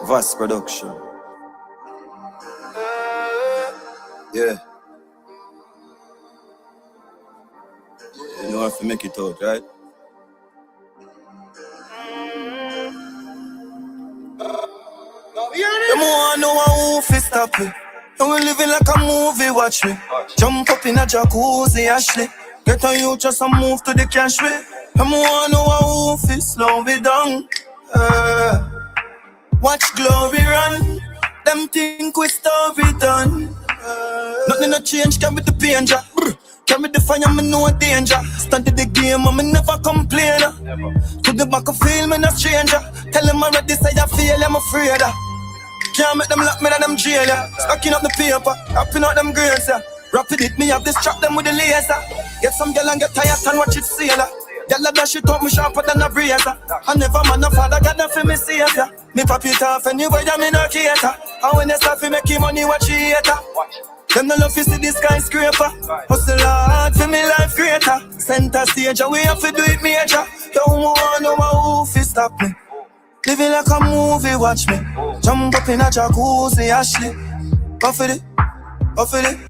Vast production. Yeah. You know have to make it out, right? The more I know who fi stop me. And we living like a movie, watch me. Jump up in a jacuzzi, Ashley. Get on you just a move to the cash way. The more I know who fi slow me down. Watch glory run. Them think we story done. Nothing no change, can be the danger. Can be the fire, me no danger. Stand in the game, and me never complain. To the back of field, me no stranger. Tell them already say I feel, I'm afraid. Can't make them lock me in them jail, yeah. Stacking up the paper, wrapping out them grades, yeah. Rapid it, me have this trap them with the laser. Get some girl and get tired and watch it sailor. Girl a dash it up, me sharper than a razor. I never man no father, God no for me savior. Me pop it off anywhere, yeah, me no cater. And when they start to make money, watch it hater. Them no love to see this skyscraper. Hustle hard for me life greater. Center stage, and we have to do it major. Don't want no one who fi stop me. Living like a movie, watch me. Jump up in a jacuzzi, Ashley. Off it, off it.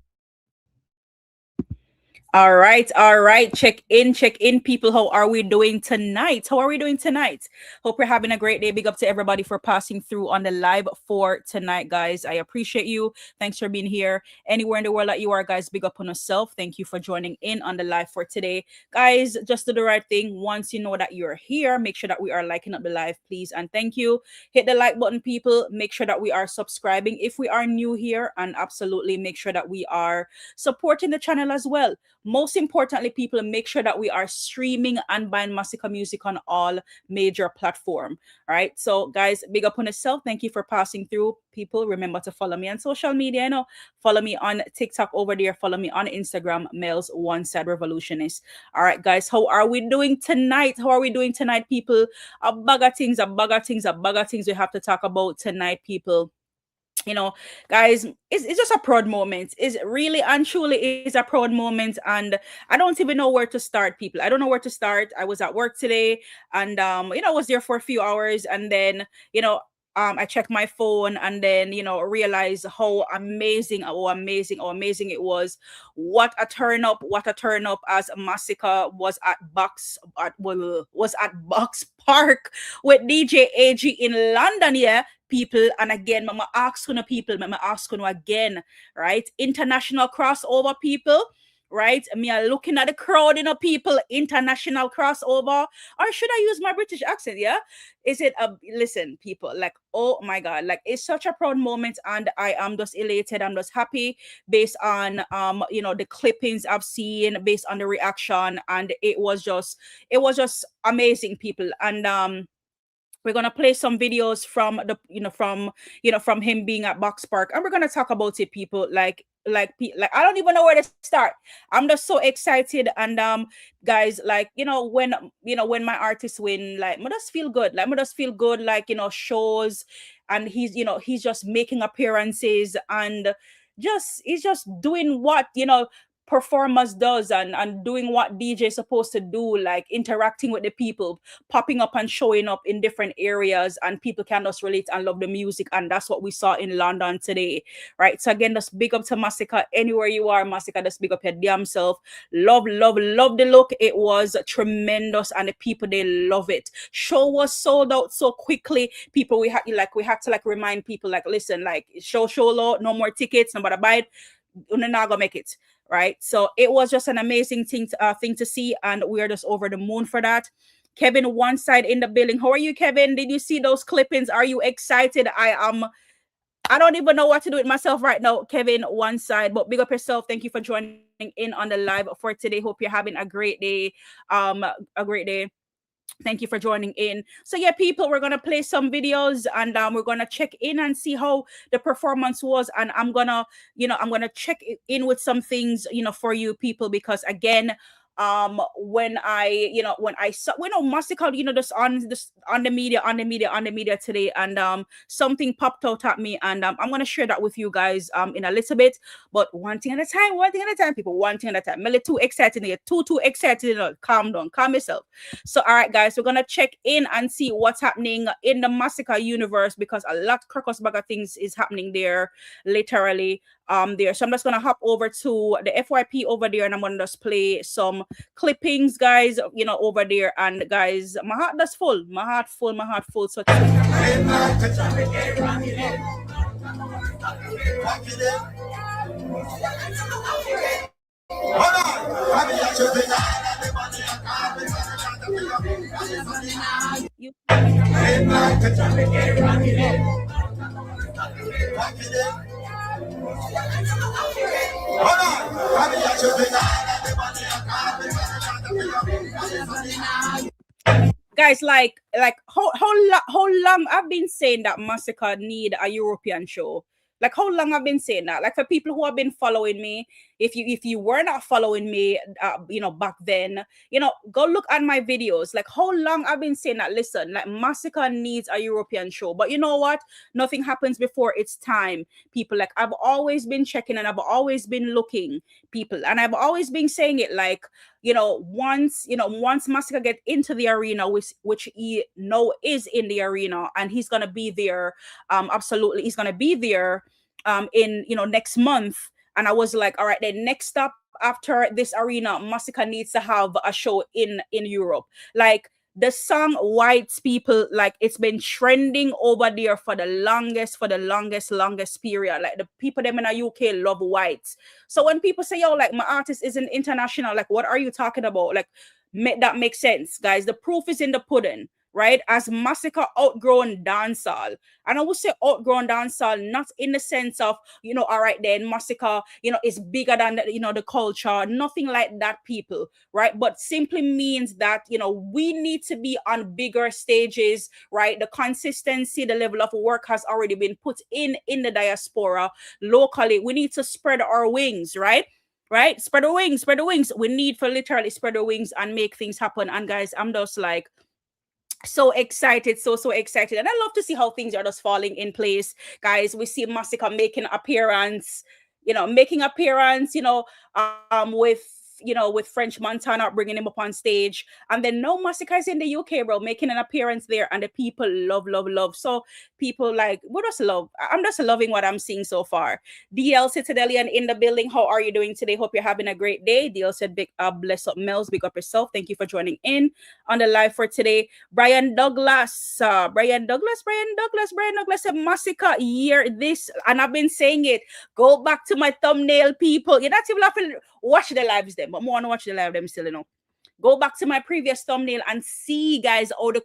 All right. Check in, people. How are we doing tonight? Hope you're having a great day. Big up to everybody for passing through on the live for tonight, guys. I appreciate you. Thanks for being here. Anywhere in the world that you are, guys, big up on yourself. Thank you for joining in on the live for today. Guys, just do the right thing. Once you know that you're here, make sure that we are liking up the live, please. And thank you. Hit the like button, people. Make sure that we are subscribing if we are new here. And absolutely make sure that we are supporting the channel as well. Most importantly, people, make sure that we are streaming and buying Masicka music on all major platforms. All right. So, guys, big up on yourself. Thank you for passing through. People, remember to follow me on social media. You know, follow me on TikTok over there. Follow me on Instagram, Mellz One Side Revolutionist. All right, guys. How are we doing tonight? People? A bag of things we have to talk about tonight, people. You know, guys, it's just a proud moment. It's really and truly is a proud moment, and I don't even know where to start, people. I don't know where to start. I was at work today, and I was there for a few hours, and then I checked my phone, and then realized how amazing it was. What a turn up as Masicka was at Box Park with DJ AG in London, yeah. People, and again, mama ask again, right? International crossover, people, right? Me are looking at the crowd, people, international crossover, or should I use my British accent? Yeah, is it listen, people, like, oh my god, like, it's such a proud moment, and I am just elated. I'm just happy based on the clippings I've seen, based on the reaction, and it was just amazing, people. And we're gonna play some videos from from him being at Box Park, and we're gonna talk about it, people. Like I don't even know where to start. I'm just so excited, and guys, like when my artists win, like, I just feel good. Like, shows, and he's just making appearances, and he's just doing what performers does, and doing what DJ is supposed to do, like interacting with the people, popping up and showing up in different areas, and people can just relate and love the music, and that's what we saw in London today, right? So again, just big up to Masicka. Anywhere you are, Masicka, just big up your damn self. Love the look. It was tremendous, and the people, they love it. Show was sold out so quickly, people. We had to remind people, like, listen, like, show low, no more tickets, nobody buy it, you're not gonna make it, right? So it was just an amazing thing to see, and we're just over the moon for that. Kevin One Side in the building. How are you, Kevin? Did you see those clippings? Are you excited? I don't even know what to do with myself right now, Kevin One Side, but big up yourself. Thank you for joining in on the live for today. Hope you're having a great day. Thank you for joining in. So yeah, people, we're gonna play some videos, and we're gonna check in and see how the performance was, and I'm gonna check in with some things for you, people, because again, when I saw, Masicka, just on the media today, and something popped out at me, and I'm gonna share that with you guys in a little bit. But one thing at a time, people, one thing at a time. Melly too excited here, too excited. Calm down, calm yourself. So all right, guys, we're gonna check in and see what's happening in the Masicka universe, because a lot crocus bag of things is happening there, literally there. So I'm just gonna hop over to the FYP over there, and I'm gonna just play some clippings, guys, over there. And guys, my heart that's full, my heart full. So you guys, like how long I've been saying that Masicka need a European show. Like how long I've been saying that. Like for people who have been following me, if you were not following me, back then, go look at my videos. Like how long I've been saying that. Listen, like Masicka needs a European show, but you know what? Nothing happens before its time. People, like I've always been checking and I've always been looking, people, and I've always been saying it. Like once Masicka get into the arena, which he is in the arena, and he's gonna be there. Absolutely, he's gonna be there. In next month. And I was like, all right, then next stop after this arena, Masicka needs to have a show in Europe. Like the song Whites, people, like it's been trending over there for the longest period. Like the people them in the UK love Whites. So when people say, yo, like my artist isn't international, like what are you talking about? Like that makes sense, guys. The proof is in the pudding. Right, as Masicka outgrown dancehall, and I would say outgrown dancehall, not in the sense of all right then Masicka is bigger than the culture, nothing like that, people, right? But simply means that we need to be on bigger stages, right? The consistency, the level of work has already been put in the diaspora locally. We need to spread our wings, right? Right, spread the wings. We need to literally spread the wings and make things happen. And guys, I'm just like so excited, so excited, and I love to see how things are just falling in place, guys. We see Masicka making appearance, with French Montana bringing him up on stage, and then no, Masicka is in the UK, bro, making an appearance there, and the people love. So people, like, we just love. I'm just loving what I'm seeing so far. DL Citadelian in the building. How are you doing today? Hope you're having a great day. DL said, "Big bless up, Mellz. Big up yourself. Thank you for joining in on the live for today." Brian Douglas said, Masicka year this, and I've been saying it. Go back to my thumbnail, people. You're not even laughing. Watch the lives them, but more want to watch the live them still, Go back to my previous thumbnail and see, guys, all the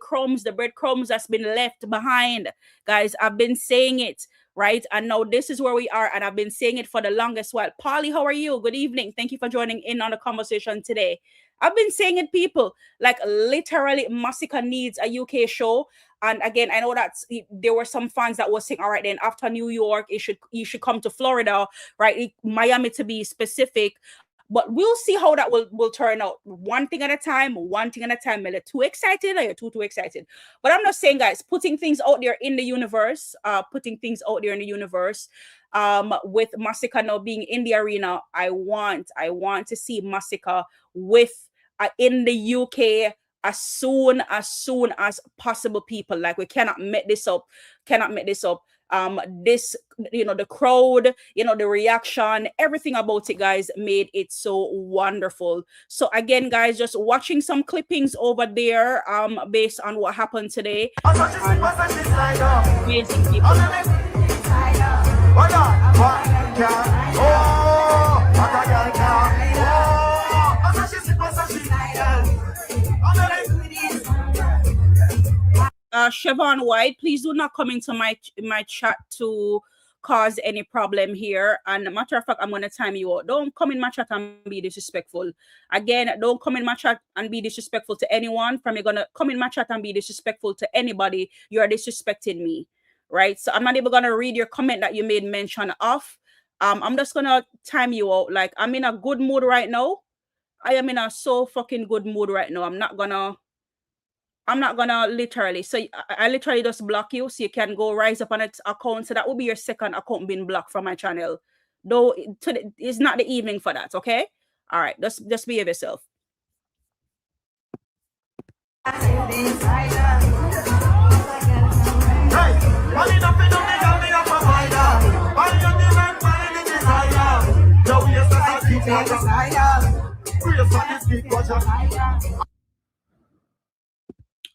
breadcrumbs that's been left behind. Guys, I've been saying it, right? And now this is where we are, and I've been saying it for the longest while. Polly, how are you? Good evening. Thank you for joining in on the conversation today. I've been saying it, people. Like, literally, Masicka needs a UK show. And again, I know that there were some fans that were saying, all right, then after New York, you should come to Florida, right? Miami, to be specific. But we'll see how that will turn out. One thing at a time. Mele, too excited? Or you're too excited? But I'm not saying, guys, putting things out there in the universe, with Masicka now being in the arena, I want to see Masicka with in the UK as soon as possible, people. Like, we cannot make this up. This, the crowd, the reaction, everything about it, guys, made it so wonderful. So again, guys, just watching some clippings over there, based on what happened today. Amazing people. Siobhan White, please do not come into my chat to cause any problem here. And matter of fact, I'm going to time you out. Don't come in my chat and be disrespectful. Again, don't come in my chat and be disrespectful to anyone. From you're going to come in my chat and be disrespectful to anybody, you are disrespecting me, right? So I'm not even going to read your comment that you made mention of. I'm just going to time you out. Like, I'm in a good mood right now. I am in a so fucking good mood right now. I'm not gonna literally. So I literally just block you so you can go rise up on its account. So that will be your second account being blocked from my channel. Though it's not the evening for that, okay? All right, just behave yourself.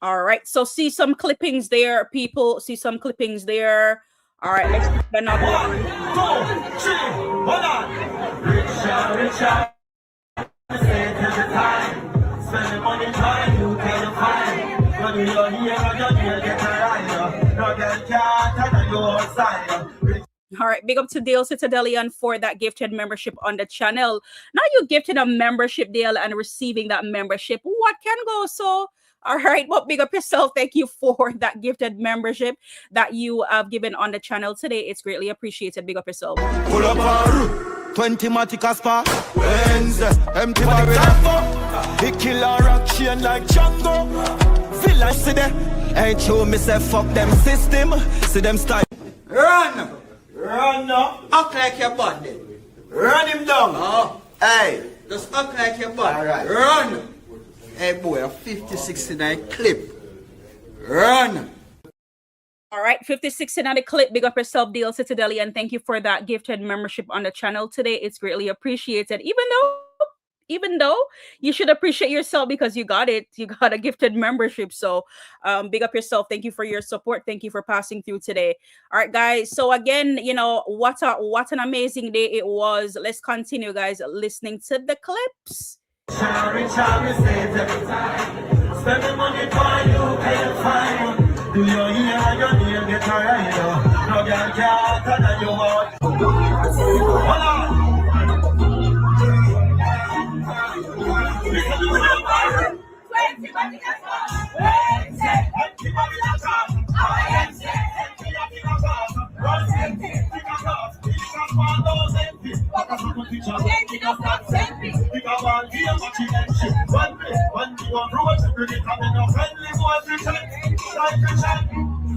All right, so see some clippings there, people. See some clippings there. All right, let's do another one. 1, 2, 3, hold on. Richard, spend money trying you can find. When you're here, you'll get a ride. No girl can't tell you outside. All right, big up to Dale Citadelian for that gifted membership on the channel. Now you gifted a membership, Dale, and receiving that membership. What can go so? All right, well, big up yourself. Thank you for that gifted membership that you have given on the channel today. It's greatly appreciated. Big up yourself. Pull up our 20 Maticas Park. Wednesday, empty barrel. He kill a rock chain like Django. Villa see them. Ain't true, me say fuck them system. See them style. Run! Run now. Act like your body. Run him down. Oh, Hey. just act like your body. Alright. Run! Hey boy, a 5069 clip. Run! All right, 56 another clip. Big up yourself, Dale Citadelian. Thank you for that gifted membership on the channel today. It's greatly appreciated. Even though you should appreciate yourself because you got it. You got a gifted membership. So big up yourself. Thank you for your support. Thank you for passing through today. All right, guys. So again, you know, what an amazing day it was. Let's continue, guys, listening to the clips. Every time, spending money for you, can't find. Do your ear and your nail get a ride? No girl can't tell you what. Hold on.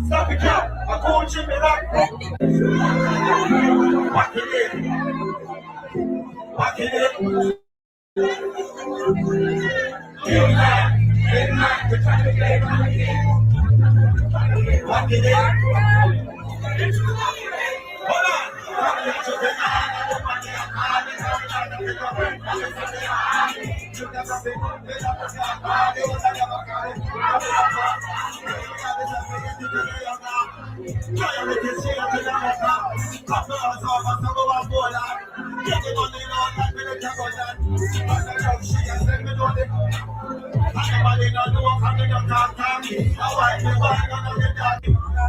Stop it, I'm coaching me back. Back it in. Back it in. Back it in. Hold on.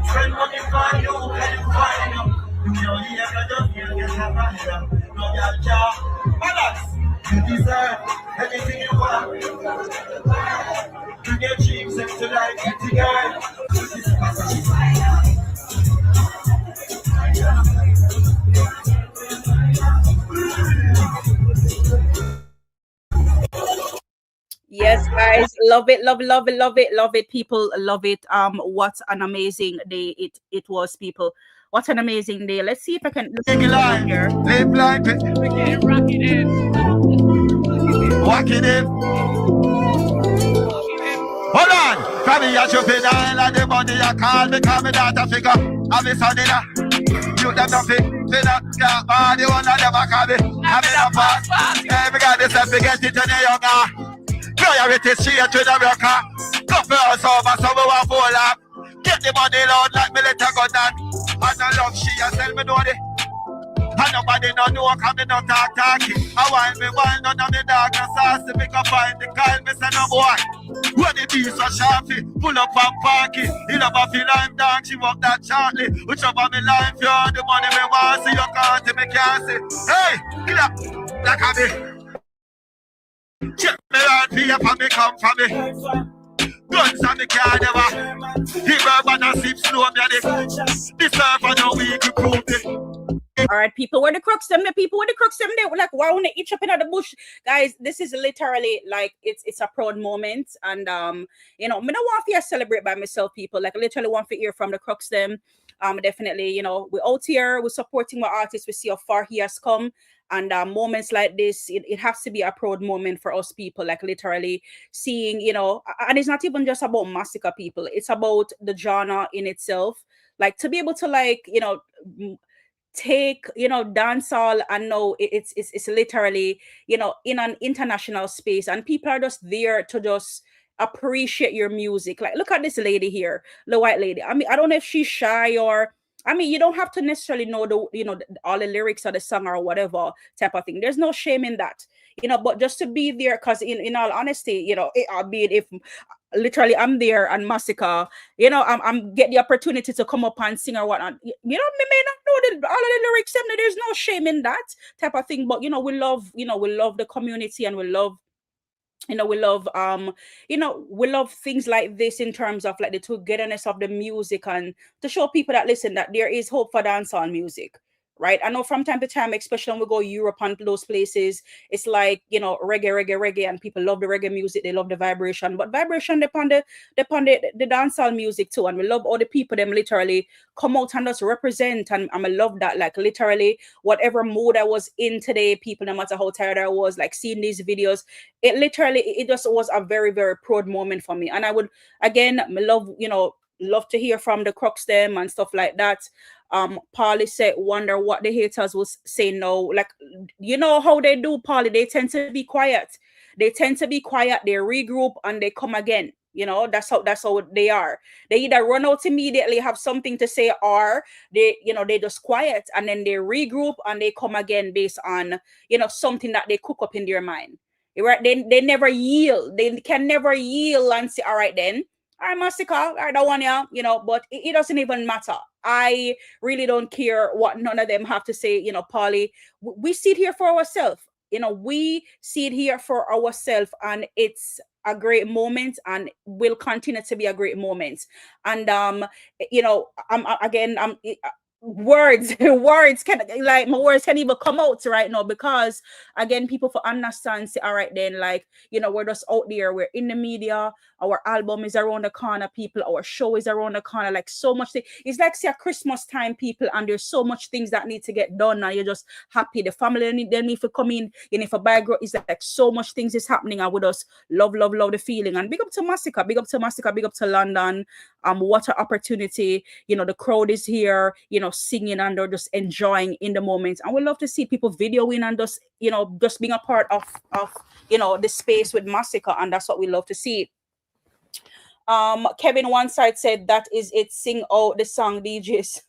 Spend money for you, can find you. You hear just get a ride. No girl can't. Balance. You deserve anything you want. You get cheap sex tonight, pretty girl. Yes, guys, love it, people, love it. What an amazing day it was, people. What an amazing day. Let's see if I can Take it line here. Live like it. Rock it in. Walk it in. Hold on. Come here, you pay the hell of the money you call me. Call me that a figure. I'm a son in a. You them nothing. Say that. Yeah, body one of them a call me. I'm in a pass. Hey, we got this and forget it to the younger. Priority straight to the worker. Couple us over, so we want full up. Get the money loud like me let her go down. And I love she and tell me know it. And nobody no know come me no talking. I want me one none of the dog and saucy. Me can find the call me say no boy. When the beast so sharpy, pull up and park it. He never feel I'm down, she walk that shortly. Whichever me life you on the money me want see you can't see me can't see. Hey, get up, like a me. Check me around here for me come for me. Guns on the car never. He rub and a sip slow me. This serve on a week you prove it. All right, people where the crux them, the people where the crux them, they were like, why wanna each up in the bush? Guys, this is literally like it's a proud moment. And you know, me don't want to celebrate by myself, people. Like literally want to hear from the crux them. Definitely, you know, we're out here, we're supporting our artists, we see how far he has come. And moments like this, it has to be a proud moment for us people, like literally seeing, you know, and it's not even just about Masicka people, it's about the genre in itself. Like to be able to like, you know, take, you know, dancehall and know it's literally, you know, in an international space, and people are just there to just appreciate your music. Like look at this lady here, the white lady. I mean, I don't know if she's shy or, I mean, you don't have to necessarily know the, you know, all the lyrics of the song or whatever type of thing. There's no shame in that, you know, but just to be there, because in all honesty, you know, albeit if literally I'm there and Masicka, you know, I'm get the opportunity to come up and sing or whatnot. You know, me may not know all of the lyrics, and there's no shame in that type of thing. But you know, we love the community, and we love, you know, we love things like this in terms of like the togetherness of the music, and to show people that listen, that there is hope for dancehall music. Right. I know from time to time, especially when we go Europe and those places, it's like, you know, reggae, and people love the reggae music, they love the vibration, but vibration depend the dancehall music too. And we love all the people them literally come out and just represent, and I love that. Like literally whatever mood I was in today, people, no matter how tired I was, like seeing these videos, it just was a very, very proud moment for me. And I would again love to hear from the crux them and stuff like that. Polly said, wonder what the haters will say no. Like, you know how they do, Polly, they tend to be quiet. They regroup and they come again. You know, that's how they are. They either run out immediately, have something to say, or they just quiet, and then they regroup and they come again based on, you know, something that they cook up in their mind. Right? They never yield. They can never yield and say, all right then, all right, Masicka, I don't want you know, but it doesn't even matter. I really don't care what none of them have to say. You know, Polly, we sit here for ourselves. You know, we sit here for ourselves, and it's a great moment, and will continue to be a great moment. And you know, words can, like, my words can't even come out right now, because again, people for understand, say, all right then, like, you know, we're just out there, we're in the media, our album is around the corner, people, our show is around the corner, like so much it's like say a Christmas time, people, and there's so much things that need to get done, and you're just happy, the family need to come in, and if a buy girl is like so much things is happening, and we just love the feeling. And big up to Masicka, big up to London. What an opportunity, you know, the crowd is here, you know, singing, and they're just enjoying in the moment, and we love to see people videoing and just, you know, just being a part of you know, the space with Masicka, and that's what we love to see. Kevin one side said that is it, sing out the song, DJs.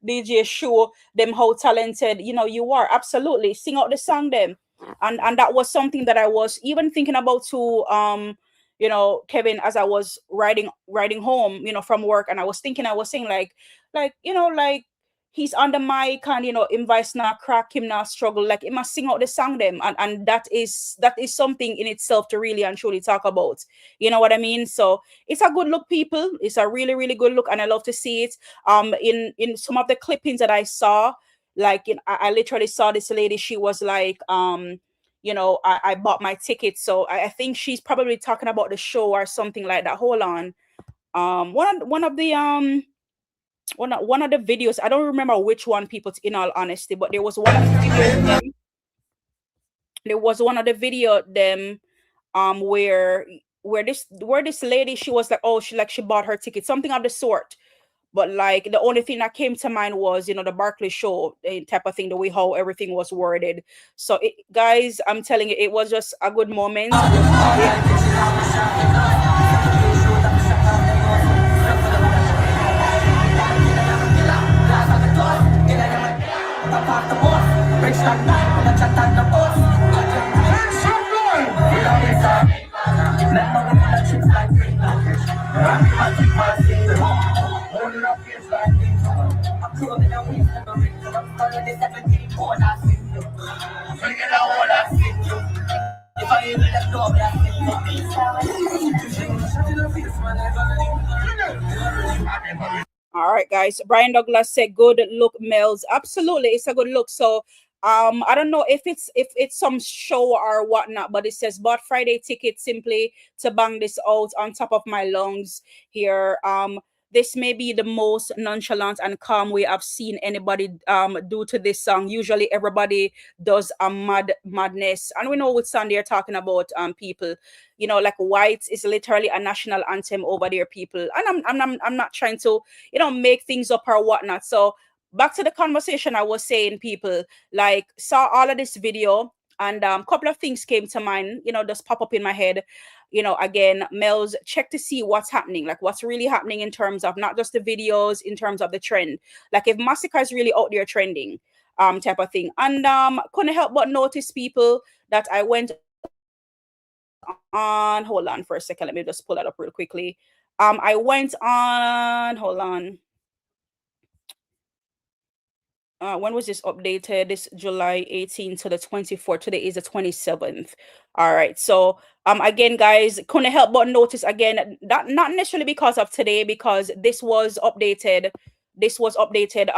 DJ show them how talented, you know, you are. Absolutely, sing out the song them. And that was something that I was even thinking about too, you know, Kevin, as I was riding home, you know, from work, and I was saying like, you know, like, he's on the mic, and, you know, him voice not crack, him not struggle, like, he must sing out the song them, and that is something in itself to really and truly talk about. You know what I mean? So it's a good look, people. It's a really, really good look, and I love to see it. In some of the clippings that I saw, like, I literally saw this lady. She was like, you know, I bought my ticket, so I think she's probably talking about the show or something like that. Hold on. One of the videos, I don't remember which one, people, in all honesty, but there was one of the video them where this lady, she was like, oh, she bought her ticket, something of the sort. But like, the only thing that came to mind was, you know, the Barclays show type of thing, the way how everything was worded. So guys, I'm telling you, it was just a good moment. All right, guys. Brian Douglas said, "Good look, Mellz." Absolutely, it's a good look. So, I don't know if it's some show or whatnot, but it says bought Friday ticket simply to bang this out on top of my lungs here. This may be the most nonchalant and calm way I've seen anybody do to this song. Usually everybody does a madness. And we know with Sunday you're talking about people, like whites is literally a national anthem over there, people. And I'm not trying to, make things up or whatnot. So back to the conversation I was saying, people, like saw all of this video and a couple of things came to mind, just pop up in my head. Again, Mellz, check to see what's happening, like what's really happening in terms of not just the videos, in terms of the trend. Like if Masicka is really out there trending, type of thing. And couldn't help but notice, people, that I went on, hold on for a second, let me just pull that up real quickly. I went on, hold on. When was this updated? This July 18th to the 24th. Today is the 27th. All right. So again, guys, couldn't help but notice again that not necessarily because of today, because this was updated. This was updated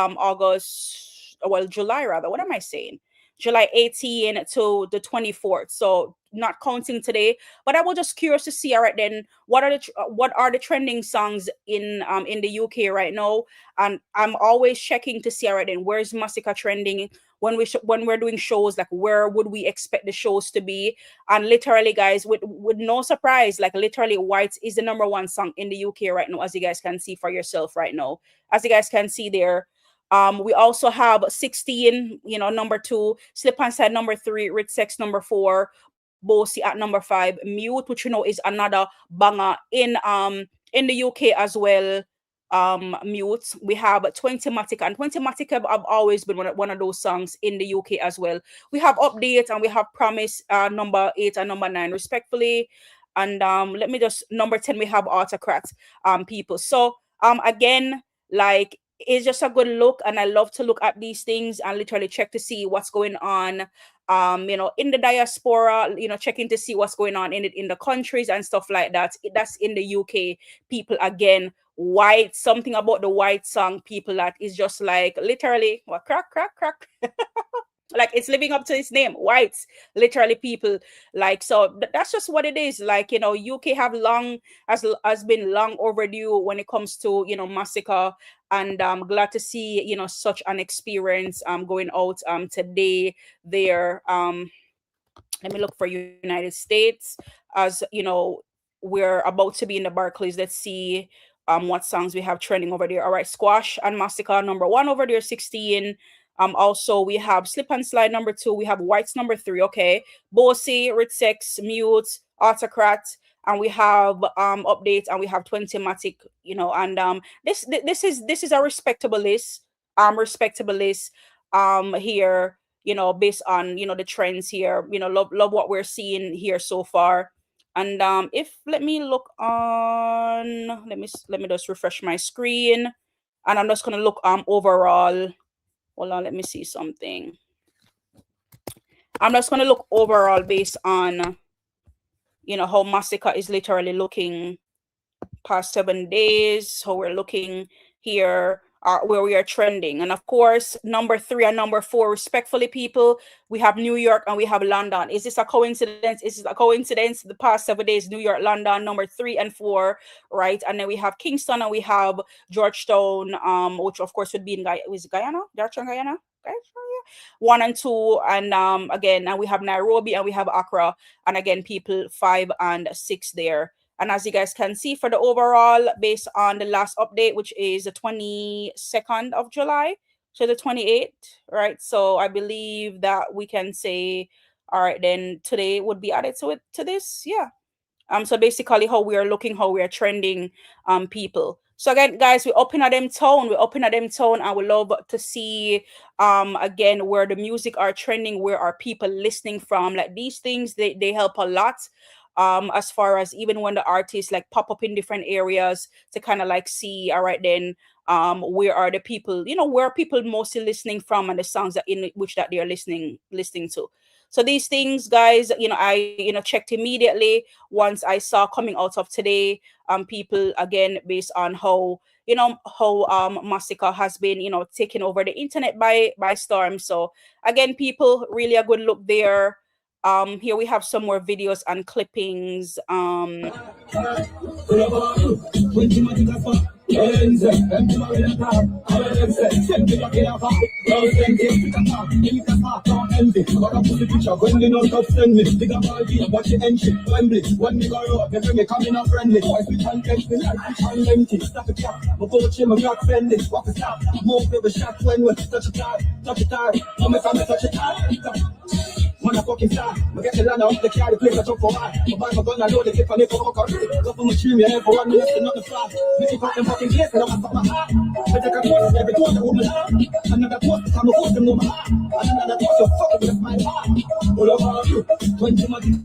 July rather. What am I saying? July 18 to the 24th. So not counting today, but I was just curious to see. All right, then what are the trending songs in the UK right now? And I'm always checking to see, all right, then where's Masicka trending when we're doing shows, like where would we expect the shows to be? And literally, guys, with no surprise, like literally, Whites is the number one song in the UK right now, as you guys can see for yourself right now, as you guys can see there. We also have 16, number 2, Slip and Slide number 3, Rich Sex number 4, Bossy at number 5, Mute, which is another banger in the UK as well. Mute. We have 20matic, and 20matic have always been one of those songs in the UK as well. We have Update and we have Promise number 8 and number 9 respectfully. And let me just, number 10 we have Autocrat people. So again, like, it's just a good look, and I love to look at these things and literally check to see what's going on in the diaspora, checking to see what's going on in the countries and stuff like that. That's in the UK, people. Again, White, something about the White song, people, that is just like literally what, crack like it's living up to its name, Whites, literally, people. Like, so that's just what it is. Like, UK have has been long overdue when it comes to Masicka, and I'm glad to see such an experience going out today there. Let me look for United States, as we're about to be in the Barclays. Let's see what songs we have trending over there. All right, Squash and Masicka number 1 over there, 16. Also we have Slip and Slide number 2, we have Whites number 3, okay, Bossy, Rich Sex, Mute, Autocrat, and we have Update, and we have 20matic, and this is a respectable list, here, based on the trends here. Love what we're seeing here so far. And let me look on, let me just refresh my screen, and I'm just gonna look overall. Hold on, let me see something. I'm just going to look overall based on, how Masicka is literally looking past 7 days, how we're looking here, where we are trending. And of course, number 3 and number 4, respectfully, people, we have New York and we have London. Is this a coincidence? Is this a coincidence? The past 7 days, New York, London, number 3 and 4, right? And then we have Kingston and we have Georgetown, which of course would be in Guyana, Georgetown, Guyana. 1 and 2, and again, and we have Nairobi and we have Accra, and again, people, 5 and 6 there. And as you guys can see, for the overall, based on the last update, which is the 22nd of July, so the 28th, right? So I believe that we can say, all right, then today would be added to this, yeah. So basically, how we are looking, how we are trending, people. So again, guys, we're up in them tone, and we love to see again where the music are trending, where are people listening from. Like, these things, they help a lot. As far as even when the artists like pop up in different areas, to kind of like see, all right, then where are the people, where are people mostly listening from, and the songs that in which that they are listening to. So these things, guys, I checked immediately once I saw coming out of today. People, again, based on how Masicka has been taking over the internet by storm. So again, people, really a good look there. Here we have some more videos and clippings. Motherfucking star, I get the land off the car, the place I took for why. I buy my gun, I load the clip on it for walk out. Go from the tree, me for 1 minute, and not the fly. Make it pop them fucking place, and I'm fuck my heart. I take a toast, every toast, I hold my heart. Another toast, I'm a host, them know my heart. Another toast, you fuck with my heart. All over you, 20 months.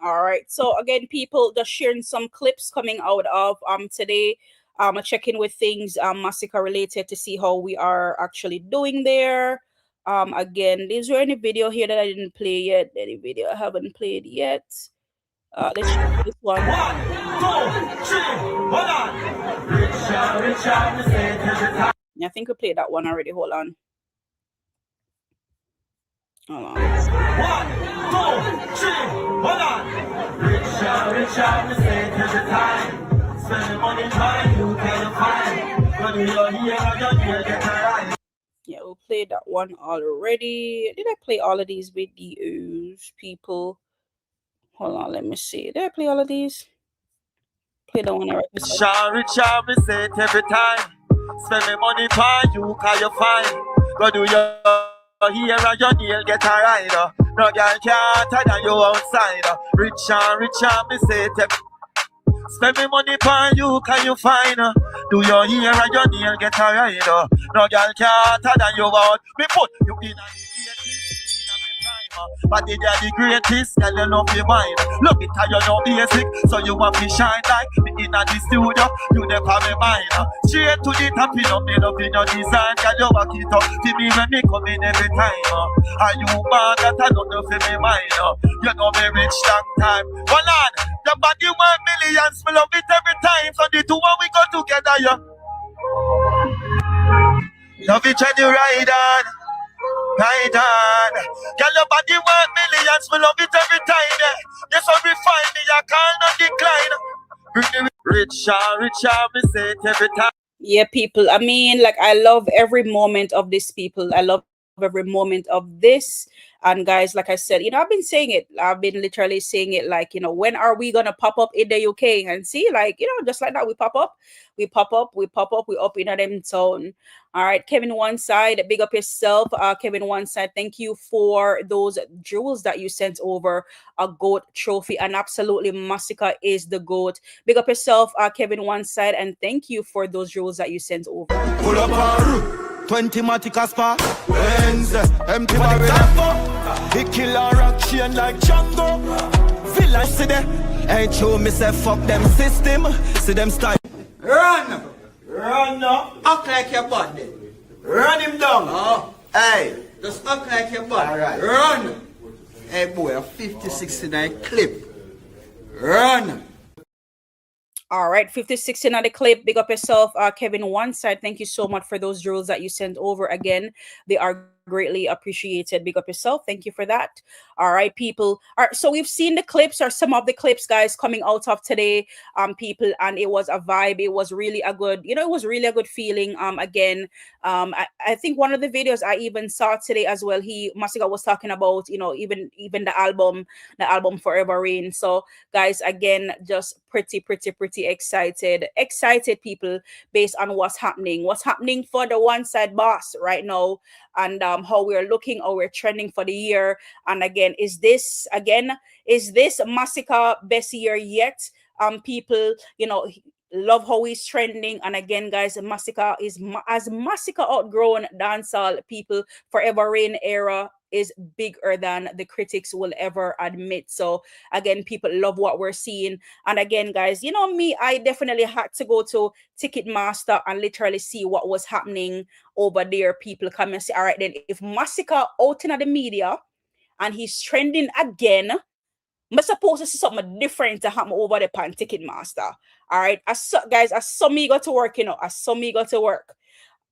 All right. So again, people, just sharing some clips coming out of today. Checking with things Masicka related to see how we are actually doing there. Again, is there any video here that I didn't play yet? Any video I haven't played yet? Let's check this one. 1, 2, 3, hold on. I think we played that one already. Hold on. Hold on. 1, 2, 3, hold on. Richard, we say till the time. Spend money time, you can find. When you're here, you'll get right. Yeah, we played that one already. Did I play all of these videos, people? Hold on, let me see. Did I play all of these? Play the one already. Richard, we say it every time. Spend me money for you, cause you fine. Go do your here and your nail get a rider. No girl can't tell you outside. Richard, we say it every. Spend me money for you, can you find do your hair and your nail get a rider. No girl can't tell you out. Me put you in a but they are the greatest, girl, you know be mine. Look it how you know basic, so you want to shine like me in the studio. You never be mine. Straight to the top, you know me up in your design. Girl, you walk it up to me when me come in every time. And you bad that I don't know for me mine. You know me rich long time. Hold on, your body worth millions, me love it every time. So the two when we go together, yeah. Love it when you ride on. Right on. Girl, your body worth millions, we love it every time, yeah. Yes, so refine me, I can't decline. Richard, we say it every time. Yeah, people. I mean, like, I love every moment of this, people. I love every moment of this. And guys, like I said, I've been saying it. I've been literally saying it like, when are we going to pop up in the UK? And see, like, just like that, we pop up, we up in a them town. All right, Kevin One Side, big up yourself. Kevin One Side, thank you for those jewels that you sent over. A GOAT trophy, and absolutely Masicka is the GOAT. Big up yourself, Kevin One Side, and thank you for those jewels that you sent over. Pull up 20 Masicka spot. Wednesday, empty barrel. He kill a rock chain like Django. Villa see them. Ain't true, me say fuck them system. See them style. Run! Run now. Act like your body. Run him down. Oh. Hey. Just act like your body. Alright. Run! Hey boy, a 50-69 clip. Run! All right, 50-16 on the clip. Big up yourself, Kevin One Side. Thank you so much for those drills that you sent over. Again, they are greatly appreciated. Big up yourself. Thank you for that. All right, people. All right, so we've seen the clips, or some of the clips, guys, coming out of today, people, and it was a vibe. It was really a good, it was really a good feeling. Again, I think one of the videos I even saw today as well, Masicka was talking about, even the album Forever Rain. So, guys, again, just pretty excited people, based on what's happening for the One Side boss right now, and how we're looking, how we're trending for the year. And again, is this Masicka best year yet? People, love how he's trending. And again, guys, Masicka is as Masicka outgrown dancehall, people. Forever Rain era is bigger than the critics will ever admit. So again, people love what we're seeing. And again, guys, you know me, I definitely had to go to Ticketmaster and literally see what was happening over there. People come and say, all right, then if Masicka out in the media and he's trending again, I'm supposed to see something different to happen over the pan Ticketmaster. All right, guys, I saw me go to work, I saw me go to work.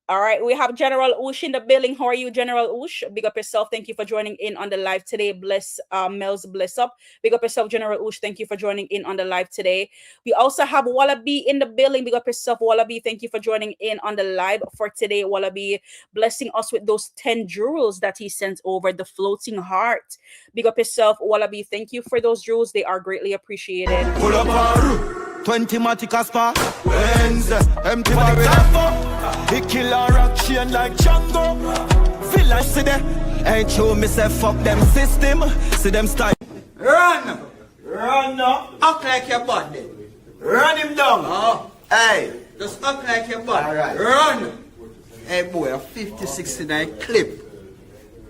All right, we have General Oosh in the building. How are you, General Oosh? Big up yourself. Thank you for joining in on the live today. Bless Mellz, bless up. Big up yourself, General Oosh. Thank you for joining in on the live today. We also have Wallaby in the building. Big up yourself, Wallaby. Thank you for joining in on the live for today. Wallaby blessing us with those 10 jewels that he sent over, the floating heart. Big up yourself, Wallaby. Thank you for those jewels. They are greatly appreciated. Pull up 20 Maticas pa Benz, empty barrel. He kill a rock chain like Django. Feel like see them. Ain't true, me say fuck them system. See them style. Run! Run now. Act like your body. Run him down. Oh, Hey. just act like your body. Alright. Run! Hey boy, a 50-69 clip.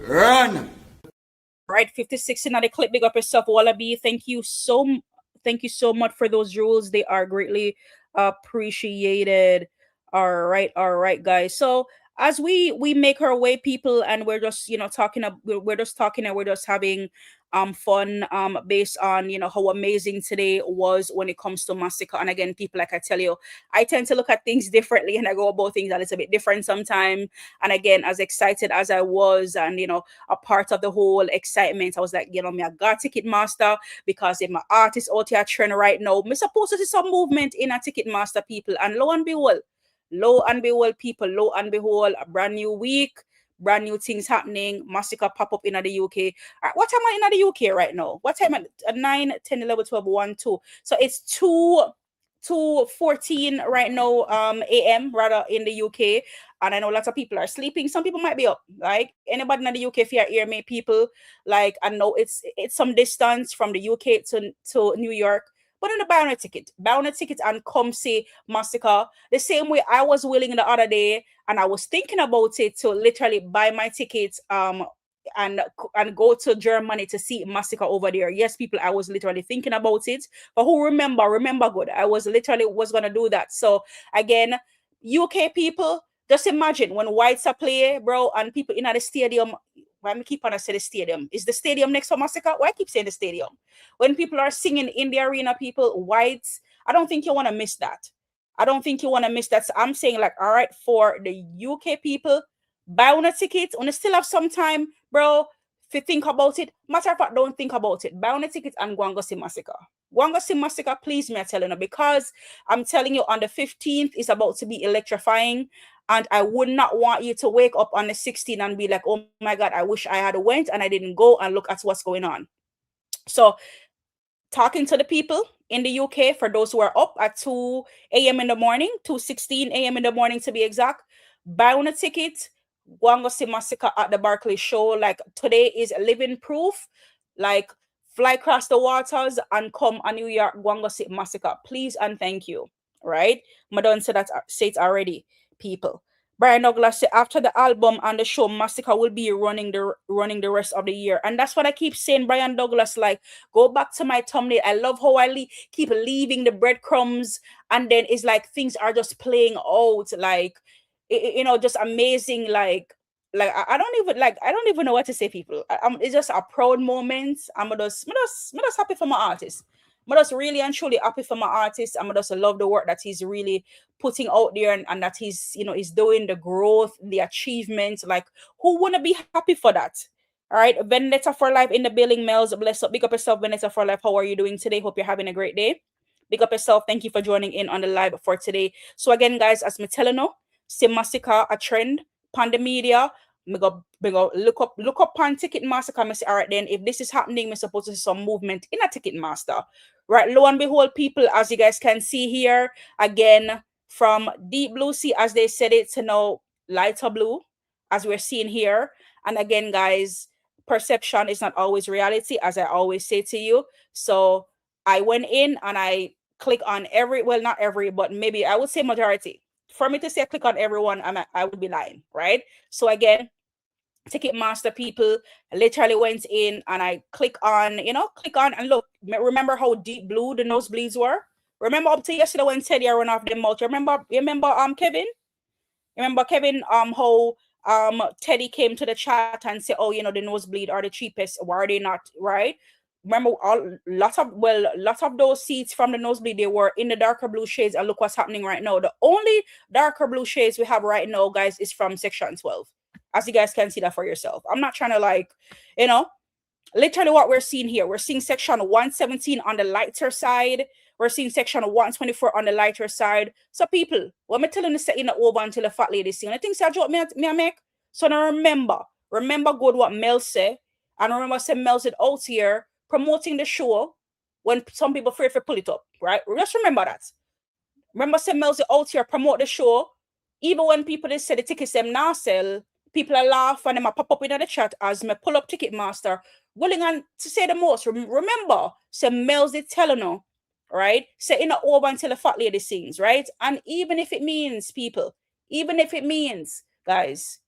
Run! Right, 56 in the clip. Big up yourself, Wallaby. Thank you so much for those jewels. They are greatly appreciated. All right, guys. So as we make our way, people, and we're just talking, we're just talking, and we're just having fun based on how amazing today was when it comes to Masicka. And again, people, like I tell you, I tend to look at things differently, and I go about things a little bit different sometimes. And again, as excited as I was, and a part of the whole excitement, I was like, me I got Ticketmaster, because if my artist out here trend right now, me supposed to see some movement in a Ticketmaster, people. And lo and behold, people, lo and behold, a brand new week, brand new things happening. Masicka pop up in the UK. What time am I in the UK right now? What time? 9, 10, 11, 12, 1, 2. So it's 2:14 right now, AM rather, in the UK. And I know lots of people are sleeping. Some people might be up. Like anybody in the UK, if you hear me, people, like, I know it's some distance from the UK to New York. But in the buy on a ticket and come see Masicka. The same way I was willing the other day, and I was thinking about it, to literally buy my tickets and go to Germany to see Masicka over there. Yes, people, I was literally thinking about it. But who remember good, I was gonna do that. So again, UK people, just imagine when whites are playing, bro, and people in the stadium. Why me keep on saying the stadium? Is the stadium next to Masicka? Why I keep saying the stadium? When people are singing in the arena, people, whites, I don't think you want to miss that. So I'm saying, like, all right, for the UK people, buy on a ticket. On still have some time, bro. If you think about it, matter of fact, don't think about it. Buy on a ticket and go and go see Masicka. Go and go see Masicka, please, me, I telling you, because I'm telling you, on the 15th is about to be electrifying. And I would not want you to wake up on the 16th and be like, oh my God, I wish I had went and I didn't go and look at what's going on. So talking to the people in the UK, for those who are up at 2 a.m. in the morning, 2:16 a.m. in the morning to be exact, buy on a ticket, go and go see Masicka at the Barclays show. Like, today is living proof. Like, fly across the waters and come to New York, go and go see Masicka. Please and thank you. Right? Madonna said that, say it already, people. Brian Douglas said after the album and the show, Masicka will be running the rest of the year. And that's what I keep saying, Brian Douglas. Like, go back to my thumbnail. I love how I keep leaving the breadcrumbs, and then it's like things are just playing out, like, just amazing. Like I don't even know what to say, people. It's just a proud moment. I'm just happy for my artist. I'm just really and truly happy for my artist. I'm just love the work that he's really putting out there, and that he's he's doing, the growth, the achievement. Like, who wouldn't be happy for that? All right, Vendetta for Life in the building. Mellz, bless up. Big up yourself, Vendetta for Life. How are you doing today? Hope you're having a great day. Big up yourself. Thank you for joining in on the live for today. So again, guys, as me telling you, see Masicka a trend pan the media. Me go look up on Ticketmaster. Me say, all right, then if this is happening, me supposed to see some movement in a Ticketmaster. Right, lo and behold, people, as you guys can see here, again, from deep blue sea, as they said it, to now lighter blue, as we're seeing here. And again, guys, perception is not always reality, as I always say to you. So I went in and I click on not every, but maybe I would say majority. For me to say click on everyone, I would be lying, right? So again, Ticketmaster people literally went in and I click on and look. Remember how deep blue the nosebleeds were? Remember up to yesterday when Teddy ran off the mouth? Remember Kevin? Remember Kevin how Teddy came to the chat and said, oh, the nosebleed are the cheapest. Why are they not, right? Remember lots of those seats from the nosebleed, they were in the darker blue shades, and look what's happening right now. The only darker blue shades we have right now, guys, is from section 12. As you guys can see that for yourself. I'm not trying to literally what we're seeing here. We're seeing section 117 on the lighter side. We're seeing section 124 on the lighter side. So people, what I'm telling you, setting it over until the fat lady sing. I think so me I make. So now remember good what Mellz said. And remember say Mellz it out here promoting the show when some people afraid to pull it up, right? Just remember that. Remember say Mellz it out here promote the show. Even when people they say the tickets them now sell, people are laugh and them pop up in the chat as me pull up Ticketmaster, willing on to say the most. Remember, say Mellz is telling you, right? Say in the over until the fat lady sings, right? And even if it means, people, even if it means, guys,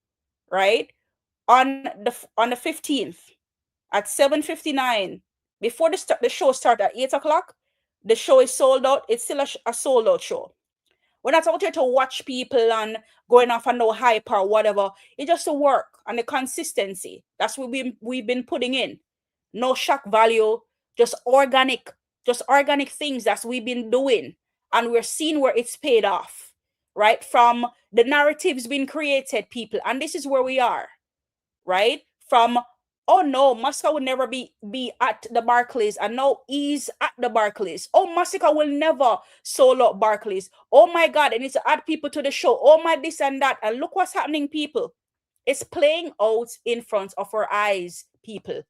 right? On the 15th at 7:59, before the show starts at 8 o'clock, the show is sold out. It's still a sold out show. We're not out here to watch people and going off on no hype or whatever. It's just the work and the consistency. That's what we've been putting in. No shock value, just organic things that we've been doing. And we're seeing where it's paid off, right? From the narratives being created, people. And this is where we are, right? From, oh no, Masicka will never be at the Barclays, and now he's at the Barclays. Oh, Masicka will never solo Barclays. Oh my God, I need to add people to the show. Oh my this and that. And look what's happening, people. It's playing out in front of our eyes, people.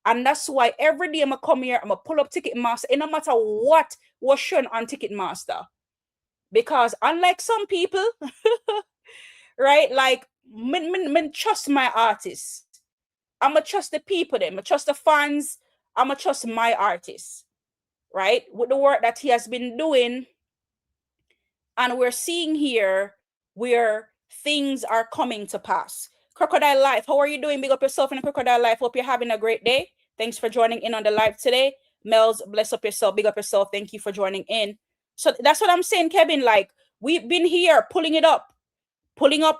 And that's why every day I'm going to come here, I'm going to pull up Ticketmaster, and no matter what was shown on Ticketmaster. Because unlike some people, right, like, me trust my artists. I'm going to trust the people, I'm going to trust the fans, I'm going to trust my artists, right, with the work that he has been doing. And we're seeing here where things are coming to pass. Crocodile Life, how are you doing? Big up yourself in the Crocodile Life. Hope you're having a great day. Thanks for joining in on the live today. Mellz, bless up yourself. Big up yourself. Thank you for joining in. So that's what I'm saying, Kevin. Like, we've been here pulling up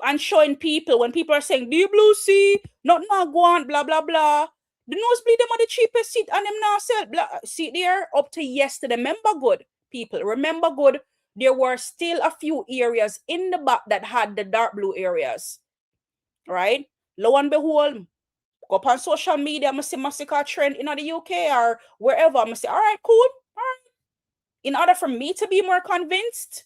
and showing people when people are saying, do you blue see? Not go on, blah, blah, blah. The nosebleed them are the cheapest seat and them now sell. Blah. See there, up to yesterday. Remember good, people. Remember good. There were still a few areas in the back that had the dark blue areas. Right? Lo and behold, go up on social media, I see Masicka trend in the UK or wherever. I say, all right, cool. All right. In order for me to be more convinced,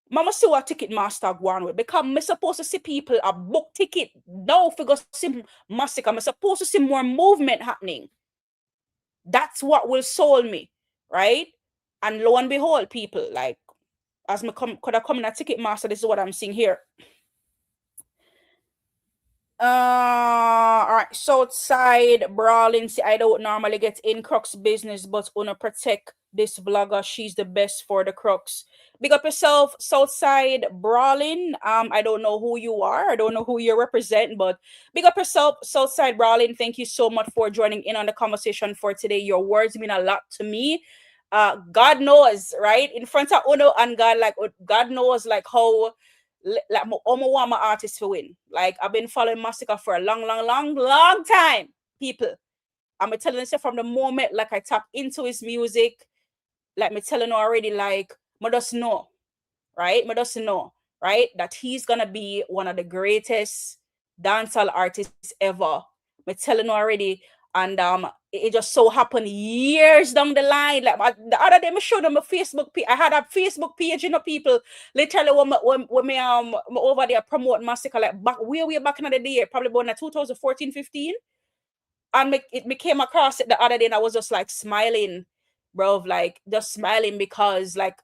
Mama see what Ticketmaster go on with, because I'm supposed to see people a book ticket now for go see Masicka. I'm supposed to see more movement happening. That's what will sold me, right? And lo and behold, people, like, as me could have come in a Ticketmaster, this is what I'm seeing here. All right, Southside Brawling. See, I don't normally get in Crux business, but wanna protect this vlogger. She's the best for the Crux. Big up yourself, Southside Brawling. I don't know who you are. I don't know who you represent, but big up yourself, Southside Brawling. Thank you so much for joining in on the conversation for today. Your words mean a lot to me. God knows, right? In front of Uno and God, like, God knows, like, how, like, I want my artists to win. Like, I've been following Masicka for a long time, people. I'm telling you from the moment, like, I tap into his music, like, me telling you already, like, I just know, right? I just know, right? That he's gonna be one of the greatest dancehall artists ever. Me telling you already. And it just so happened years down the line. Like, the other day, I showed them a Facebook page. I had a Facebook page, people. Literally, when me over there promote Masicka, like, back way back in the day, probably born in 2014, 15. And it came across it the other day, and I was just like smiling, bro, like just smiling, because like,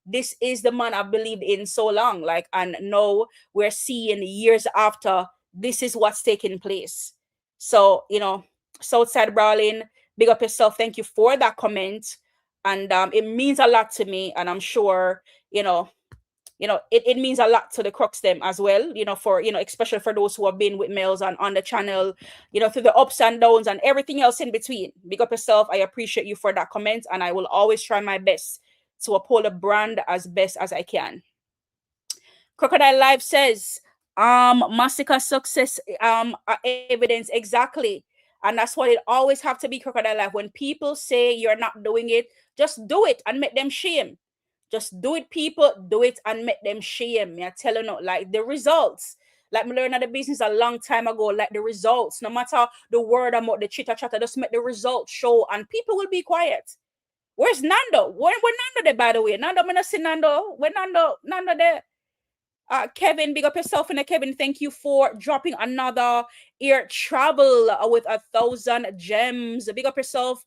this is the man I've believed in so long. Like, and now we're seeing years after, this is what's taking place. So, Southside Brawling, big up yourself. Thank you for that comment. And it means a lot to me. And I'm sure, it means a lot to the crux them as well, for, especially for those who have been with Mellz on the channel, through the ups and downs and everything else in between. Big up yourself. I appreciate you for that comment, and I will always try my best to uphold a brand as best as I can. Crocodile Live says, Masicka success evidence, exactly. And that's what it always have to be, Crocodile Live. When people say you're not doing it, just do it and make them shame. Just do it, people. Do it and make them shame. Me, I tell you, no, like the results. Like me learned the business a long time ago. Like the results, no matter the word about the chitter chatter, just make the results show, and people will be quiet. Where's Nando? Where Nando there, by the way? Nando, me not see Nando. Where Nando there? Kevin, big up yourself. And Kevin, thank you for dropping another air travel with 1,000 gems. Big up yourself.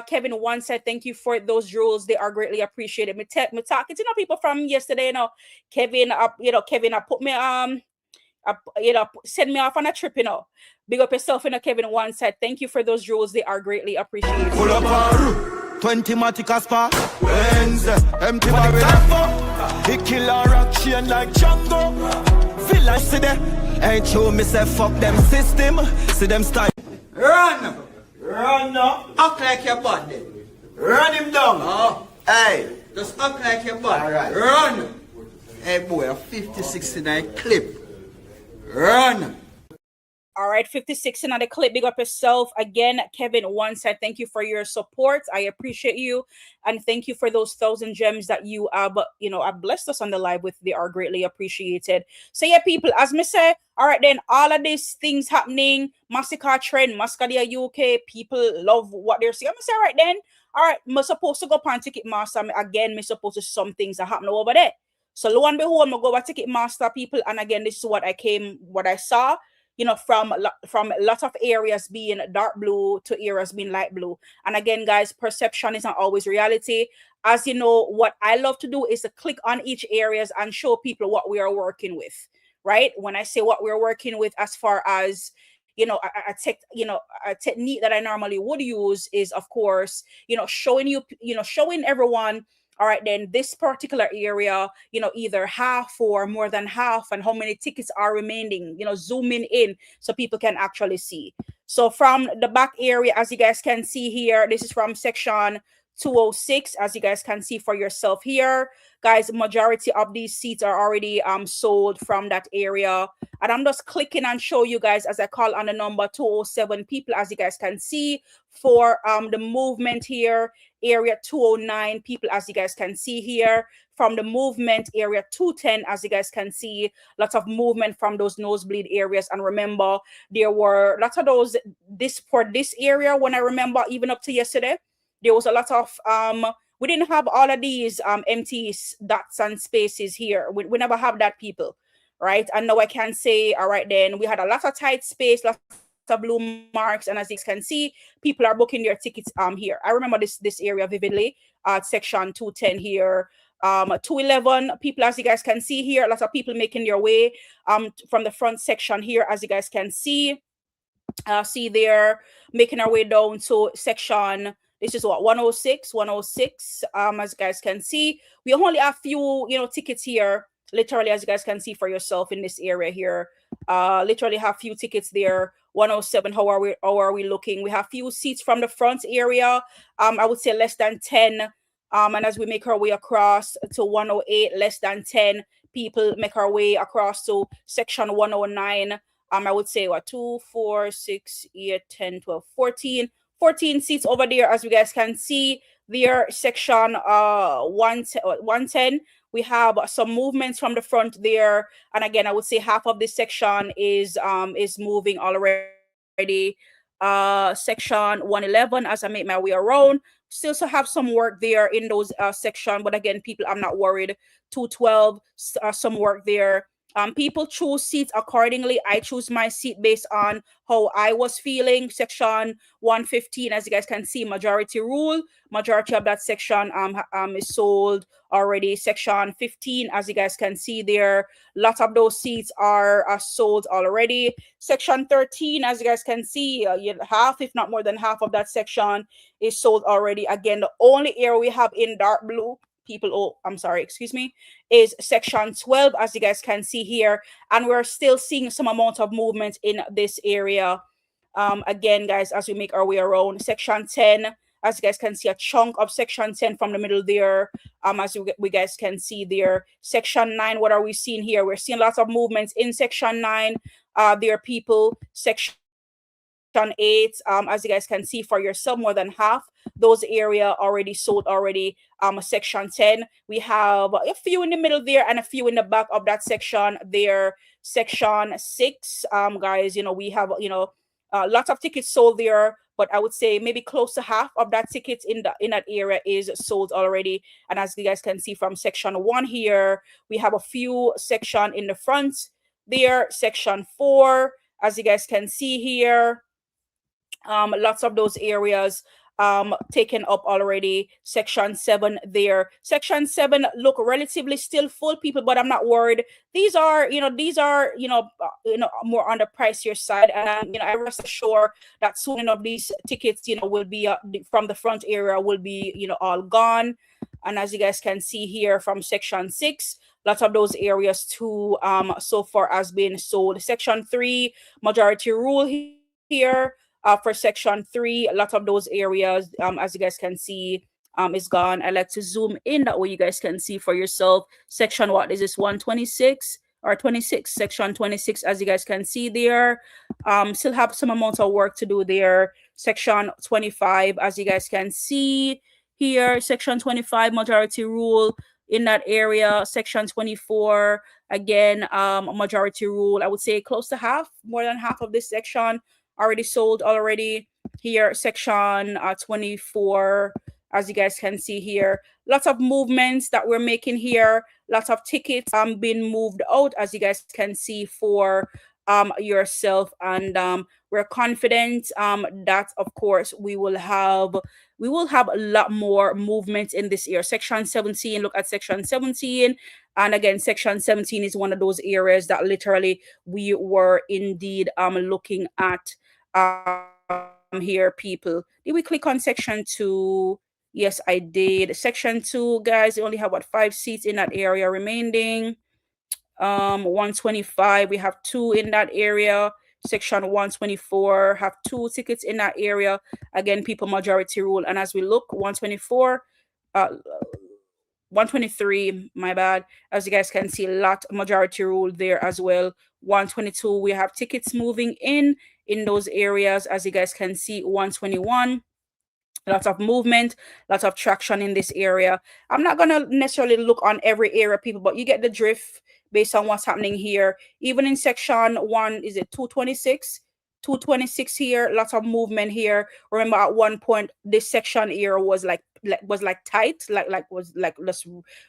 Kevin one said, thank you for those jewels. They are greatly appreciated. Me talking to people from yesterday, Kevin, Kevin, put me, send me off on a trip, Big up yourself, Kevin one said, thank you for those jewels. They are greatly appreciated. Pull up 20 Matic spa. Wednesday, empty barrel. He kill a rock chain like Django. Village see them. Ain't true, me say fuck them system. See them style. Run! Run now. Act like your body. Run him down. Oh. Hey. Just act like your body. Alright. Run! Hey boy, a 50-69 clip. Run! All right, 56 in the clip. Big up yourself. Again, Kevin one said, thank you for your support. I appreciate you. And thank you for those 1,000 gems that you have blessed us on the live with. They are greatly appreciated. So yeah, people, as me say, all right then, all of these things happening, Masicka trend, Masicka UK, people love what they're seeing. I'm gonna say, all right then, all right, I'm supposed to go on Ticketmaster. Again, I'm supposed to some things that happen over there. So lo and behold, I'm gonna go to Ticketmaster, people, and again, this is what I saw. From a lot of areas being dark blue to areas being light blue. And again, guys, perception isn't always reality. As you know, what I love to do is to click on each areas and show people what we are working with, right? When I say what we're working with, as far as a technique that I normally would use is, of course, showing everyone, all right, then this particular area, either half or more than half, and how many tickets are remaining, zooming in so people can actually see. So from the back area, as you guys can see here, this is from section 206, as you guys can see for yourself here. Guys, majority of these seats are already sold from that area. And I'm just clicking and show you guys as I call on the number 207 people, as you guys can see, for the movement here. Area 209 people, as you guys can see here. From the movement, area 210, as you guys can see, lots of movement from those nosebleed areas. And remember, there were lots of those for this area. When I remember, even up to yesterday, there was a lot of we didn't have all of these empty dots and spaces here. We never have that, people, right? And now I can say, all right, then we had a lot of tight space, lots of blue marks, and as you can see, people are booking their tickets here. I remember this area vividly. Section 210 here, 211 people, as you guys can see here, a lot of people making their way from the front section here, as you guys can see. See there, making our way down to section. This is what 106. As you guys can see, we only have few tickets here, literally, as you guys can see for yourself in this area here. Literally have few tickets there. 107. How are we looking? We have few seats from the front area. I would say less than 10. And as we make our way across to 108, less than 10 people make our way across to section 109. I would say 2, 4, 6, 8, 10, 12, 14 seats over there, as you guys can see there. Section 110, we have some movements from the front there, and again, I would say half of this section is moving already. Section 111, as I make my way around, still have some work there in those section, but again, people, I'm not worried. 212, some work there. People choose seats accordingly. I choose my seat based on how I was feeling. Section 115, as you guys can see, majority rule. Majority of that section is sold already. Section 15, as you guys can see there, lots of those seats are sold already. Section 13, as you guys can see, half, if not more than half of that section is sold already. Again, the only area we have in dark blue, people, oh, I'm sorry, excuse me, is section 12, as you guys can see here. And we're still seeing some amount of movement in this area. Again, guys, as we make our way around section 10, as you guys can see, a chunk of section 10 from the middle there. As we guys can see there, section 9, what are we seeing here? We're seeing lots of movements in section 9. There are people, section 8, as you guys can see for yourself, more than half those area already sold already. Section 10, we have a few in the middle there and a few in the back of that section there. Section 6, guys, you know, we have, you know, lots of tickets sold there, but I would say maybe close to half of that tickets in that area is sold already. And as you guys can see from section 1 here, we have a few section in the front there. Section 4, as you guys can see here, lots of those areas taken up already. Section 7 there. Section 7 look relatively still full, people, but I'm not worried. These are, you know, more on the pricier side, and you know, I rest assured that soon enough these tickets, you know, will be from the front area will be, you know, all gone. And as you guys can see here from section 6, lots of those areas too so far has been sold. Section 3, majority rule here. For section 3, a lot of those areas, as you guys can see, is gone. I like to zoom in that way you guys can see for yourself. Section, what is this, 126 or 26? Section 26, as you guys can see there, still have some amount of work to do there. Section 25, as you guys can see here, section 25, majority rule in that area. Section 24, again, majority rule. I would say close to half, more than half of this section already sold already here. Section 24, as you guys can see here, lots of movements that we're making here, lots of tickets being moved out, as you guys can see for yourself. And we're confident that of course we will have a lot more movement in this year. Section 17, look at section 17. And again, section 17 is one of those areas that literally we were indeed looking at here, people. Did we click on section 2? Yes, I did. Section 2, guys, they only have what, 5 seats in that area remaining. 125, we have 2 in that area. Section 124 have 2 tickets in that area. Again, people, majority rule. And as we look, 124, 123, my bad, as you guys can see, a lot majority rule there as well. 122, we have tickets moving in those areas, as you guys can see. 121, lots of movement, lots of traction in this area. I'm not gonna necessarily look on every area, people, but you get the drift based on what's happening here. Even in section 1, is it 226? 226 here, lots of movement here. Remember, at one point this section here was like tight, was less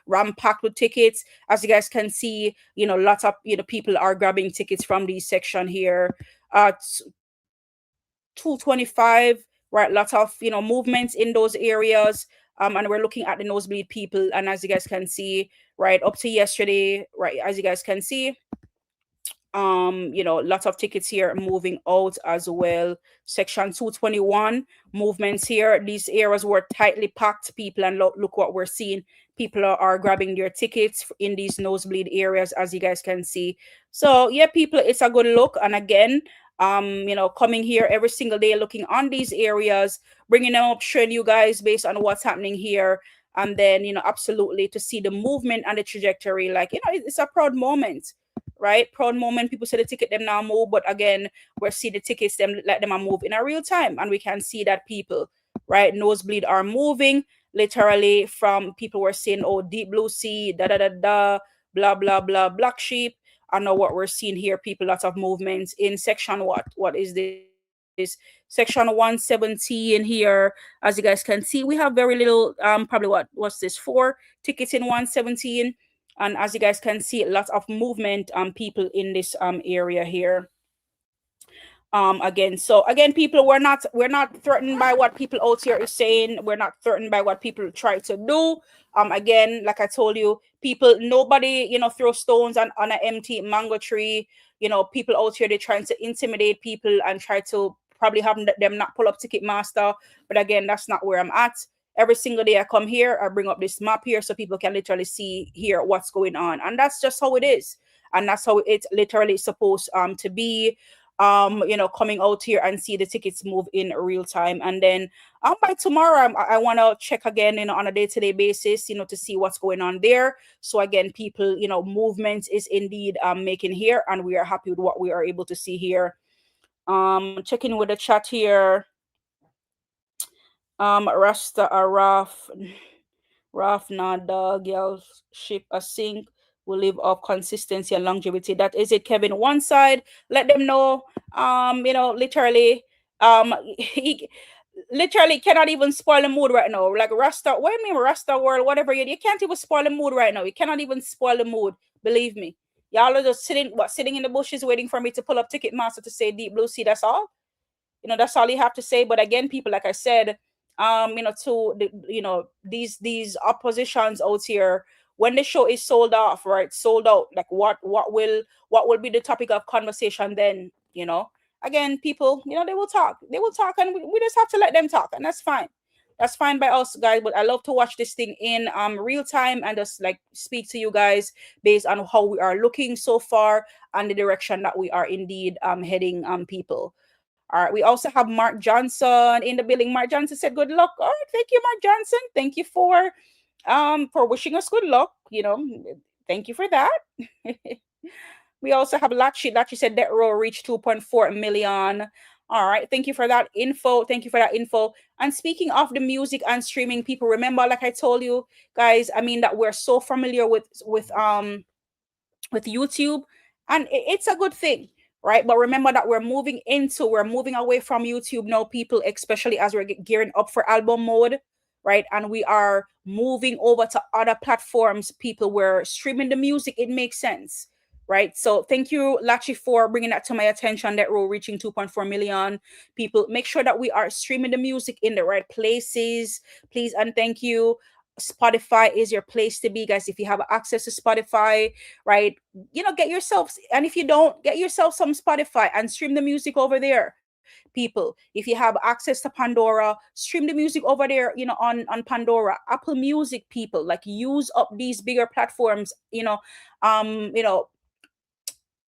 ram-packed with tickets. As you guys can see, you know, lots of, you know, people are grabbing tickets from this section here. 225, right, lots of, you know, movements in those areas. And we're looking at the nosebleed, people, and as you guys can see, right, up to yesterday, right, as you guys can see, you know, lots of tickets here moving out as well. Section 221, movements here. These areas were tightly packed, people, and look what we're seeing. People are grabbing their tickets in these nosebleed areas, as you guys can see. So yeah, people, it's a good look. And again, you know, coming here every single day, looking on these areas, bringing them up, showing you guys based on what's happening here. And then, you know, absolutely to see the movement and the trajectory, like, you know, it's a proud moment, right? Proud moment. People say the ticket them now move, but again, we're seeing the tickets them let them move in a real time, and we can see that people, right, nosebleed are moving literally from people were saying, oh, deep blue sea, da da da da, blah blah blah, black sheep. I know what we're seeing here, people, lots of movements in section what is this? Section 117 here, as you guys can see, we have very little, probably what's this, 4 tickets in 117. And as you guys can see, lots of movement people in this area here. Again, people, we're not threatened by what people out here is saying. We're not threatened by what people try to do. Again, like I told you, people, nobody, you know, throw stones on an empty mango tree. You know, people out here, they're trying to intimidate people and try to probably have them not pull up Ticketmaster. But again, that's not where I'm at. every single day I come here, I bring up this map here so people can literally see here what's going on. And that's just how it is. And that's how it's literally supposed to be. Coming out here and see the tickets move in real time. And then by tomorrow, I want to check again, on a day-to-day basis, to see what's going on there. So again, people, movement is indeed making here, and we are happy with what we are able to see here. Checking with the chat here. Rasta Araf Nada girls ship a sink will live off consistency and longevity. That is it, Kevin. One side, let them know. Literally, he literally cannot even spoil the mood right now. Like Rasta, what do you mean Rasta world, whatever you can't even spoil the mood right now. You cannot even spoil the mood. Believe me. Y'all are just sitting in the bushes waiting for me to pull up Ticketmaster to say Deep Blue Sea. That's all. That's all you have to say. But again, people, like I said, to the, these oppositions out here, when the show is sold off, right, sold out, like what will be the topic of conversation then? Again, people, they will talk, and we just have to let them talk, and that's fine by us, guys. But I love to watch this thing in real time and just like speak to you guys based on how we are looking so far and the direction that we are indeed heading, people. All right, we also have Mark Johnson in the building. Mark Johnson said, "Good luck." All right, thank you, Mark Johnson. Thank you for wishing us good luck. Thank you for that. We also have Lachi. Lachi said that row reached 2.4 million. All right, thank you for that info. And speaking of the music and streaming, people, remember, like I told you guys, that we're so familiar with YouTube, and it's a good thing. Right. But remember that we're moving away from YouTube now, people, especially as we're gearing up for album mode. Right. And we are moving over to other platforms, people. We're streaming the music. It makes sense. Right. So thank you, Lachi, for bringing that to my attention, that we're reaching 2.4 million people. Make sure that we are streaming the music in the right places, please. And thank you. Spotify is your place to be, guys. If you have access to Spotify, right, get yourself, and if you don't, get yourself some Spotify and stream the music over there, people. If you have access to Pandora, stream the music over there, on Pandora, Apple Music, people. Like, use up these bigger platforms,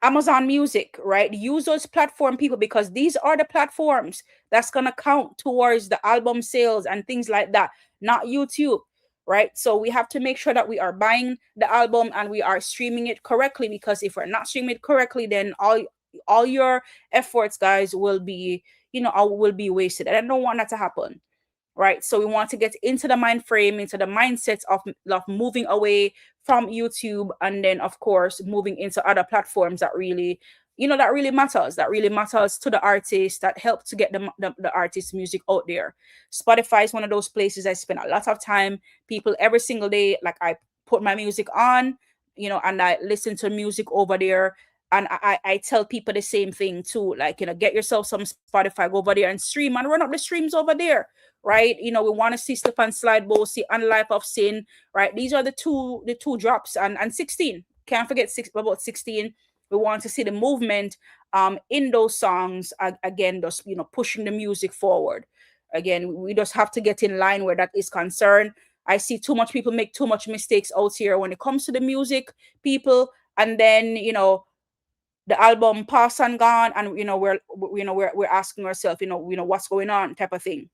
Amazon Music, right? Use those platform, people, because these are the platforms that's gonna count towards the album sales and things like that, not YouTube. Right. So we have to make sure that we are buying the album and we are streaming it correctly, because if we're not streaming it correctly, then all your efforts, guys, will be wasted. And I don't want that to happen. Right. So we want to get into the mind frame, into the mindset of moving away from YouTube, and then, of course, moving into other platforms that really matters to the artist, that help to get the artist's music out there. Spotify is one of those places I spend a lot of time, people, every single day. Like, I put my music on, and I listen to music over there. And I tell people the same thing too. Like, get yourself some Spotify, go over there and stream and run up the streams over there. Right. We want to see Stefan Slide Bossy and Life of Sin. Right. These are the two drops, and 16. Can't forget about 16. We want to see the movement in those songs, again, just pushing the music forward. Again, we just have to get in line where that is concerned. I see too much people make too much mistakes out here when it comes to the music, people, and then the album pass and gone, and we're asking ourselves, what's going on, type of thing.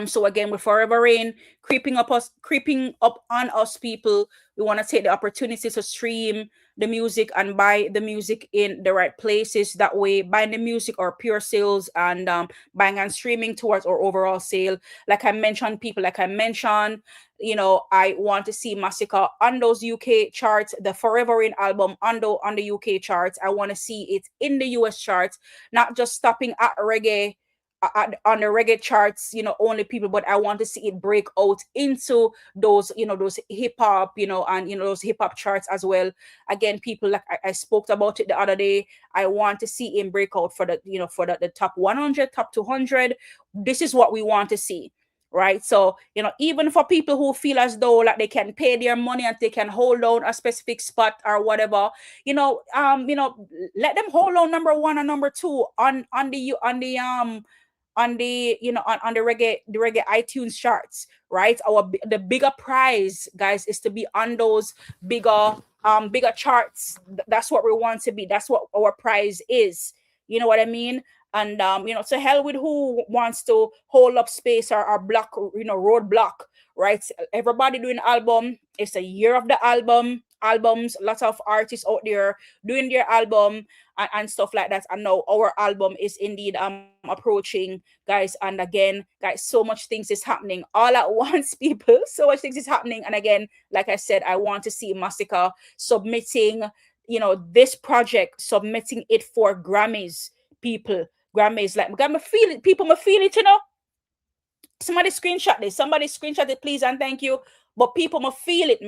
So again, with Forever Rain creeping up on us, people, we want to take the opportunity to stream the music and buy the music in the right places. That way, buying the music or pure sales, and buying and streaming towards our overall sale. Like I mentioned, people, I want to see Masicka on those UK charts, the Forever Rain album on the UK charts. I want to see it in the US charts, not just stopping at reggae, on the reggae charts, only, people, but I want to see it break out into those, those hip hop, and those hip hop charts as well. Again, people, like I spoke about it the other day. I want to see him break out for the top 100, top 200. This is what we want to see. Right. So, even for people who feel as though like they can pay their money and they can hold on a specific spot or whatever, let them hold on number 1 and number 2 on the on the on the reggae iTunes charts, right? The bigger prize, guys, is to be on those bigger charts. That's what we want to be. That's what our prize is. You know what I mean? And to hell with who wants to hold up space or block, roadblock, right? Everybody doing album. It's a year of the albums. Lots of artists out there doing their album and stuff like that. And now our album is indeed approaching, guys. And again, guys, so much things is happening all at once, people. So much things is happening. And again, like I said, I want to see Masicka submitting, this project, submitting it for Grammys, people. Grammys, like, I feel it, people, I feel it, Somebody screenshot this. Somebody screenshot it, please, and thank you. But people, I feel it,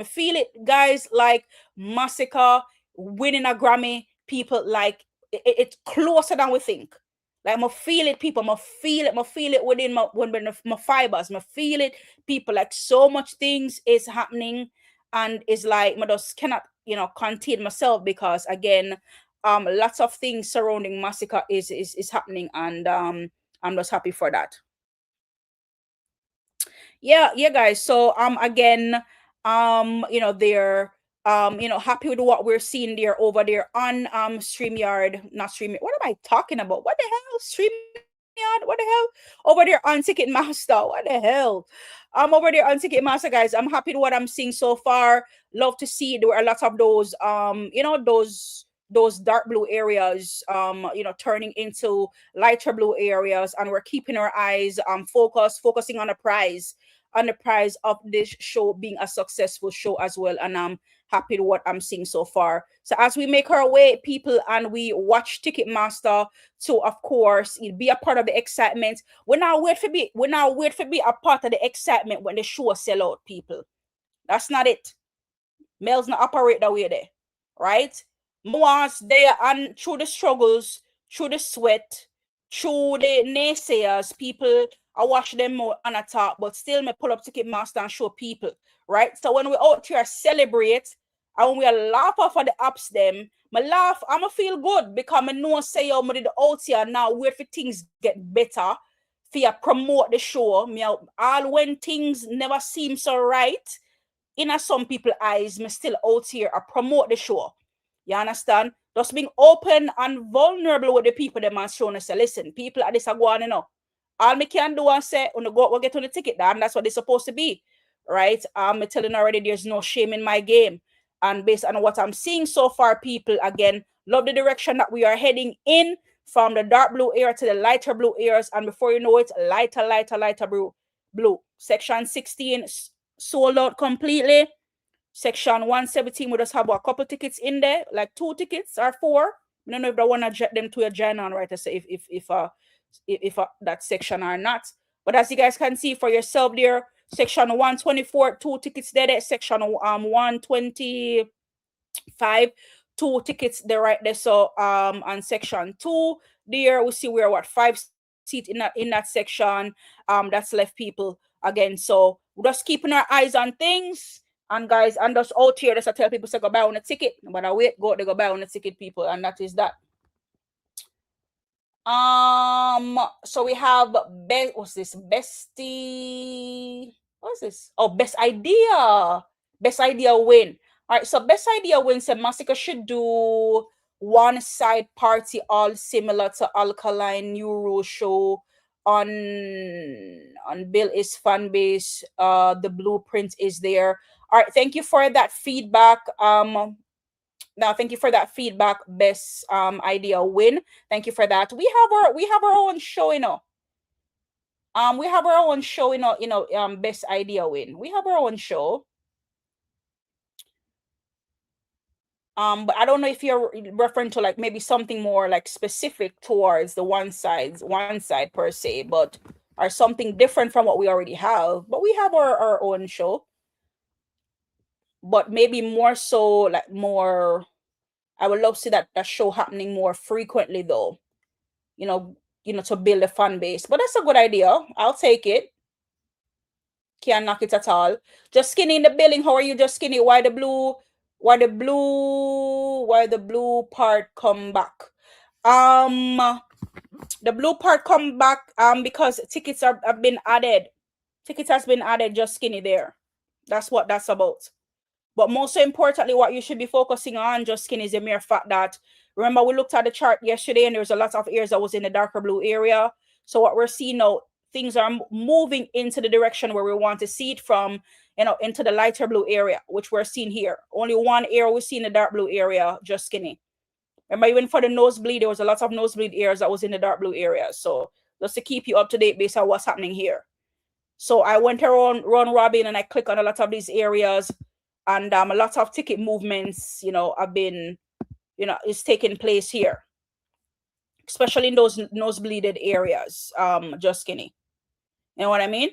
guys. Like Masicka winning a Grammy, people, like it's closer than we think. Like I feel it, people. I feel it within my fibers. I feel it, people. Like so much things is happening, and it's like I just cannot, contain myself because again, lots of things surrounding Masicka is happening, and I'm just happy for that. Yeah, guys. So again, they're happy with what we're seeing there over there on StreamYard, not StreamYard. What am I talking about? What the hell? StreamYard? What the hell? Over there on Ticketmaster. What the hell? Over there on Ticketmaster, guys. I'm happy with what I'm seeing so far. Love to see there were a lot of those those dark blue areas turning into lighter blue areas, and we're keeping our eyes focusing on the prize of this show being a successful show as well. And I'm happy with what I'm seeing so far. So as we make our way, people, and we watch Ticketmaster to, of course, be a part of the excitement. We're not wait for be a part of the excitement when the show sell out, people. That's not it. Mellz not operate that way there, right? Once they and through the struggles, through the sweat, through the naysayers, people, I watch them more on a top, but still me pull up Ticketmaster and show people, right? So when we out here celebrate and when we laugh off of the apps them, me laugh, I'ma feel good because I know say yo, me did out here now wait for things get better for you promote the show. Me all when things never seem so right, in some people's eyes, me still out here I promote the show. You understand? Just being open and vulnerable with the people that man showing us. Listen, people at this are going, all me can do and say, we'll get on the ticket, and that's what they're supposed to be, right? I'm telling already there's no shame in my game. And based on what I'm seeing so far, people, again, love the direction that we are heading in from the dark blue area to the lighter blue areas. And before you know it, lighter blue. Section 16 sold out completely. Section 117, we just have a couple tickets in there, like 2 tickets or 4. I don't know if I want to jet them to a join on, right? To say if that section or not. But as you guys can see for yourself there, section 124, 2 tickets there. Section 125, 2 tickets there right there. So on section 2 there, we see we're 5 seats in that section. That's left, people, again. So we're just keeping our eyes on things. And guys, and just out here, just I tell people to go buy on a ticket. But I wait, they go buy on a ticket, people, and that is that. So we have what's this? Bestie. What's this? Oh, best idea. Best idea win. All right, so best idea win said Masicka should do one side party all similar to Alkaline New Rule show on Bill is fan base. The blueprint is there. All right, thank you for that feedback. Now thank you for that feedback, best idea win. Thank you for that. We have our own show, we have our own show, best idea win. We have our own show. But I don't know if you're referring to like maybe something more like specific towards the one side per se, but or something different from what we already have. But we have our own show. But maybe more so, like more, I would love to see that show happening more frequently though, to build a fan base. But that's a good idea. I'll take it. Can't knock it at all. Just Skinny in the building. How are you, Just Skinny? Why the blue part come back? The The blue part come back because tickets have been added. Tickets has been added, just skinny there. That's what that's about. But most importantly, what you should be focusing on, just skinny, is the mere fact that, remember, we looked at the chart yesterday and there's a lot of areas that was in the darker blue area. So what we're seeing now, things are moving into the direction where we want to see it from, into the lighter blue area, which we're seeing here. Only one area we see in the dark blue area, just skinny. Remember, even for the nosebleed, there was a lot of nosebleed areas that was in the dark blue area. So just to keep you up to date based on what's happening here. So I went around robin and I click on a lot of these areas, and a lot of ticket movements, have been, is taking place here, especially in those nosebleeded areas. Just skinny. You know what I mean?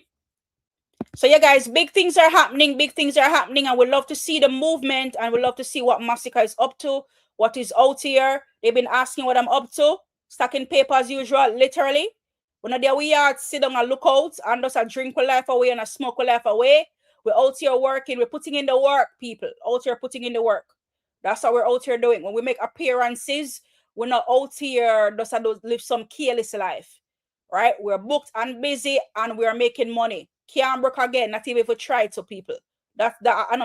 So yeah, guys, big things are happening. Big things are happening, and we love to see the movement, and we love to see what Masicka is up to, what is out here. They've been asking what I'm up to. Stacking paper as usual, literally. When there we are, sit down and look out, and just a drink with life away and a smoke with life away. We're out here working. We're putting in the work, people. Out here putting in the work. That's what we're out here doing. When we make appearances, we're not out here just to live some careless life, right? We're booked and busy, and we're making money. Can't work again, not even if we try to, people. And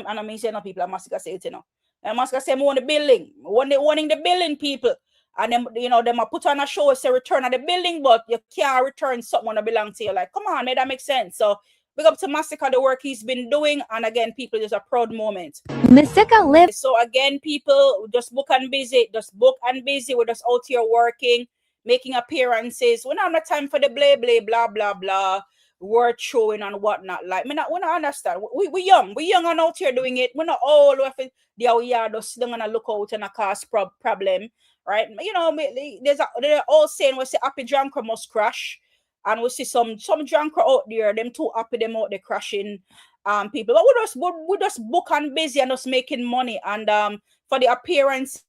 I mean, say no, people. Masicka say it, And Masicka say, more on the building. Wanting the building, people. And then, them put on a show, say return of the building, but you can't return something that belongs to you. Like, come on, man, that makes sense. So, big up to Masicka, the work he's been doing. And again, people, it's a proud moment. Masicka lives. So again, people, just book and busy. Just book and busy. We're just out here working, making appearances. We don't have no time for the blah, blah, blah. Word showing and whatnot. Like, we not understand. We young. We young and out here doing it. We're not all the we are just sitting and look out and a cause problem. Right? They're all saying we say happy drunker must crash. And we see some drunker out there, them too happy, them out there crashing people. But we just book and busy and just making money. And for the appearances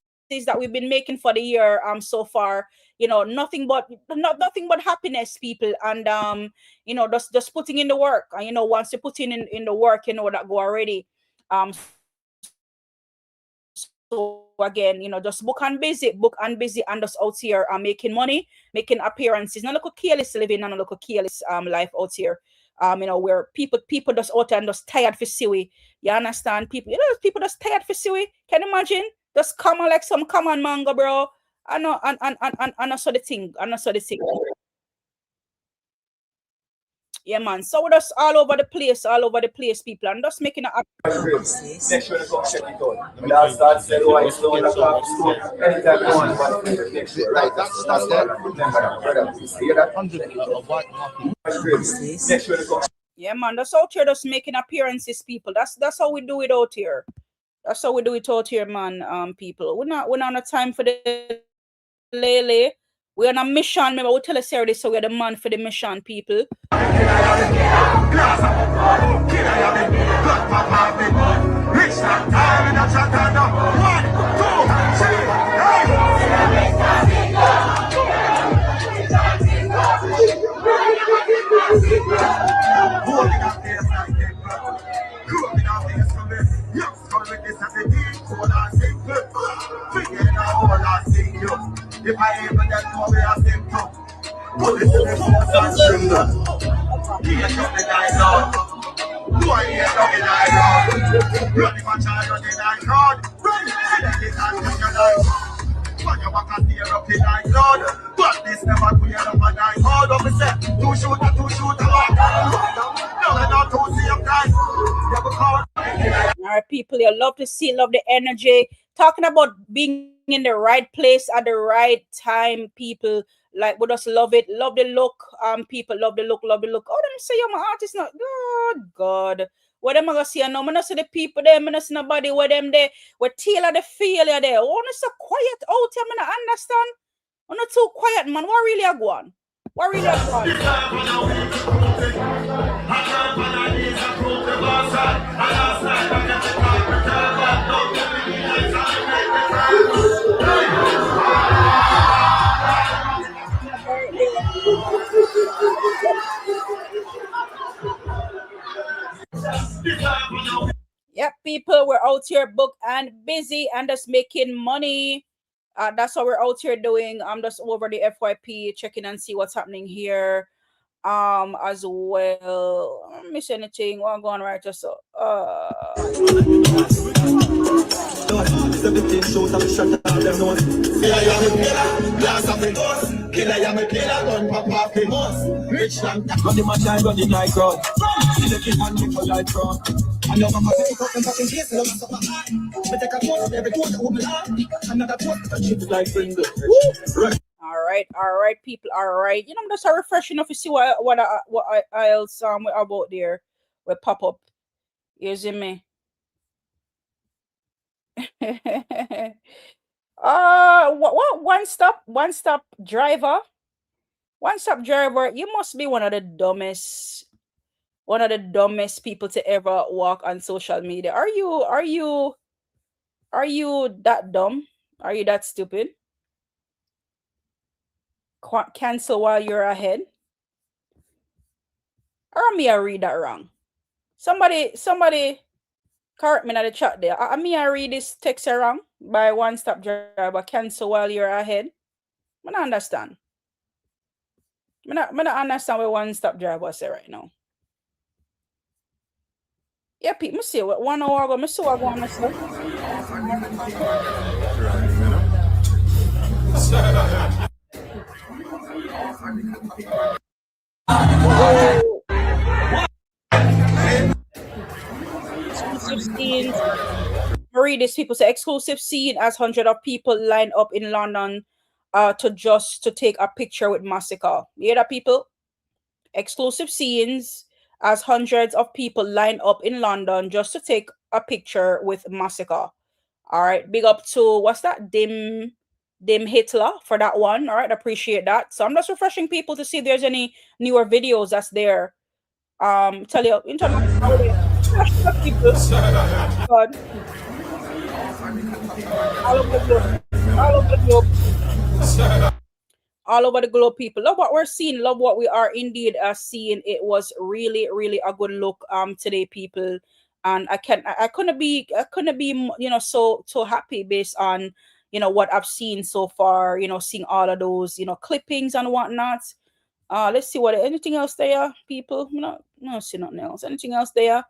that we've been making for the year so far, nothing but happiness, people. And just putting in the work. And once you put in the work, that go already. So again, just book and busy, and just out here making money, making appearances. Not look careless living, and look careless life out here. Where people just out and just tired for siwi. You understand? People just tired for siwi. Can you imagine? Just come on like some common mango, bro. I know, and I saw the thing. Yeah, man. So we're just all over the place, people, and just making it up. Make sure you come check it out. When I start saying, oh, it's slow, anytime you want, but make sure. Right, that's that. Remember that. You hear that? Make sure you come. Yeah, man. That's out here just making appearances, people. That's how we do it out here. That's how we do it out here, man. People. We're not on a time for the lele. We're on a mission. Remember, we tell us already, so we're the man for the mission, people. If I ever get more, we have them to put it to the force and string them. He ain't got the guy down. Boy, he ain't got the guy down. Running my child on the night road. See that this has been your life. When you walk and tear up the night road. But this never clear up a night road. What we say? Two shooter, one. No, they're not two same guys. All right, people, you love to see, love the energy. Talking about being in the right place at the right time, people. Like, we just love it. Love the look, people. Love the look. Oh, them say you're my artist now. God. What am I gonna see? No, I'm not see the people there. I'm not see nobody with them there. We're tailor the failure there. Oh, it's so quiet out here. I'm not understand. I'm not too quiet, man. What really are going? Yep, people, we're out here booked and busy and just making money. That's what we're out here doing. I'm just over the FYP, checking and see what's happening here. As well. I don't miss anything. What going right just so 17 shows I'm shut down them nose. Killer, I am a killer, blast off the ghost. Killer, I am a killer, gun pop off the most. Rich land, run the match, I run the night crowd. See the kid and me for life crowd. I know I'm a pick up them fucking case, and I'm so high. But take a toast, every toast that woman have. Another toast, that shit like Pringle. All right, people. All right, you know, I'm just refreshing if you see what else about there will pop up. You see me? What one stop driver? One stop driver, you must be one of the dumbest people to ever walk on social media. Are you that dumb? Are you that stupid? Cancel while you're ahead? Or me I read that wrong? Somebody correct me in the chat there. I read this text wrong by one stop driver, cancel while you're ahead. I don't understand. I don't understand what one stop driver say right now. Yeah, people, me see what 1 hour ago, me see what I'm going to say. Exclusive scenes. Read this, people say exclusive scene as hundreds of people line up in London to take a picture with Masicka. You hear that, people? Exclusive scenes as hundreds of people line up in London just to take a picture with Masicka. All right, big up to what's that? Dim Hitler for that one. All right, appreciate that. So I'm just refreshing people to see if there's any newer videos that's there. Tell you international people. God. All over the globe. All over the globe, people. Love what we're seeing. Love what we are indeed seeing. It was really, really a good look today, people. And I couldn't be so happy based on what I've seen so far. Seeing all of those clippings and whatnot. Let's see what anything else there, people. No, see nothing else. Anything else there?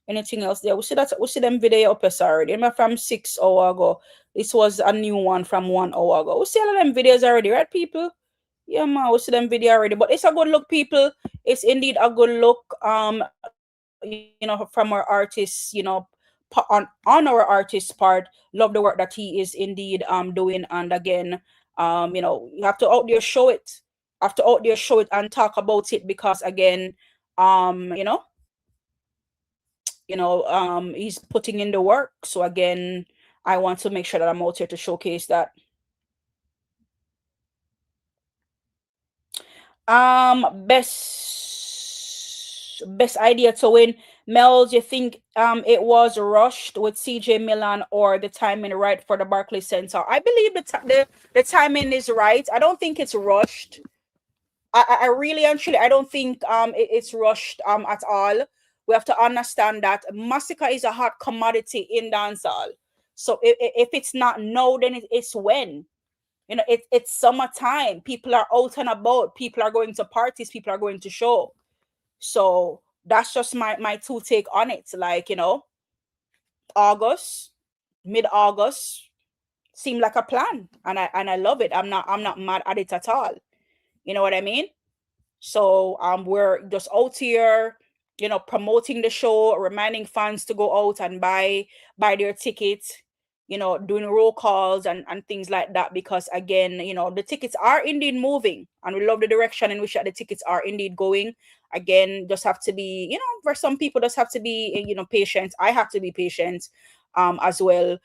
Anything else there? We see them video up already. Remember from 6 hours ago. This was a new one from 1 hour ago. We see all of them videos already, right, people? Yeah, man, we see them video already. But it's a good look, people. It's indeed a good look. From our artists, on our artist's part. Love the work that he is indeed doing. And again, you have to out there show it. Have to out there show it and talk about it because again, he's putting in the work. So again, I want to make sure that I'm out here to showcase that. Best idea to win. Mellz, you think it was rushed with CJ Milan or the timing right for the Barclays Center? I believe the timing is right. I don't think it's rushed. I really actually I don't think it's rushed at all. We have to understand that Masicka is a hot commodity in dancehall. So if it's not now, then it's when. It's summertime. People are out and about. People are going to parties. People are going to show. So that's just my two take on it. Like, August, mid-August seemed like a plan. And I love it. I'm not mad at it at all. You know what I mean? So we're just out here, promoting the show, reminding fans to go out and buy their tickets, doing roll calls and things like that. Because again, the tickets are indeed moving and we love the direction in which the tickets are indeed going. Again, just have to be, for some people just have to be, patient. I have to be patient as well,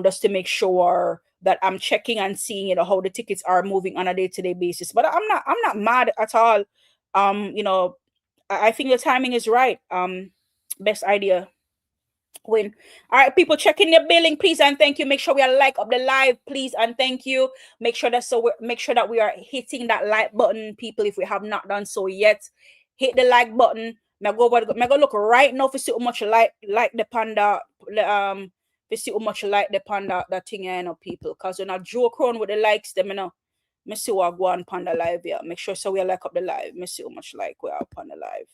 just to make sure that I'm checking and seeing, how the tickets are moving on a day-to-day basis. But I'm not mad at all. I think the timing is right. Best idea win. All right, people, checking the billing, please and thank you. Make sure we are like up the live, please and thank you. Make sure that we are hitting that like button, people. If we have not done so yet, hit the like button. Me go look right now for so much like the panda to see how much like they pan that thing, you know, people. Because when I joke around with the likes, them, you know, me see what go on pan the live, yeah. Make sure so we like up the live. Me see how much like we are on the live.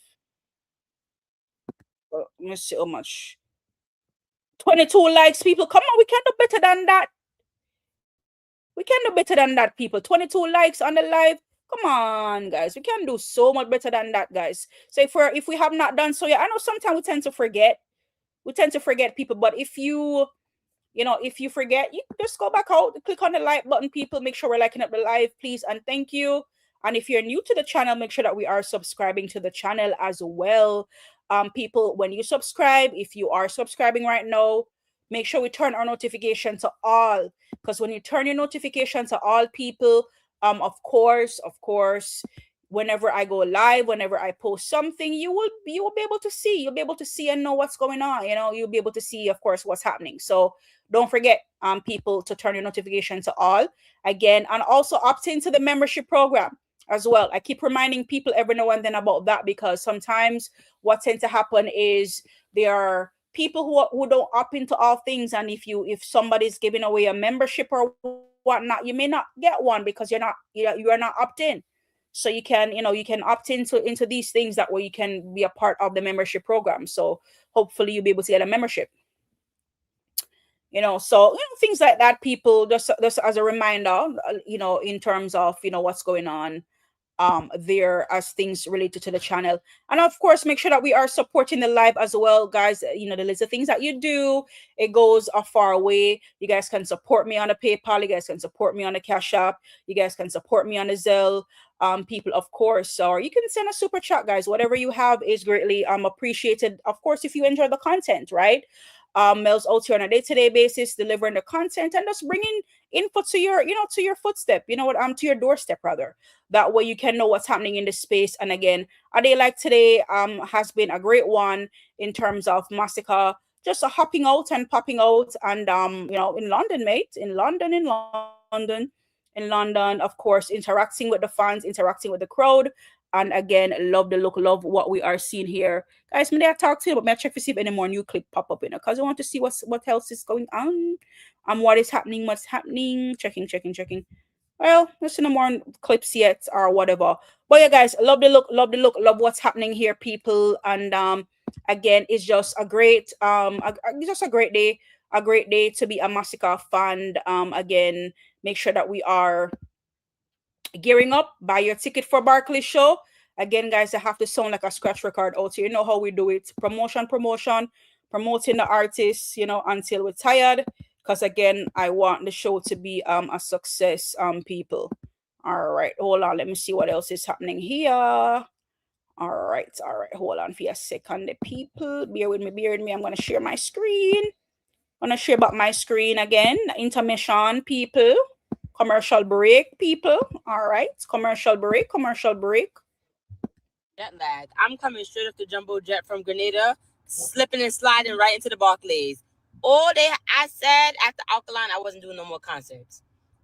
Me see how much. 22 likes, people. Come on, we can do better than that. We can do better than that, people. 22 likes on the live. Come on, guys. We can do so much better than that, guys. So if we have not done so yet, I know sometimes we tend to forget. We tend to forget people, but if you forget, you just go back out, click on the like button, people. Make sure we're liking up the live, please, and thank you. And if you're new to the channel, make sure that we are subscribing to the channel as well. People, when you subscribe, if you are subscribing right now, make sure we turn our notification to all, because when you turn your notification to all, people, of course, whenever I go live, whenever I post something, you will be able to see. You'll be able to see and know what's going on. You know, you'll be able to see, of course, what's happening. So don't forget, people, to turn your notification to all again, and also opt into the membership program as well. I keep reminding people every now and then about that, because sometimes what tends to happen is there are people who don't opt into all things, and if somebody's giving away a membership or whatnot, you may not get one because you are not opt in. So you can opt into these things, that way you can be a part of the membership program. So hopefully you'll be able to get a membership. So things like that, people, just as a reminder, in terms of what's going on there as things related to the channel. And of course, make sure that we are supporting the live as well, guys. The list of things that you do, it goes a far way. You guys can support me on a PayPal, you guys can support me on a Cash App, you guys can support me on a Zelle, people, of course, or you can send a super chat, guys. Whatever you have is greatly appreciated, of course, if you enjoy the content, right? Mellz out here on a day-to-day basis, delivering the content and just bringing input to your, to your footstep, to your doorstep rather. That way you can know what's happening in the space. And again, a day like today has been a great one in terms of Masicka just hopping out and popping out, and in London, mate, in London, of course, interacting with the fans, interacting with the crowd. And again, love the look, love what we are seeing here, guys. May I talk to you, but may I check to see if any more new clip pop up, because I want to see what else is going on, what is happening, checking. Well, there's no more clips yet or whatever. But yeah, guys, love the look, love what's happening here, people. And again, it's just a great just a great day to be a Masicka fan. Again, make sure that we are gearing up. Buy your ticket for Barclays show. Again, guys, I have to sound like a scratch record out here. You know how we do it. Promoting the artists, until we're tired. Because again, I want the show to be a success, people. All right, hold on. Let me see what else is happening here. All right. Hold on for a second, people. Bear with me. I'm going to share my screen. I'm going to share back my screen again. Intermission, people. Commercial break, people. All right. Commercial break. Jet lag. I'm coming straight off the jumbo jet from Grenada, slipping and sliding right into the Barclays. All day I said after Alkaline, I wasn't doing no more concerts.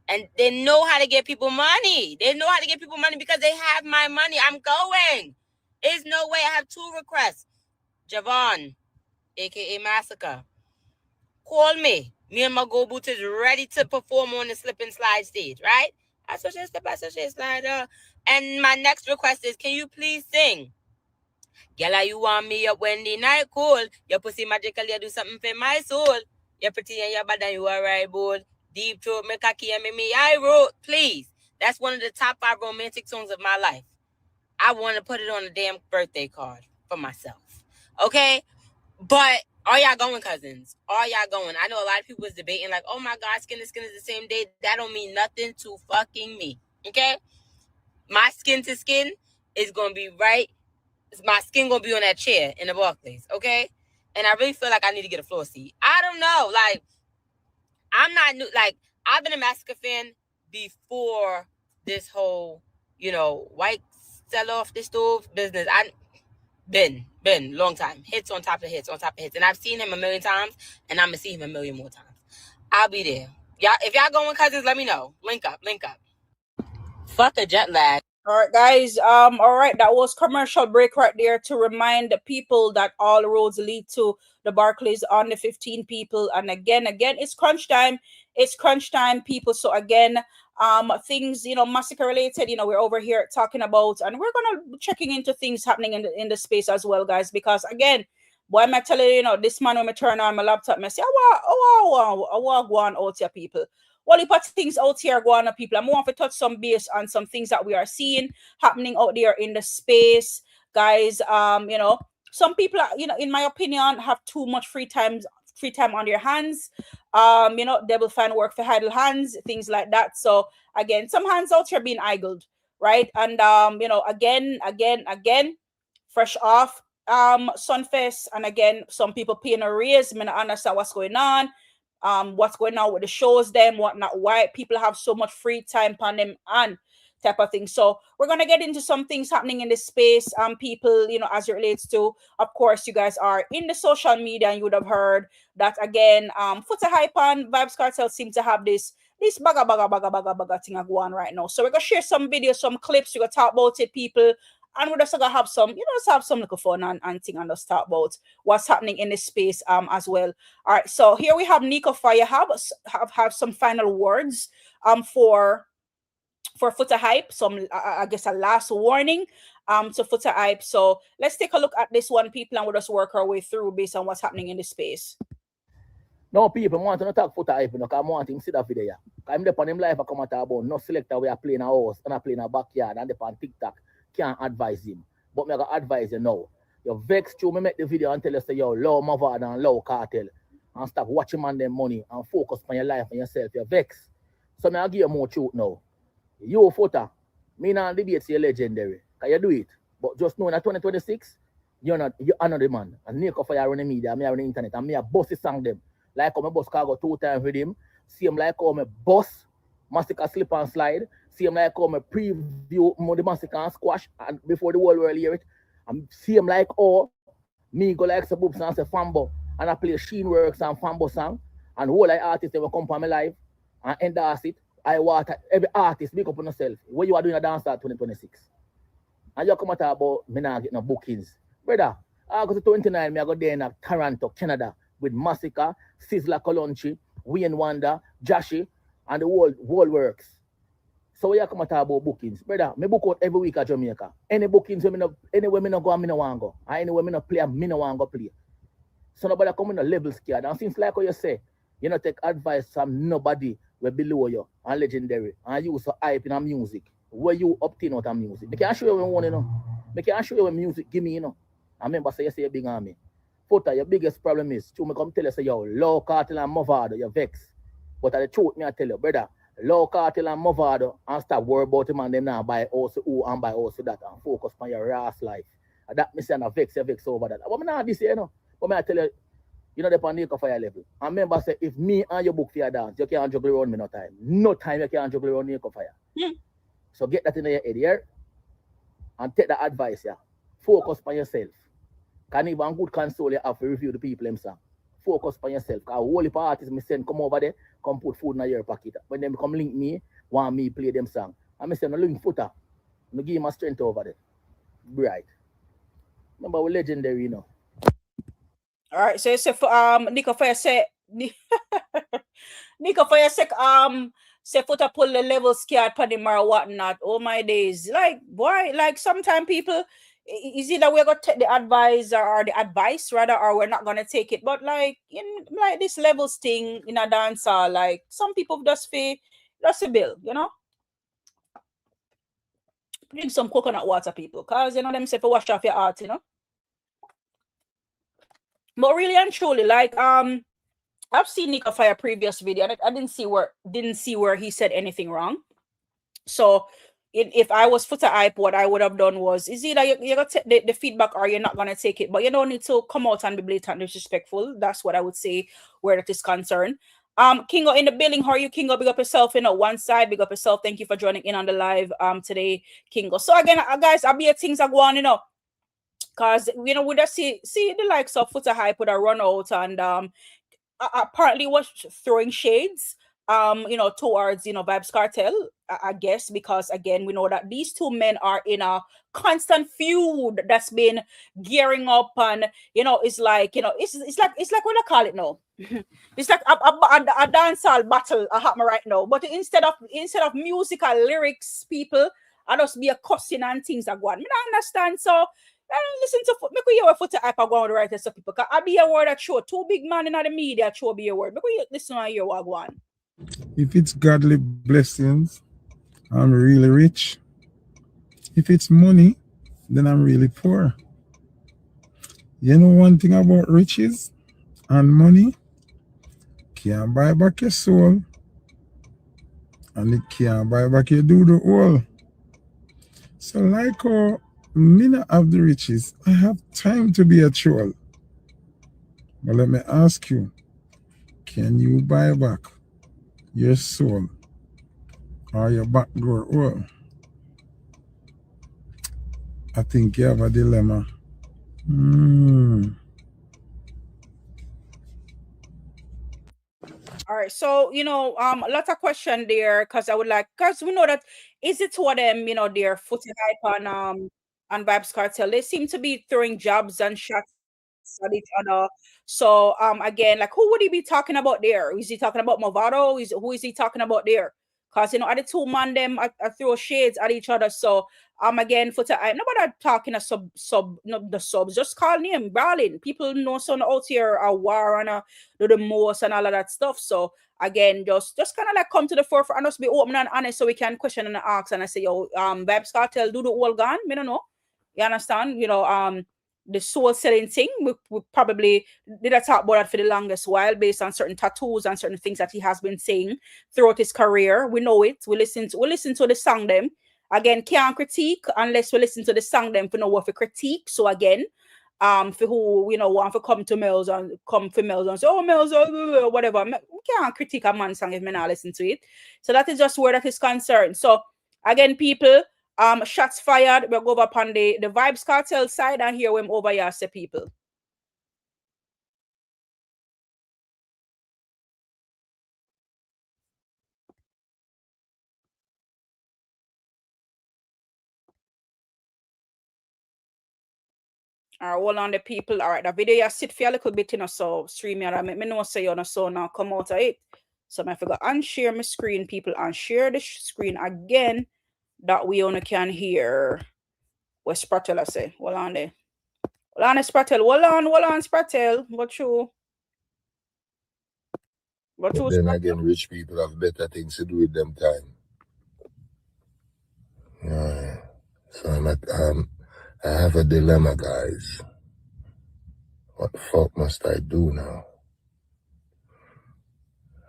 And they know how to get people money. They know how to get people money because they have my money. I'm going. There's no way. I have 2 requests. Javon, a.k.a. Masicka, call me. Me and my Go Boot is ready to perform on the slip and slide stage, right? Associate step, associate slider. And my next request is, can you please sing? Girl, you want me up when the night cold. Your pussy magical, you do something for my soul. You're pretty and you're bad and you are right bold. Deep throat, me cocky and me I wrote. Please. That's one of the top 5 romantic songs of my life. I want to put it on a damn birthday card for myself. Okay? But are y'all going, cousins? Are y'all going? I know a lot of people is debating like, oh my God, skin to skin is the same day. That don't mean nothing to fucking me. Okay? My skin to skin is going to be right. My skin going to be on that chair in the Barclays. Okay? And I really feel like I need to get a floor seat. I don't know. Like, I'm not new. Like, I've been a Masicka fan before this whole, white sell off the stove business. Been long time. Hits on top of hits. And I've seen him a million times, and I'm going to see him a million more times. I'll be there. Y'all, if y'all going, cousins, let me know. Link up. Fuck a jet lag. All right, guys. All right, that was commercial break right there to remind the people that all roads lead to the Barclays on the 15 people. And again, it's crunch time. It's crunch time, people. So again, things, Masicka related, we're over here talking about, and we're gonna be checking into things happening in the space as well, guys, because again, boy, am I telling you, this man when I turn on my laptop, I say, I want to go on out here, people. Well, if things out here go on, people, I'm want to touch some base on some things that we are seeing happening out there in the space, guys. Some people are, in my opinion, have too much free time on their hands. They will find work for idle hands, things like that. So again, some hands out here being idled, right? And again, fresh off Sunfest, and again, some people paying a raise. I don't understand what's going on. What's going on with the shows, them, whatnot, why people have so much free time on them and type of thing. So we're gonna get into some things happening in this space. People, as it relates to, of course, you guys are in the social media, and you would have heard that again. Footer Hype and Vibes Cartel seem to have this baga thing go on right now. So we're gonna share some videos, some clips. We're gonna talk about it, people. And we're just gonna have some, just have some little fun and thing and just talk about what's happening in this space as well. All right, so here we have Nico Fire have some final words for Footer Hype, some I guess a last warning to Footer Hype. So let's take a look at this one, people, and we'll just work our way through based on what's happening in this space. No, people want to talk Footer Hype, because I want him to see that video. I'm there on him live, I come at about no selector we are playing a house and I play in a backyard and they on TikTok. Can't advise him. But me I advise you now. You vex to me make the video and tell us say yo, low Mavard and low cartel. And stop watching man them money and focus on your life and yourself. You vex. So me I give you more truth now. You Footer, me not debate say legendary. Can you do it? But just know in 2026, you're another man. And Nico Fire on the media, me on the internet, and me a boss song them. Like how my boss cargo 2 times with him. See him like how my boss Masicka slip and slide. See him like how me preview the Masicka and squash and before the whole world hear it. And see him like me go like some boobs and say Fambo and I play Sheen Works and Fambo song and whole like artists they will come from my life and endorse it. I want every artist make up on yourself. What you are doing a dance at 2026. And you come at about me not get no bookings. Brother, I go to 29, me I go there in Toronto, Canada with Masicka, Sizzla Colonchi, Wayne Wonder, Joshy, and the whole works. So we are come about bookings. Brother, me book out every week at Jamaica. Any bookings anywhere me no go and me no want go. And anywhere me no play and me no want go play. So nobody come in a level scared. And since like what you say, you know take advice from nobody we below you and legendary and you so hype in a music. Where you obtain out of music. They can't show you when you want, They can't show you when music give me, I remember say you say a big army. Footer, your biggest problem is to me come tell you say yo, low cartel and Mavado, you vex. But at the truth me I tell you, brother. Low cartel and Mavado and stop worry about him and them now buy also who and buy also that and focus on your ass life. And that me say I vex over that. But me not this But me I tell you, they on Nico Fire level. And remember say if me and you book for your dance, you can't juggle around me no time. No time you can't juggle around Nico Fire. So get that in your head here and take the advice here. Focus on yourself. Can even good console you have to review the people themselves. Focus on yourself. Because whole heap of artists me send come over there, come put food in your pocket. When them come link me, want me play them song. And me say, no link Footer. No give him a strength over there. Bright. Remember we legendary, All right, so you say Nico Fire say Nico Fire say Footer pull the level scared for him or whatnot. Oh my days. Like boy, like sometimes people is it that we're gonna take the advice or the advice rather, or we're not gonna take it. But like in like this levels thing in a dancer, like some people just feel that's a bill, Drink some coconut water, people, cause them say for wash off your heart, But really and truly, like I've seen Nico Fire previous video and I didn't see where he said anything wrong. So if I was Footer Hype, what I would have done was is either you're gonna take the feedback or you're not gonna take it, but you don't need to come out and be blatant disrespectful. That's what I would say where that is concerned. Kingo in the building, how are you, Kingo? Big up yourself, one side, big up yourself. Thank you for joining in on the live today, Kingo. So again, guys, I'll be things are going, because we just see the likes of Footer Hype would have run out and apparently was throwing shades towards, Vybz Kartel, I guess, because again, we know that these two men are in a constant feud that's been gearing up, and it's like, it's like what I call it now. It's like a dancehall battle happening right now. But instead of musical lyrics, people are just be a cussing and things are going. I don't understand. So listen to make we hear what foot hype are going to write so people. Cause I be a word that show two big man in the media show be a word. Make we listen and hear what going. If it's godly blessings, I'm really rich. If it's money, then I'm really poor. You know one thing about riches and money? Can't buy back your soul. And it can't buy back your do the all. So like how me not have the riches, I have time to be a troll. But let me ask you, can you buy back your soul or your back door all? I think you have a dilemma. All right, so a lot of question there, because we know that is it two of them, they're footy hype on Vybz Kartel. They seem to be throwing jabs and shots at each other. So again, like who would he be talking about there? Is he talking about Movado? Who is he talking about there? Because are the two man them I throw shades at each other. So again, footy hype. Nobody talking a the subs, just call name brawling. People know some out here a war and do the most and all of that stuff. So again, just kind of like come to the forefront and just be open and honest so we can question and ask. And I say, yo, Vybz Kartel do the whole gun. Me don't know. You understand? The soul selling thing, we probably did a talk about that for the longest while based on certain tattoos and certain things that he has been saying throughout his career. We know it. We listen to the song them. Again, can't critique unless we listen to the song them for know what for critique. So again, for who want to come to Mellz and say, oh Mellz, whatever. We can't critique a man's song if me not listen to it. So that is just where that is concerned. So again, people, shots fired. We'll go over upon the Vybz Kartel side and hear him over here say people. All right, hold on the people. All right, the video you sit for a little bit, so stream here. Make me know say you so now come out of it. So I forgot unshare my screen, people, and share the screen again that we only can hear what Spratel I say. Hold on there. Hold on, Spratel. Hold on, Spratel. What you? Then again, rich people have better things to do with them time. So I have a dilemma, guys. What the fuck must I do now?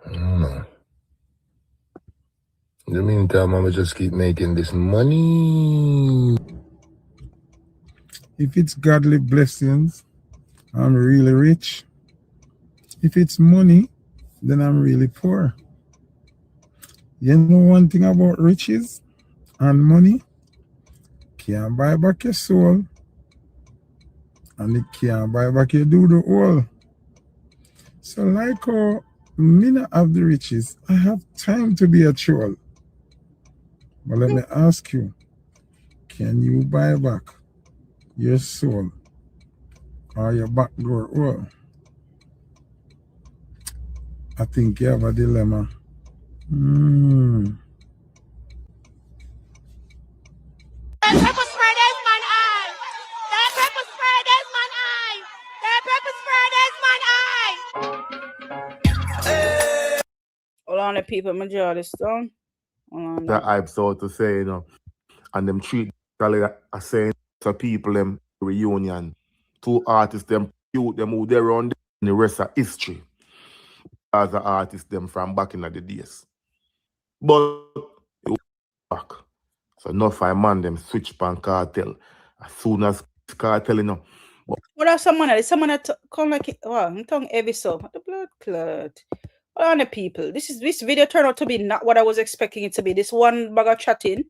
I don't know. In the meantime, I'ma just keep making this money. If it's godly blessings, I'm really rich. If it's money, then I'm really poor. You know one thing about riches and money? Can't buy back your soul. And it can't buy back your do the all. So like how me not have the riches, I have time to be a troll. But let me ask you, can you buy back your soul or your back door all? I think you have a dilemma. Hold on the people, my jaw is done. That hype so to say, and them treat a saying to people them reunion. Two artists them cute them who they run the rest of history as the artists them from back in the days. But back. So no five man them switch pan cartel. As soon as cartel What are someone that come like it? Wow, I'm talking heavy so the blood clot. Hold on the people. This video turned out to be not what I was expecting it to be. This one bag of chatting.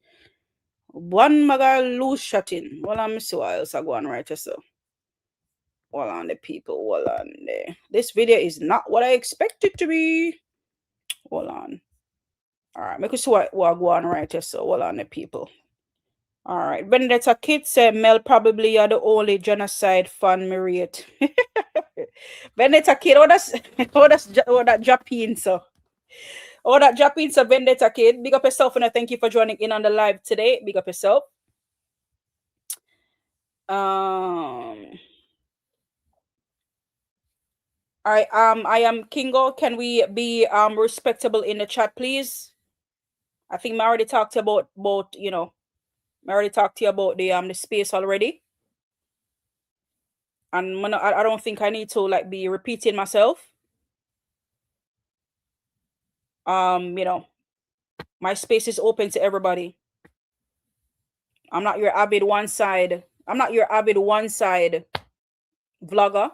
One maga loose chatting. Well, I'm see what else I go on right so. Hold on the people. Hold on there. This video is not what I expected to be. Hold on. All right, make us see what go on right here. So hold on, the people. All right, Vendetta Kid said, Mel, probably you're the only genocide fan, Mariette. Vendetta Kid, oh that Japan, so. Oh, that Japan, so Vendetta Kid. Big up yourself, and I thank you for joining in on the live today. Big up yourself. All right, I am Kingo. Can we be respectable in the chat, please? I think I already talked about you know, I already talked to you about the space already. And I don't think I need to like be repeating myself. You know, my space is open to everybody. I'm not your avid one side vlogger.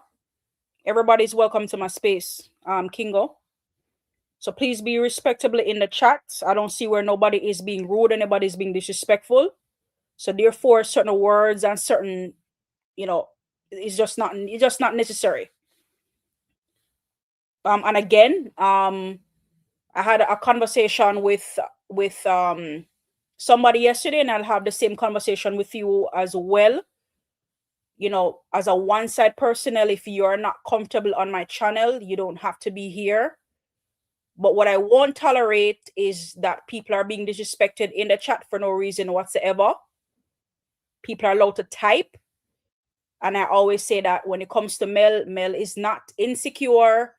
Everybody's welcome to my space, Kingo. So please be respectable in the chat. I don't see where nobody is being rude, anybody's being disrespectful. So therefore, certain words and certain, you know, it's just not necessary. And again, I had a conversation with somebody yesterday, and I'll have the same conversation with you as well. You know, as a one-side personnel, if you're not comfortable on my channel, you don't have to be here. But what I won't tolerate is that people are being disrespected in the chat for no reason whatsoever. People are allowed to type. And I always say that when it comes to Mel, Mel is not insecure.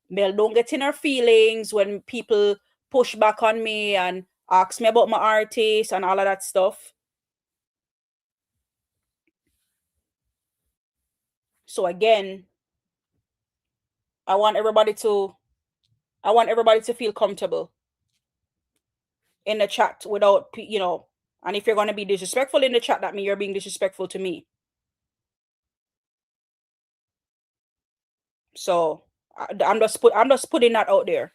Mel don't get in her feelings when people push back on me and ask me about my artist and all of that stuff. So again, I want everybody to feel comfortable in the chat without, you know, and if you're going to be disrespectful in the chat, that means you're being disrespectful to me. So I'm just putting that out there,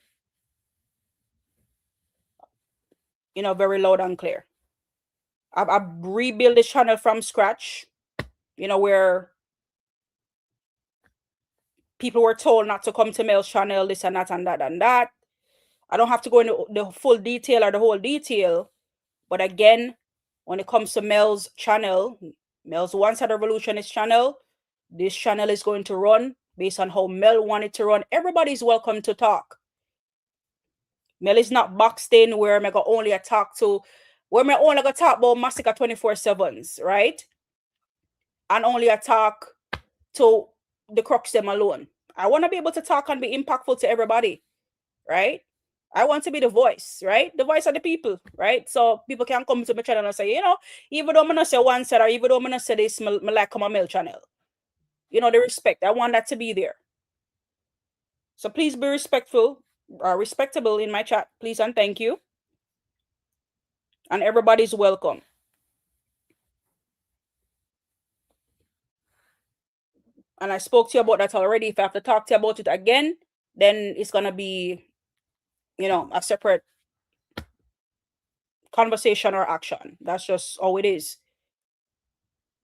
you know, very loud and clear. I've rebuilt this channel from scratch, you know, where people were told not to come to Mellz channel, this and that and that and that. I don't have to go into the full detail or the whole detail, but again, when it comes to Mellz channel, Mellz once had a Revolutionist channel. This channel is going to run based on how Mel wanted to run. Everybody's welcome to talk. Mel is not boxed in where I'm only a talk to, where I'm only gonna talk about Masicka 24/7s, right? And only a talk to the crux them alone. I want to be able to talk and be impactful to everybody, right? I want to be the voice, right? The voice of the people, right? So people can come to my channel and say, you know, even though I'm not say one side or even though I'm not say this, I like come on Mellz channel. You know, the respect. I want that to be there. So please be respectful, respectable in my chat, please and thank you. And everybody's welcome. And I spoke to you about that already. If I have to talk to you about it again, then it's going to be, you know, a separate conversation or action. That's just how it is.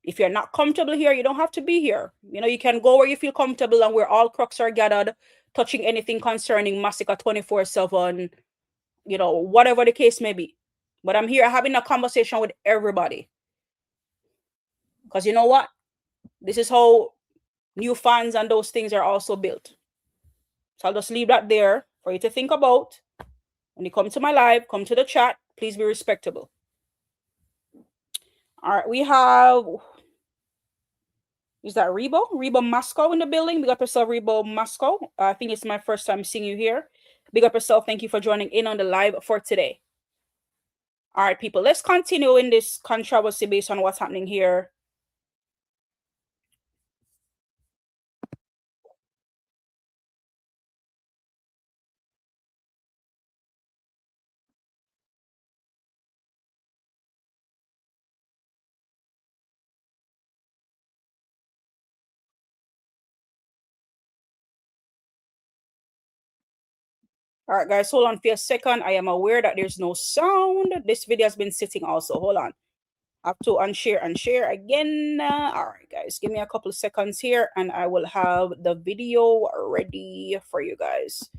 If you're not comfortable here, you don't have to be here. You know, you can go where you feel comfortable and where all crooks are gathered, touching anything concerning Masicka 24/7, you know, whatever the case may be. But I'm here having a conversation with everybody. Because you know what? This is how new fans and those things are also built. So I'll just leave that there for you to think about. When you come to my live, come to the chat, please be respectable. All right, we have, is that Rebo Moscow in the building? Big up yourself, Rebo Moscow. I think it's my first time seeing you here. Big up yourself. Thank you for joining in on the live for today. All right, people, let's continue in this controversy based on what's happening here. All right, guys, hold on for a second. I am aware that there's no sound. This video has been sitting also. Hold on. I have to unshare and share again. All right, guys, give me a couple of seconds here and I will have the video ready for you guys.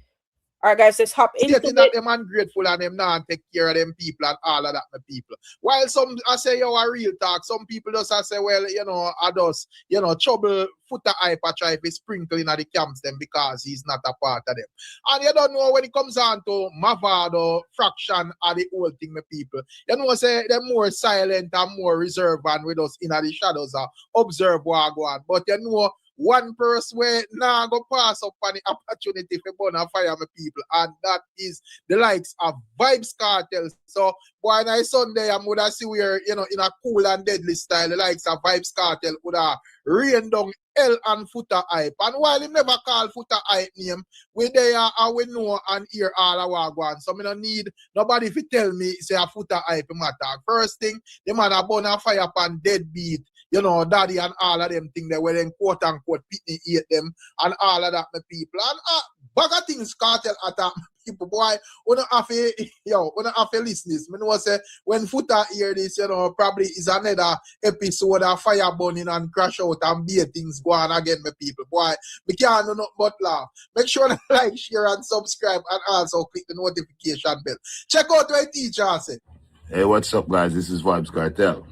All right, guys, let's hop into Stating that them ungrateful and them not take care of them people and all of that, my people. While some I say yo a real talk, some people just I say, well, you know, I just, you know, trouble footer hype I try to sprinkle in at the camps them because he's not a part of them. And you don't know when it comes on to Mavado, fraction of the whole thing, my people. You know, say they're more silent and more reserved and with us in the shadows observe what go on. But you know, one person where now go pass up on the opportunity for burn and fire my people, and that is the likes of Vibes Cartel. So boy, night Sunday I'm gonna see where, you know, in a cool and deadly style, the likes of Vibes Cartel would have rain down L and footer hype. And while he never call footer hype name, we there and we know and hear all our one. So I don't need nobody to tell me say a footer hype matter. First thing, the man a burn and fire upon deadbeat. You know, daddy and all of them things that were them quote unquote pitney eat them and all of that, my people. And bag of things cartel attack people, boy. We don't have to listen this. I know say when Footer hear this, you know, probably is another episode of fire burning and crash out and be things go on again, my people. Boy, we can't do nothing but laugh. Make sure to like, share, and subscribe, and also click the notification bell. Check out what teacher say. Hey, what's up, guys? This is Vibes Cartel.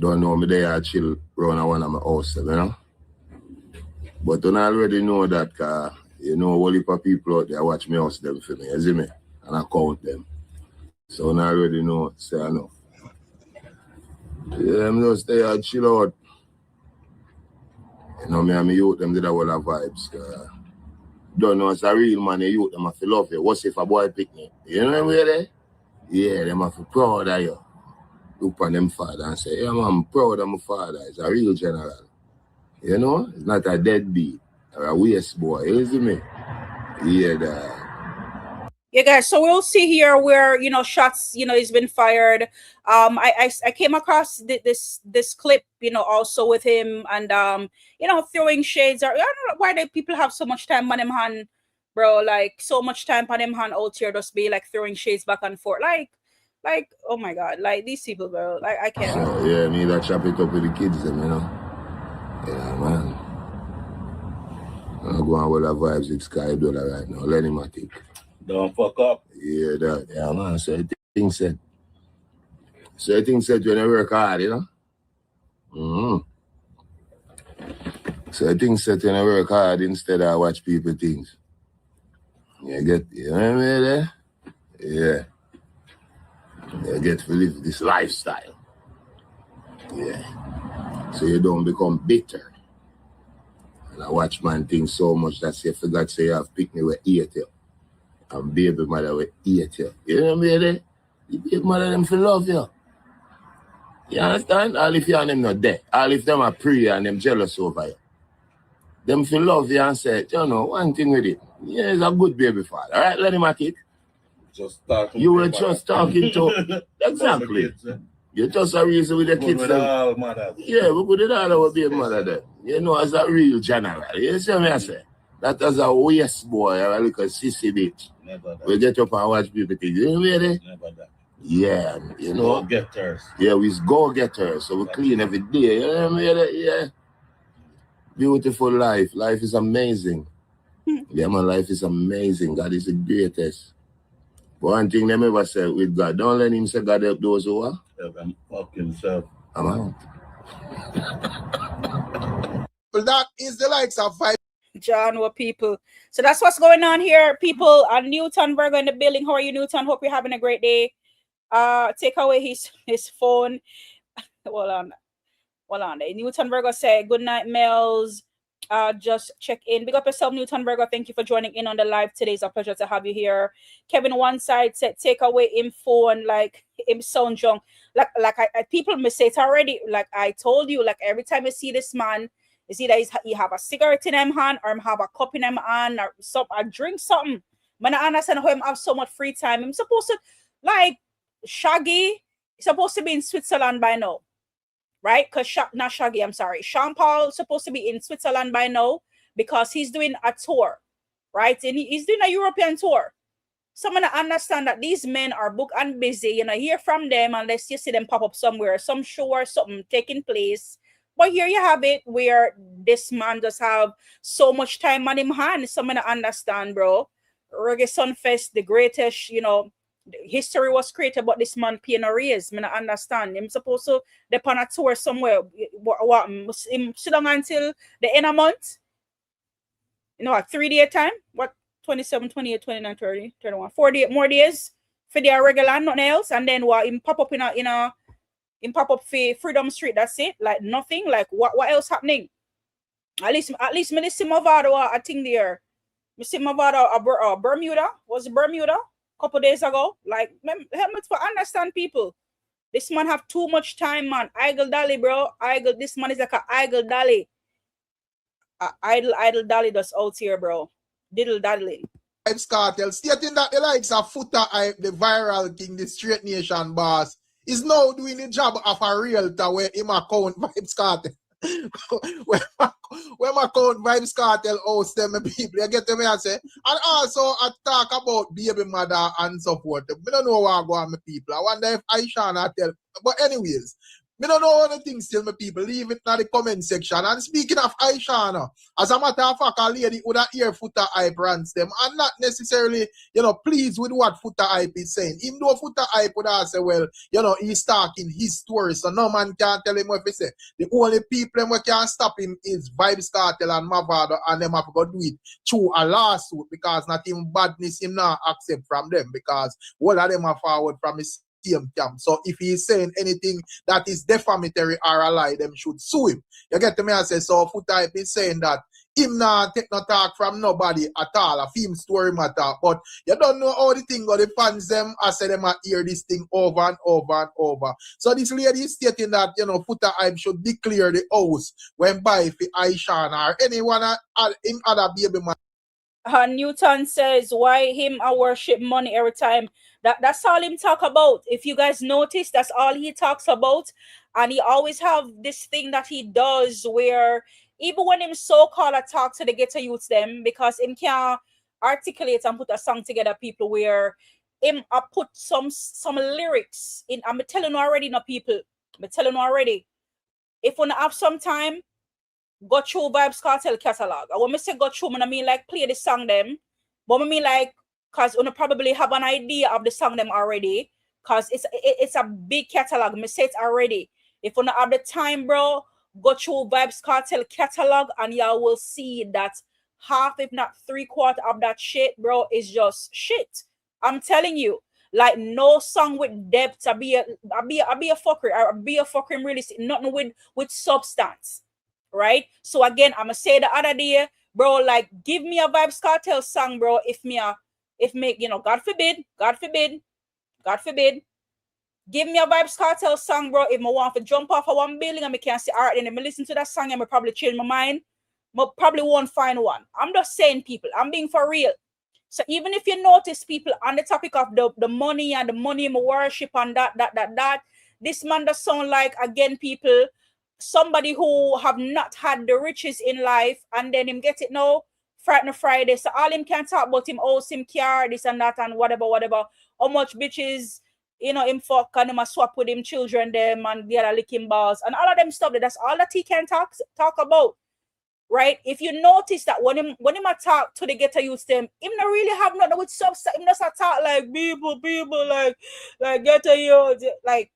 Don't know me there, I chill around one of my house, you know. But don't already know that, you know, a whole heap of people out there watch me house them for me, you see me? And I count them. So I already know, say enough. Yeah, I'm just there, I chill out. You know, me and me youth them did a whole of vibes. Don't know, it's a real man, you youth them have to love you. What's if a boy pick me? You know what I mean? Yeah, them have to proud of you. Look on them father and say, yeah, man, I'm proud of my father. He's a real general. You know? It's not a deadbeat or a waste boy. You see me? Yeah, guys, so we'll see here where, you know, shots, you know, he's been fired. I came across this clip, you know, also with him and, you know, throwing shades. I don't know why do people have so much time on him hand, bro, like so much time on him hand out here just be like throwing shades back and forth. Like, oh my God, like these people, bro, like I can't. So, yeah, me that chop it up with the kids, them, you know. Yeah, man. I'm going with the vibes with Sky Dollar right now. Let him take. Don't fuck up. Yeah, that. Yeah, man. So things said. So things said when you work hard, you know. So things said when you work hard instead of watch people things. You know what I mean? Yeah. You get to live this lifestyle. Yeah. So you don't become bitter. And I watch man things so much that say, for God say you have picked me with eat you. And baby mother will eat you. You know what I mean? The baby mother them for love you. You understand? All if you and them not there. All if them are pray and them jealous over you. Them for love you and say, you know, one thing with it. Yeah, he's a good baby father. All right, let him at it. Just talking. You were just talking to exactly. You're just a reason with the kids. With all mothers. Yeah, we put it all our baby mother there. You know, as a real general. You see what I say? That as a waste boy or a little sissy bitch. Never that. We get up and watch people things. You know what I mean? Never that. Yeah, you know. Go-getters. Yeah, we go-getters. So we clean every day. You know what I mean? Yeah. Beautiful life. Life is amazing. Yeah, man, life is amazing. God is the greatest. But one thing they never said with God, don't let him say God help those who are. Help him fuck himself. I'm out. Well, that is the likes of Vibes. John, what people. So that's what's going on here. People, Newton Burger in the building. How are you, Newton? Hope you're having a great day. Take away his phone. Hold on. Newton Burger said, good night, Mellz. Just check in. Big up yourself, Newton Burger. Thank you for joining in on the live today. It's a pleasure to have you here. Kevin one side said, take away him phone, like him sound young. Like I people may say it already. Like I told you, like every time you see this man, you see that he have a cigarette in him hand or him have a cup in him hand or drink something. Man, I understand how him have so much free time. I'm supposed to, like, Shaggy is supposed to be in Switzerland by now. Right? Because not Shaggy, I'm sorry. Sean Paul is supposed to be in Switzerland by now because he's doing a tour. Right? And he's doing a European tour. So I'm going to understand that these men are booked and busy. You know, hear from them unless you see them pop up somewhere, some show or something taking place. But here you have it where this man does have so much time on him hand. So I'm going to understand, bro. Reggae Sunfest, the greatest, history was created, but this man paying a raise. I don't understand. Him supposed to depend on a tour somewhere. What him sit down until the end of month? A 3-day time? What 27, 28, 29, 30, 31, 48 more days for the regular and nothing else, and then what him pop up in pop up for Freedom Street, that's it. Like nothing. Like what else happening? At least me listen Mavado I think there. Me see Mavado Bermuda. Was it Bermuda? Couple days ago. Like help me to understand people. This man have too much time, man. Idle Dolly, bro. This man is like a idle Dolly. Idle Dolly that's out here, bro. Diddle daddling. Vybz Kartel stating that the likes of Foota Hype, the viral king, the straight nation boss, is now doing the job of a realtor where him account Vybz Kartel. when my account Vybz Kartel host them people, you get to me and say, and also I talk about baby mother and so forth. We don't know what go on my people. I wonder if Aisha tell. But anyways, me don't know all the things still, my people. Leave it in the comment section. And speaking of Aisha, as a matter of fact, a lady would hear Foota Hype rants them and not necessarily, pleased with what Foota Hype is saying. Even though Foota Hype would say, well, he's talking his story, so no man can tell him what he say. The only people who can stop him is Vybz Kartel and Mavado, and them have to go do it through a lawsuit because not even badness him not accept from them because all of them are forward from his camp. So if he is saying anything that is defamatory or a lie, them should sue him. You get to me and say, so Foota Hype is saying that him not take no talk from nobody at all, a film story matter. But you don't know how the thing go, the fans them, I say them hear this thing over and over and over. So this lady is stating that, Foota Hype should declare the house when buy for Aisha or anyone in other baby man. Newton says, why him a worship money every time? That's all him talk about. If you guys notice, that's all he talks about. And he always have this thing that he does where even when him so-called talk to the ghetto youths them, because him can articulate and put a song together, people, where him put some lyrics in. I'm telling you already, no people. I'm telling you already. If we have some time, go through Vybz Kartel catalog. And when I say go through, I mean like play the song them. But I mean like, because you probably have an idea of the song them already. Because it's a big catalog. I say it already. If you don't have the time, bro, go through Vybz Kartel catalog and y'all will see that half, if not 3/4 of that shit, bro, is just shit. I'm telling you. Like no song with depth. I be a fucker. I be a fucking really nothing with substance. Right? So again, I'ma say the other day, bro, like give me a Vybz Kartel song, bro. If God forbid, give me a Vybz Kartel song, bro. If I want to jump off of one building and I can't say, all right, then I listen to that song and I probably change my mind. I probably won't find one. I'm just saying, people, I'm being for real. So even if you notice, people, on the topic of the money and the money in my worship and that, this man does sound like, again, people, somebody who have not had the riches in life and then him get it now Friday. So all him can talk about him house, him car, this and that and whatever. How much bitches, him fuck and him a swap with him children them and the other licking balls and all of them stuff. That's all that he can talk about. Right? If you notice that when him a talk to the ghetto youth them, him not really have nothing with substance. Him just a talk like people like ghetto youth like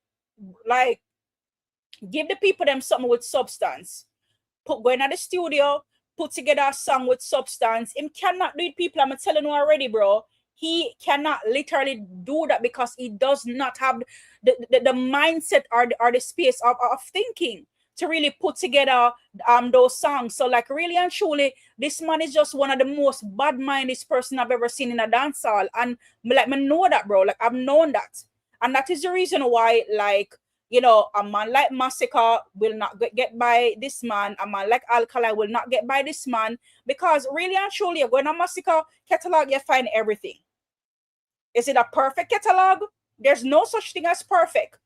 give the people them something with substance. Go in the studio, put together a song with substance. Him cannot do it, people. I'm telling you already, bro. He cannot literally do that because he does not have the mindset or the space of thinking to really put together those songs. So like really and truly, this man is just one of the most bad-minded person I've ever seen in a dancehall. And like I know that, bro. Like I've known that. And that is the reason why, like, a man like Masicka will not get by this man. A man like Alkali will not get by this man. Because really and truly, you're going to Masicka catalog, you find everything. Is it a perfect catalog? There's no such thing as perfect.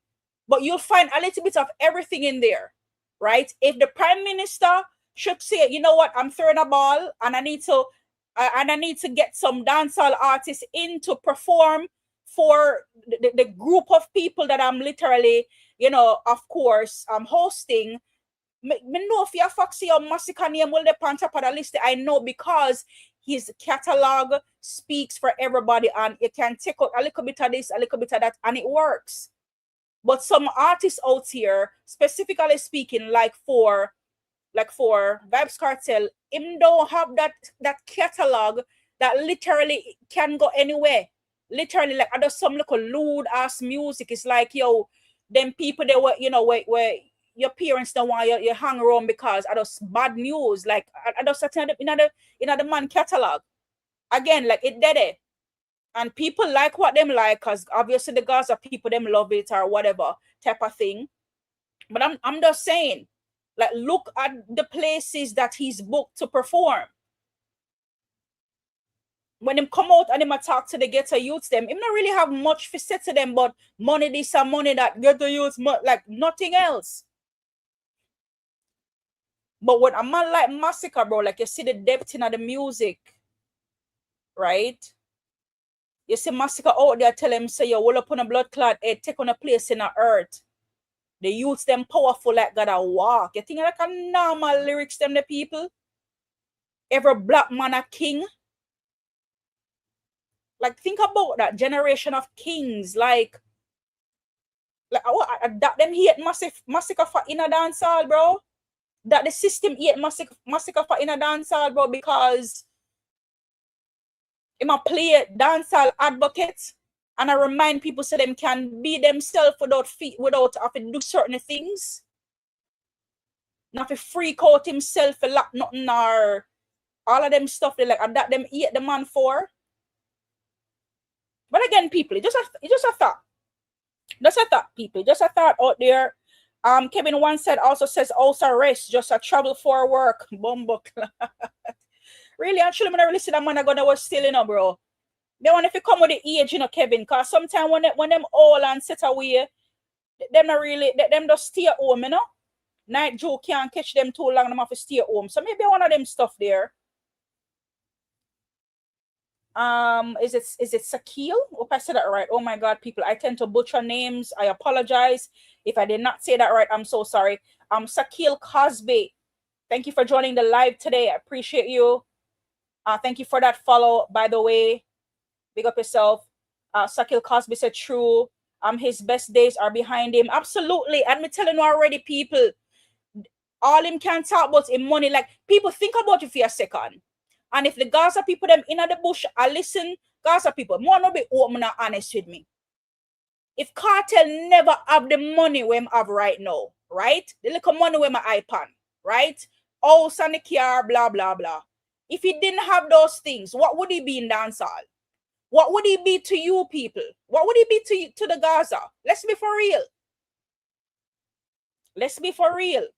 But you'll find a little bit of everything in there. Right? If the Prime Minister should say, you know what, I'm throwing a ball and I need to get some dancehall artists in to perform for the group of people that I'm literally, of course, I'm hosting. Me know if you Foxy or Masicka name will depend on the list. I know because his catalog speaks for everybody, and you can take out a little bit of this, a little bit of that, and it works. But some artists out here, specifically speaking, like for Vybz Kartel, him don't have that catalog that literally can go anywhere. Literally, like I do some little lewd ass music. It's like, yo, them people they were, you know, where your parents don't want you hang around because I just bad news. Like I just in the man catalog. Again, like it did it. And people like what them like, because obviously the Gaza people them love it or whatever type of thing. But I'm just saying, like, look at the places that he's booked to perform. When him come out and him talk to the ghetto youths, them him not really have much to say to them, but money this and money that, ghetto youths, like nothing else. But when a man like Masicka, bro, like you see the depth in the music, right? You see Masicka out there tell him, say, yo, roll up on a blood clot head, take on a place in the earth. The youths them powerful like gotta walk. You think like a normal lyrics them the people? Every black man a king. Like think about that generation of kings. Like that them hate Masicka for in a dancehall, bro. That the system hate Masicka for in a dancehall, bro, because him a play dancehall advocate. And I remind people so them can be themselves without having to do certain things. Not to freak out himself for lack nothing or all of them stuff they like that them eat the man for. But again, people, it's just a thought. Just a thought, people. Just a thought out there. Kevin once said also says also rest, just a travel for work. Bumbo. Really, actually, when I really see that man I gonna was still, you know, bro. They want if you come with the age, you know, Kevin, because sometimes when them old and set away, them not really, them just stay at home, you know. Night Joe can't catch them too long, them have to stay at home. So maybe one of them stuff there. Is it Sakil? Hope I said that right. Oh my God, people, I tend to butcher names. I apologize if I did not say that right. I'm so sorry. Sakil Cosby, thank you for joining the live today. I appreciate you. Thank you for that follow, by the way. Big up yourself. Sakil Cosby said true. His best days are behind him. Absolutely. And me telling you already, people, all him can talk about is money. Like, people, think about it for a second. And if the Gaza people them in the bush, I listen, Gaza people, more not be open and honest with me. If Cartel never have the money we have right now, right? The little money with my iPad, right? House and the car, blah, blah, blah. If he didn't have those things, what would he be in dancehall? What would he be to you people? What would he be to the Gaza? Let's be for real. Let's be for real.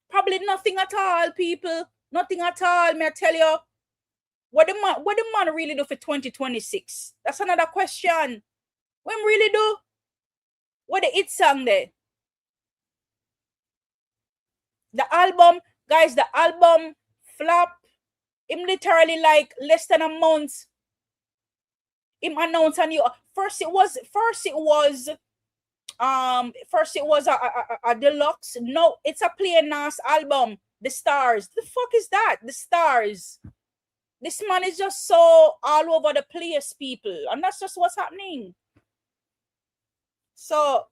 Probably nothing at all, people. Nothing at all, may I tell you. What the man really do for 2026? That's another question. What him really do? What the hit song there? The album, guys, the album flop. Him literally like less than a month. Him announced a new. First it was a deluxe. No, it's a plain ass album. The Stars. The fuck is that? The Stars. This man is just so all over the place, people, and that's just what's happening. So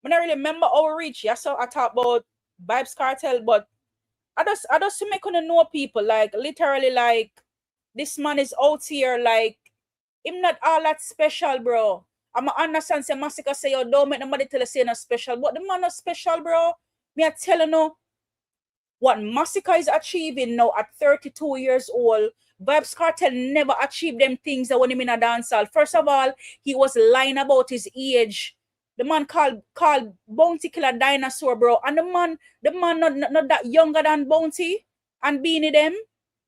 when I really remember our reach, yeah, so I talk about Vybz Kartel, but I just to make know people, like literally, like this man is out here, like him not all that special, bro. I'm understand say Masicka say yo don't make nobody tell us say not special, but the man not special, bro. Me I tell you no. What Masicka is achieving now at 32 years old, Vybz Kartel never achieved them things that when him in a dancehall. First of all, he was lying about his age. The man called Bounty Killer Dinosaur, bro. And the man not that younger than Bounty and Beanie them.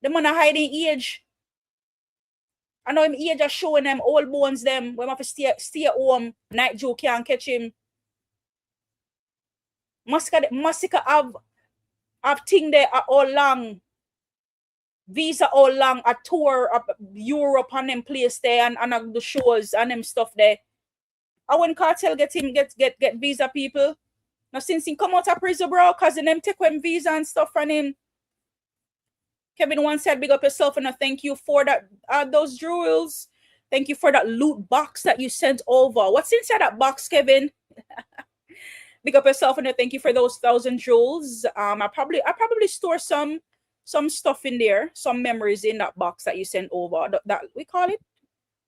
The man are hiding age. I know him age are showing them old bones them. When have to stay at home. Night Joe can't catch him. Masicka have thing there all long. Visa all long, a tour of Europe and them place there and the shows and them stuff there. I when Cartel get visa, people. Now since he come out of prison, bro, cause them take him visa and stuff from him. Kevin once said, big up yourself, and thank you for that. Those jewels. Thank you for that loot box that you sent over. What's inside that box, Kevin? Big up yourself, and thank you for those 1,000 jewels. I probably store some stuff in there, some memories in that box that you sent over. That we call it.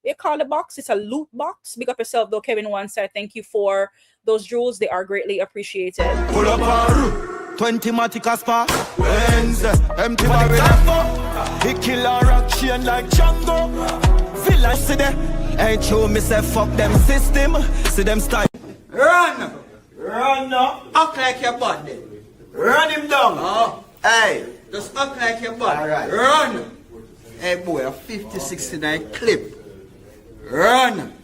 We call the box. It's a loot box. Big up yourself, though. Kevin once said, thank you for those jewels. They are greatly appreciated. Pull up our 20 Maticas spark. Wednesday, empty barrel. He kill a rock chain like Django. Village see them. Ain't true, me say fuck them system. See them style. Run! Run now. Act like your body. Run him down. Oh, Hey. just act like your body. Alright. Run! Hey boy, a 50-69 clip. Run!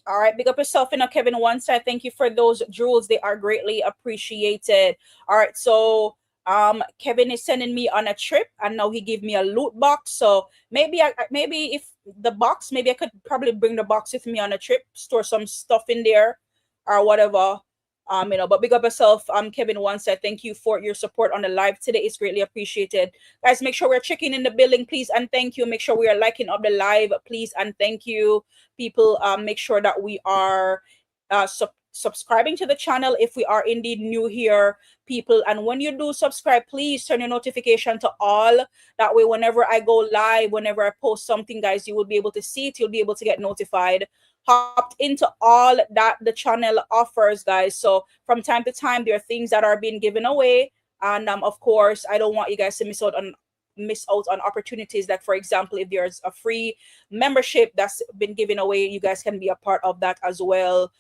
All right, big up yourself, Kevin once said, thank you for those jewels. They are greatly appreciated. All right, so Kevin is sending me on a trip, and now he gave me a loot box. So maybe if the box, maybe I could probably bring the box with me on a trip, store some stuff in there or whatever. But big up yourself, Kevin once said, thank you for your support on the live today. It's greatly appreciated. Guys, make sure we're checking in the building, please, and thank you. Make sure we are liking up the live, please, and thank you. People, make sure that we are subscribing to the channel if we are indeed new here, people. And when you do subscribe, please turn your notification to all. That way, whenever I go live, whenever I post something, guys, you will be able to see it. You'll be able to get notified. Hopped into all that the channel offers, guys. So from time to time, there are things that are being given away, and of course, I don't want you guys to miss out on opportunities. Like, for example, if there's a free membership that's been given away, you guys can be a part of that as well,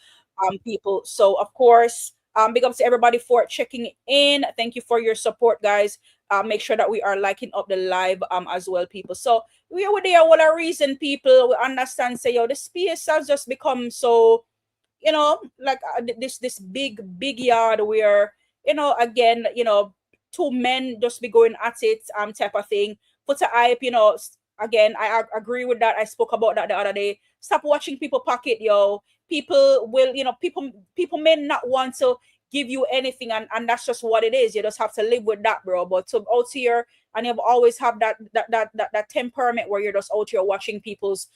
people. So of course, big ups to everybody for checking in. Thank you for your support, guys. Make sure that we are liking up the live as well, people. So we are there. What a reason, people. We understand. Say, yo, the space has just become so, like this big yard where, again, two men just be going at it, type of thing. Put a hype, again, I agree with that. I spoke about that the other day. Stop watching people pocket, yo. People will, people may not want to give you anything, and that's just what it is. You just have to live with that, bro. But so out here, and you've always have that temperament where you're just out here watching people's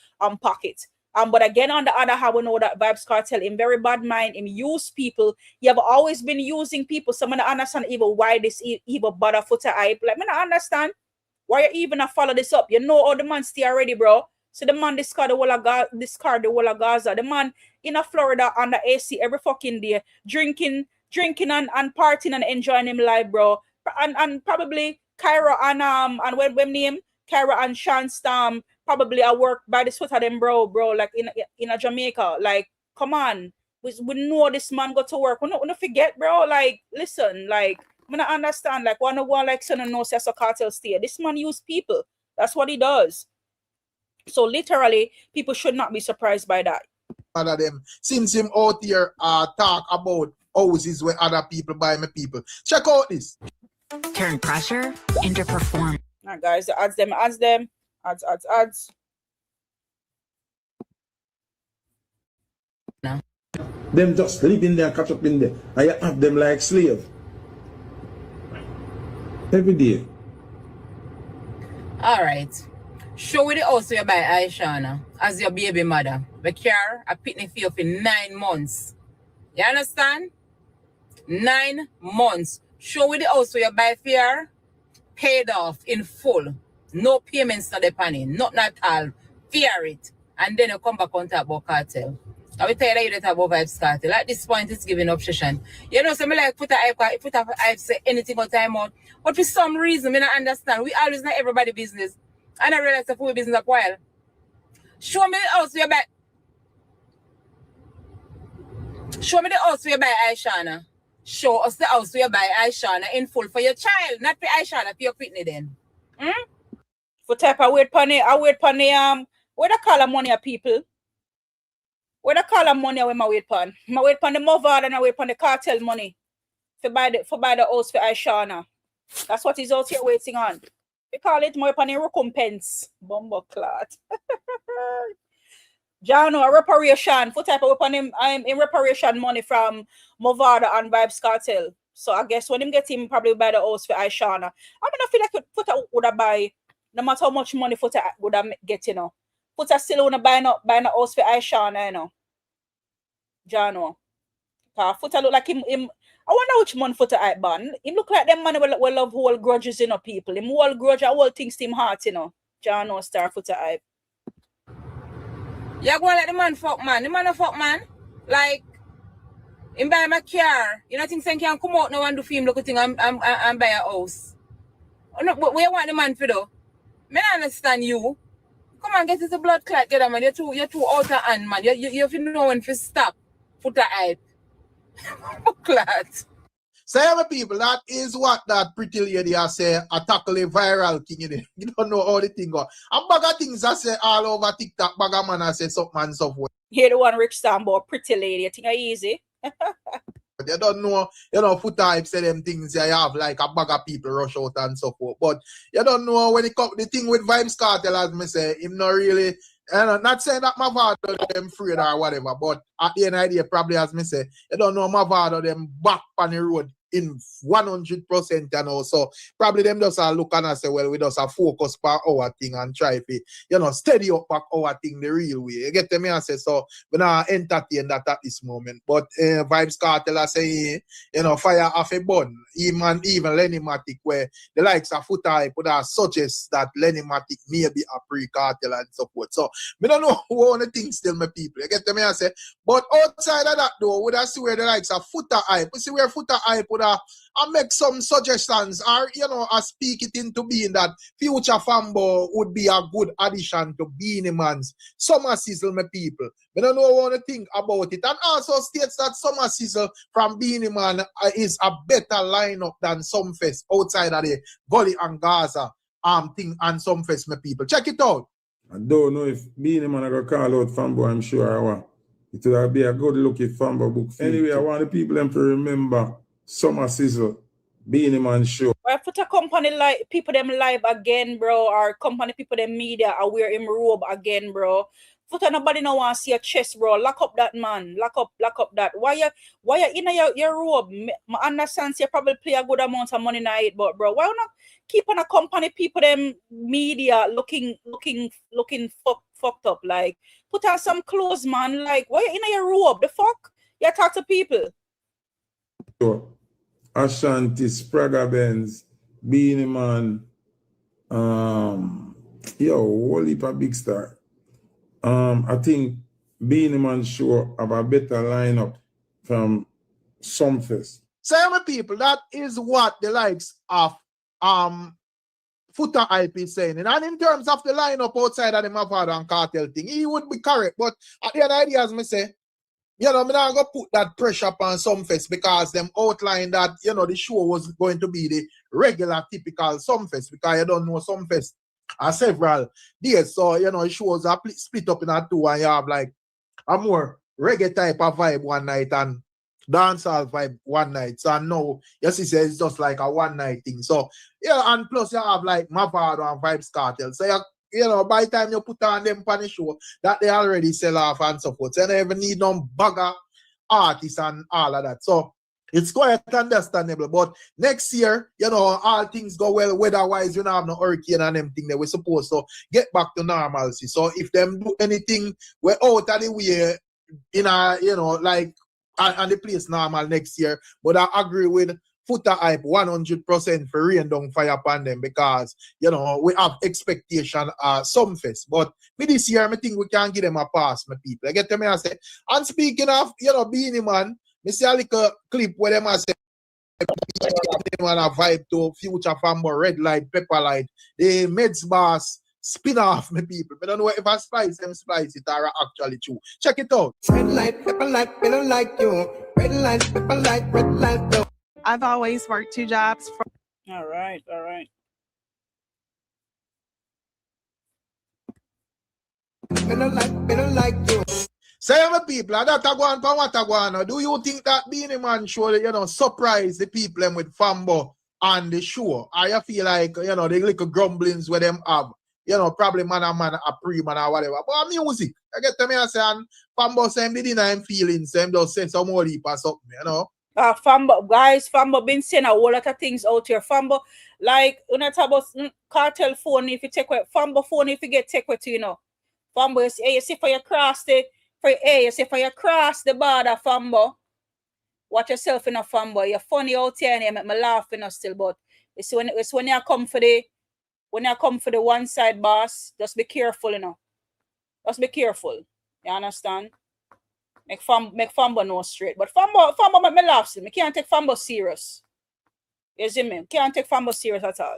pockets. But again, on the other hand, we know that Vybz Kartel in very bad mind, him use people. You have always been using people. So I don't understand even why this even bother foot hype. Like, I don't understand why you even follow this up. You know how the man stay already, bro. So the man discard the whole of Gaza. The man in Florida under AC every fucking day, drinking and partying and enjoying him life, bro. And probably Kyra and when name Kyra and Sean Storm probably I work by the sweat of them, bro, like in a Jamaica. Like, come on. We know this man go to work. We don't forget, bro. Like, listen, like, I don't understand. Like, wanna go like son and no says a cartel stay. This man use people. That's what he does. So literally, people should not be surprised by that. Other them since him out here talk about houses where other people buy my people. Check out this. Turn pressure into performance. All right, guys, the adds them. Adds. No. Them just live in there, catch up in there. And you have them like slave. Every day. All right. Show it also you buy Aishana as your baby mother. The car a pitney for you for 9 months. You understand? 9 months. Show it also you buy fear paid off in full. No payments to the penny. Not at all. Fear it. And then you come back on talk about cartel. I will tell you that about Vybz Kartel. At this point, it's giving up session. You know, so me like put a hype, say anything on time out. But for some reason, I don't understand. We always know everybody business. And I realize the food business a while. Show me the house you buy. Show me the house you buy, Aishana. Show us the house you buy, Aishana, in full for your child, not for Aishana, for your pitney then. For type of wait pon where the call money of people? Where the call money when my wait pon? My wait pon the mother and I wait pon the cartel money. For buy the house for Aishana. That's what he's out here waiting on. We call it more upon a recompense. Bumbo clot. Jano, a reparation. What type of weapon in reparation money from Movada and Vybz Kartel. So I guess when him get him probably buy the house for Aishana. I mean, I feel like Footer would have buy, no matter how much money Footer would have get, you know. Footer still wanna buy a house for Aishana, you know. Jano. Footer look like him. I wonder which man Footer I ban. Him look like them man will love whole grudges, you know, people. Him whole grudge, whole things to him heart, you know. Jano star Footer I. Yeah, go let the man fuck man. The man a fuck man. Like, him buy my car. You know, things can come out now and do film look thing and buy a house. No, but where you want the man for though? Me not understand you. Come on, get this blood clot, get man. You're too out of hand, man. You have to know when to stop. Footer hype. Clot. So yeah, my people, that is what that pretty lady I say, a tackle a viral king in it. You don't know how the thing go. And bag of things I say all over TikTok, bag of man I say something and stuff. Here the one rich stand about pretty lady. You think I easy? But you don't know, you know, Footer hype say them things you have like a bag of people rush out and so forth. But you don't know when it comes the thing with Vibes Cartel, as me say, him not really. And not saying that my father them afraid or whatever, but at the end of the day, probably as me say, you don't know my father them back on the road in 100%, you know. So probably them just look and say, well, we just focus on our thing and try to, you know, steady up back our thing the real way. You get me? I say, so we not entertain that at this moment. But Vibes Cartel I say, you know, fire off a bun. Even Lenny Matic, where the likes of Footer hype would suggest that Lenny Matic may be a pre-cartel and so forth. So we don't know who on the thing still, my people. You get me? I say, but outside of that though, would I see where the likes of Footer hype, we see where Footer hype would make some suggestions or, you know, speak it into being that Future Fambo would be a good addition to Beanie Man's Summer Sizzle, my people. We don't know what to think about it. And also states that Summer Sizzle from Beanie Man is a better lineup than Sumfest outside of the Gully and Gaza thing and Sumfest, my people. Check it out. I don't know if Beanie Man are going to call out Fambo, I'm sure I want. It will be a good look at Fambo book. Anyway, I want the people them to remember Summer Sizzle, Beanie Man show. Or put a company like people them live again, bro, or company people them media are wear him robe again, bro. Put nobody no want to see your chest, bro. Lock up that man. Lock up that. Why you in your robe? I understand you probably pay a good amount of money in it, but bro, why not keep on a company people them media looking fucked up? Like put on some clothes, man. Like why you in your robe? The fuck? You talk to people. Ashanti, Spraga Benz, Beanie Man, whole heap of big star. I think Beanie Man show have a better lineup from Sumfest. So my people, that is what the likes of Footer hype is saying. And in terms of the lineup outside of the Mavado and Cartel thing, he would be correct. But at the end of the day, as me say, you know, I'm not going to put that pressure upon Sumfest because them outlined that, you know, the show was going to be the regular, typical Sumfest because you don't know Sumfest are several days. So, you know, the shows are split up in a two and you have like a more reggae type of vibe one night and dancehall vibe one night. So now, you see, it's just like a one night thing. So, yeah, and plus you have like Mavado and Vibes Cartel. So, you know, by the time you put on them on the show, that they already sell off and so forth. So you don't even need no bugger artists and all of that. So it's quite understandable. But next year, you know, all things go well weather-wise. You don't have no hurricane and them thing that we're supposed to get back to normalcy. So if them do anything, we're out of the way in a, you know, like and the place normal next year. But I agree with Footer hype 100% for rain down fire upon them because, you know, we have expectation Sumfest. But with this year, I think we can give them a pass, my people. I get them, I say. And speaking of, you know, Beanie Man, I see a little clip where them I say, they want a vibe to Future Fambo, Red Light, Pepper Light, the Meds Boss spin off, my people. I don't know if I splice it or actually true. Check it out. Red light, pepper light, we don't like you. Red light, pepper light, red light, though. I've always worked 2 jobs. All right. We don't like you. Say, my people, that I go on for what I go on. Do you think that Beanie Man show, you know, surprise the people with Fambo on the show? Or you feel like, you know, the little grumblings where them have, you know, probably man a pre-man or whatever. But music, I get to me and say, and Fambo say, him didn't have feelings, so him just say some more deep or something, you know? Fambo, guys, Fambo been saying a whole lot of things out here. Fambo, like, when I talk about cartel phone, if you take away, Fambo phone, if you get take away, you know. Fambo, you see for you cross the, you see for you cross the border, Fambo. Watch yourself in a Fambo. You're funny out here and you make me laugh, you know, still, but it's when you come for the, one side boss, just be careful, you know. Just be careful. You understand? Make Fambo no straight. But Fambo make me laugh still. I can't take Fambo serious. You see me? Can't take Fambo serious at all.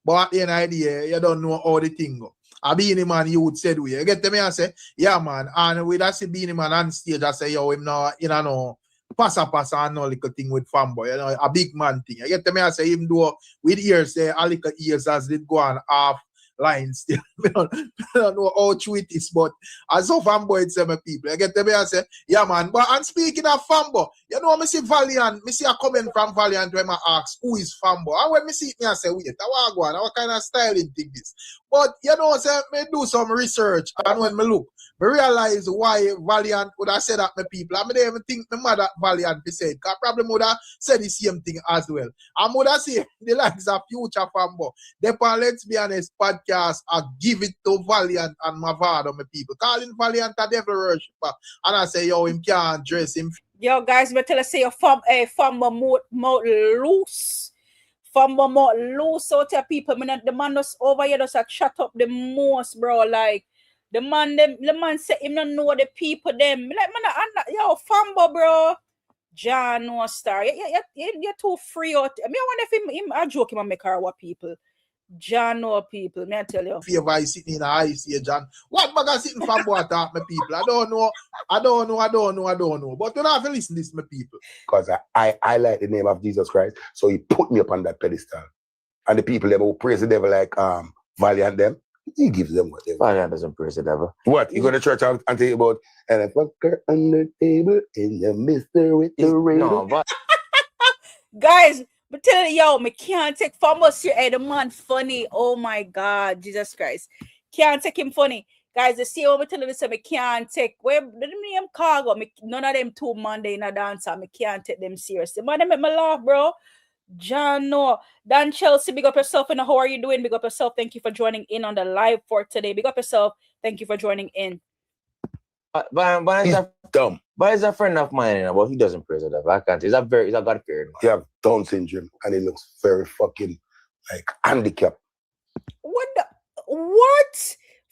But at the end of the day, you don't know how the thing go. A Beanie Man you would say, you get to me and say, yeah man, and with that see Beanie Man on stage, I say, yo, him now, you know, pass and no little thing with Fambo, you know, a big man thing. You get to me and say, even though with ears, a little ears as did go on half lines still. I don't know how true it is, but as of Fambo, it's my people. You get to me and say, yeah man, but and speaking of Fambo, you know, I see Valiant, I see a comment from Valiant when I ask, who is Fambo? And when I see it, I say, wait, what kind of styling thing this? But, you know, say, I do some research, and when I look, I realize why Valiant would have said that my people. I don't even think the mother Valiant be said, because probably would have said the same thing as well. I would have said the likes of Future Fambo. Therefore, let's be honest, podcast, I give it to Valiant and Mavado, my people. Calling Valiant a devil worshiper. And I say, yo, him can't dress him. Yo, guys, but tell us say your Fambo more loose. Fambo more loose out here, people. The man just over here just shut up the most, bro. Like, the man say him don't know the people them. Like, man, yo, Fambo, bro. John no star. You're too free out. I mean, I wonder if him a joke him and make her what people. John no people, may I tell you. Favor is sitting in a high stage, John. What bag sitting Fambo attack, my people? I don't know. But you don't have to listen to this, my people. Because I like the name of Jesus Christ, so he put me up on that pedestal. And the people that will praise the devil like Valiant them, he gives them whatever. Valiant doesn't praise the devil. What? You go to church and tell you about and I fuck her under the table in the mister with the ring. No, but guys, but tell you, yo, me can't take Fambo serious. Hey, the man funny. Oh my God, Jesus Christ. Can't take him funny. Guys, the CEO me tell you this, me can't take where the name cargo. None of them two Monday in a dancer. Me can't take them seriously. Man, they make me laugh, bro. John, no. Dan Chelsea, big up yourself. And how are you doing? Big up yourself. Thank you for joining in on the live for today. Big up yourself. Thank you for joining in. But he's dumb. But he's a friend of mine, you know, but he doesn't praise the devil. I can't. He's a God-fearing man. He have Down syndrome and he looks very fucking like handicapped. What?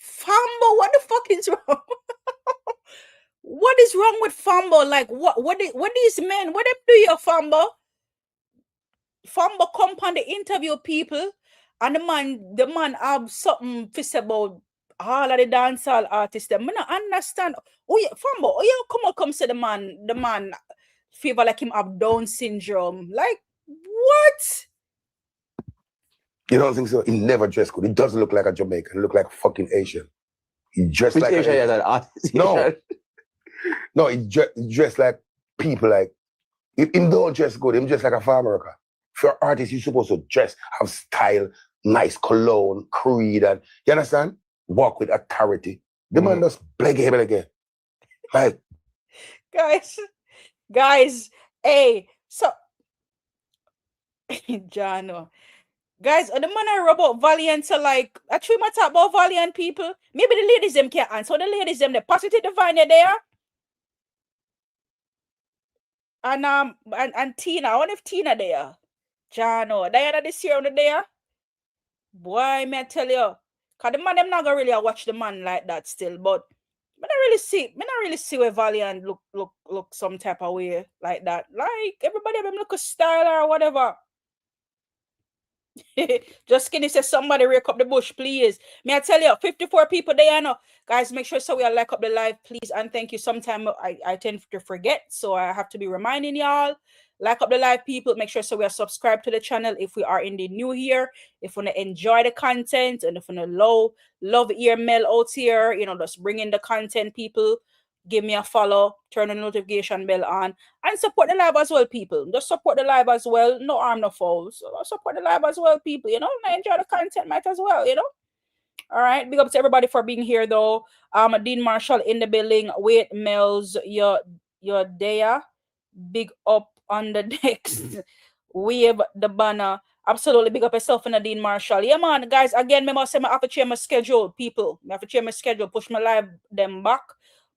Fambo, what the fuck is wrong? What is wrong with Fambo? Like, what these men, what them do you, Fambo? Fambo come on the interview people, and the man have something to say about all of the dancehall artists. Them, I don't understand. Oh yeah, Fambo, oh yeah, come say the man feel like him have Down syndrome. Like, what? You don't think so? He never dressed good. He doesn't look like a Jamaican. He look like a fucking Asian. He dressed like an artist. No, he dressed like people like him don't dress good. Him just like a farmer. For an artist, you're supposed to dress, have style, nice cologne, creed, and you understand? Walk with authority. The man just bleg him again. Like, guys, hey, so Jano. Guys, the man I about Valiant, so like, I treat my talk about Valiant people. Maybe the ladies them can't answer. The ladies them, the positive divine there. And Tina, I wonder if Tina there. Jano, Diana this year on the there. Boy, may I tell you, cause the man them not gonna really watch the man like that still, but I don't really see where Valiant look some type of way like that. Like everybody them look a style or whatever. Just skinny says somebody rake up the bush, please. May I tell you, 54 people there now. Guys, make sure so we are like up the live, please. And thank you. Sometimes I tend to forget, so I have to be reminding y'all. Like up the live, people. Make sure so we are subscribed to the channel if we are in the new here. If you want to enjoy the content and if you want to love ear mail out here, you know, just bring in the content, people. Give me a follow, turn the notification bell on, and support the live as well, people. Just support the live as well. No harm, no foul. So support the live as well, people. You know, and enjoy the content, might as well, you know. All right, big up to everybody for being here, though. Dean Marshall in the building. Wait, Mellz, you're there. Big up on the next wave the banner. Absolutely big up yourself and Nadine Marshall. Yeah, man, guys. Again, I must say I have to change my schedule, people. I have to change my schedule, push my live them back.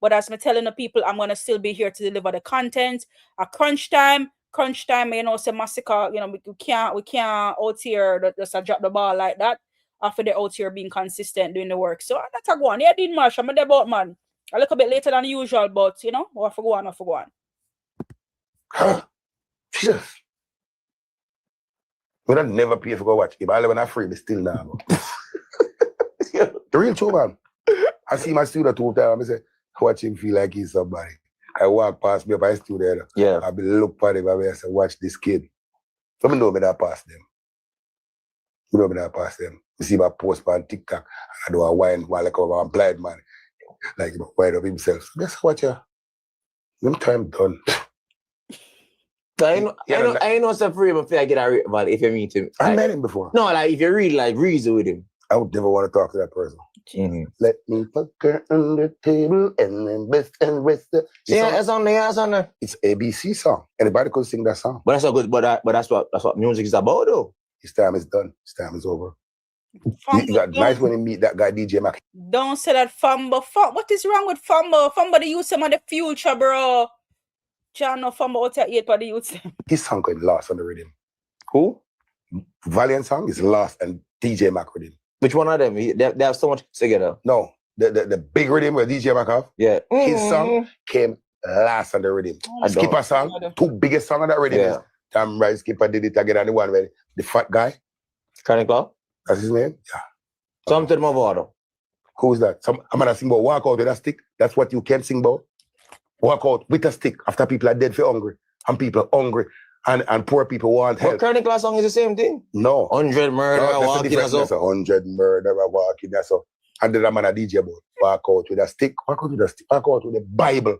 But as I'm telling the people, I'm gonna still be here to deliver the content. At crunch time, you know, say Masicka, you know, we can't out here just drop the ball like that after they're out here being consistent doing the work. So that's a go on. Yeah, Dean Marshall, I'm there about man. A little bit later than usual, but you know, I forgot one. We don't never pay for go watch it, but I live when I'm free, but still now. The real true, man. I see my student 2 times, I say, watch him feel like he's somebody. I walk past me up, I stood there. Yeah. I be look at him, I say, watch this kid. So I know me that pass them. You know me that pass them. You see my post on TikTok, I do a wine while like a blind man. Like he wind up himself. So guess what, yeah? Them time done. So I know some free if I get a but if you meet him. I met him before. No, like if you really like reason with him. I would never want to talk to that person. Mm-hmm. Let me fuck her on the table and then best and rest. Yeah, it's on there. It's ABC song. Anybody could sing that song. But that's not good. But that's what music is about, though. His time is done. His time is over. You got nice when you meet that guy DJ Mac. Don't say that Fumbo. What is wrong with Fumbo? Fumbo they use some of the future, bro. John no Fumbo out there yet for the youth. His song got lost on the rhythm. Who? Valiant song is lost and DJ Mac rhythm. Which one of them? They have so much together. No, the big rhythm where DJ Mac have. Yeah. His song came last on the rhythm. Skipper song, 2 biggest song on that rhythm. Yeah. Damn right, Skipper did it again. And the one where the fat guy. Chronicle? That's his name? Yeah. Something more. Who's that? I'm gonna sing about walk out with a stick. That's what you can sing about. Walk out with a stick after people are dead for hungry. And people hungry. And poor people want help. But Chronicle song is the same thing? No. 100 murder walking as well. 100 murder walking as well. And then I'm a DJ about walk out with a stick. Walk out with a stick. Walk out with the Bible.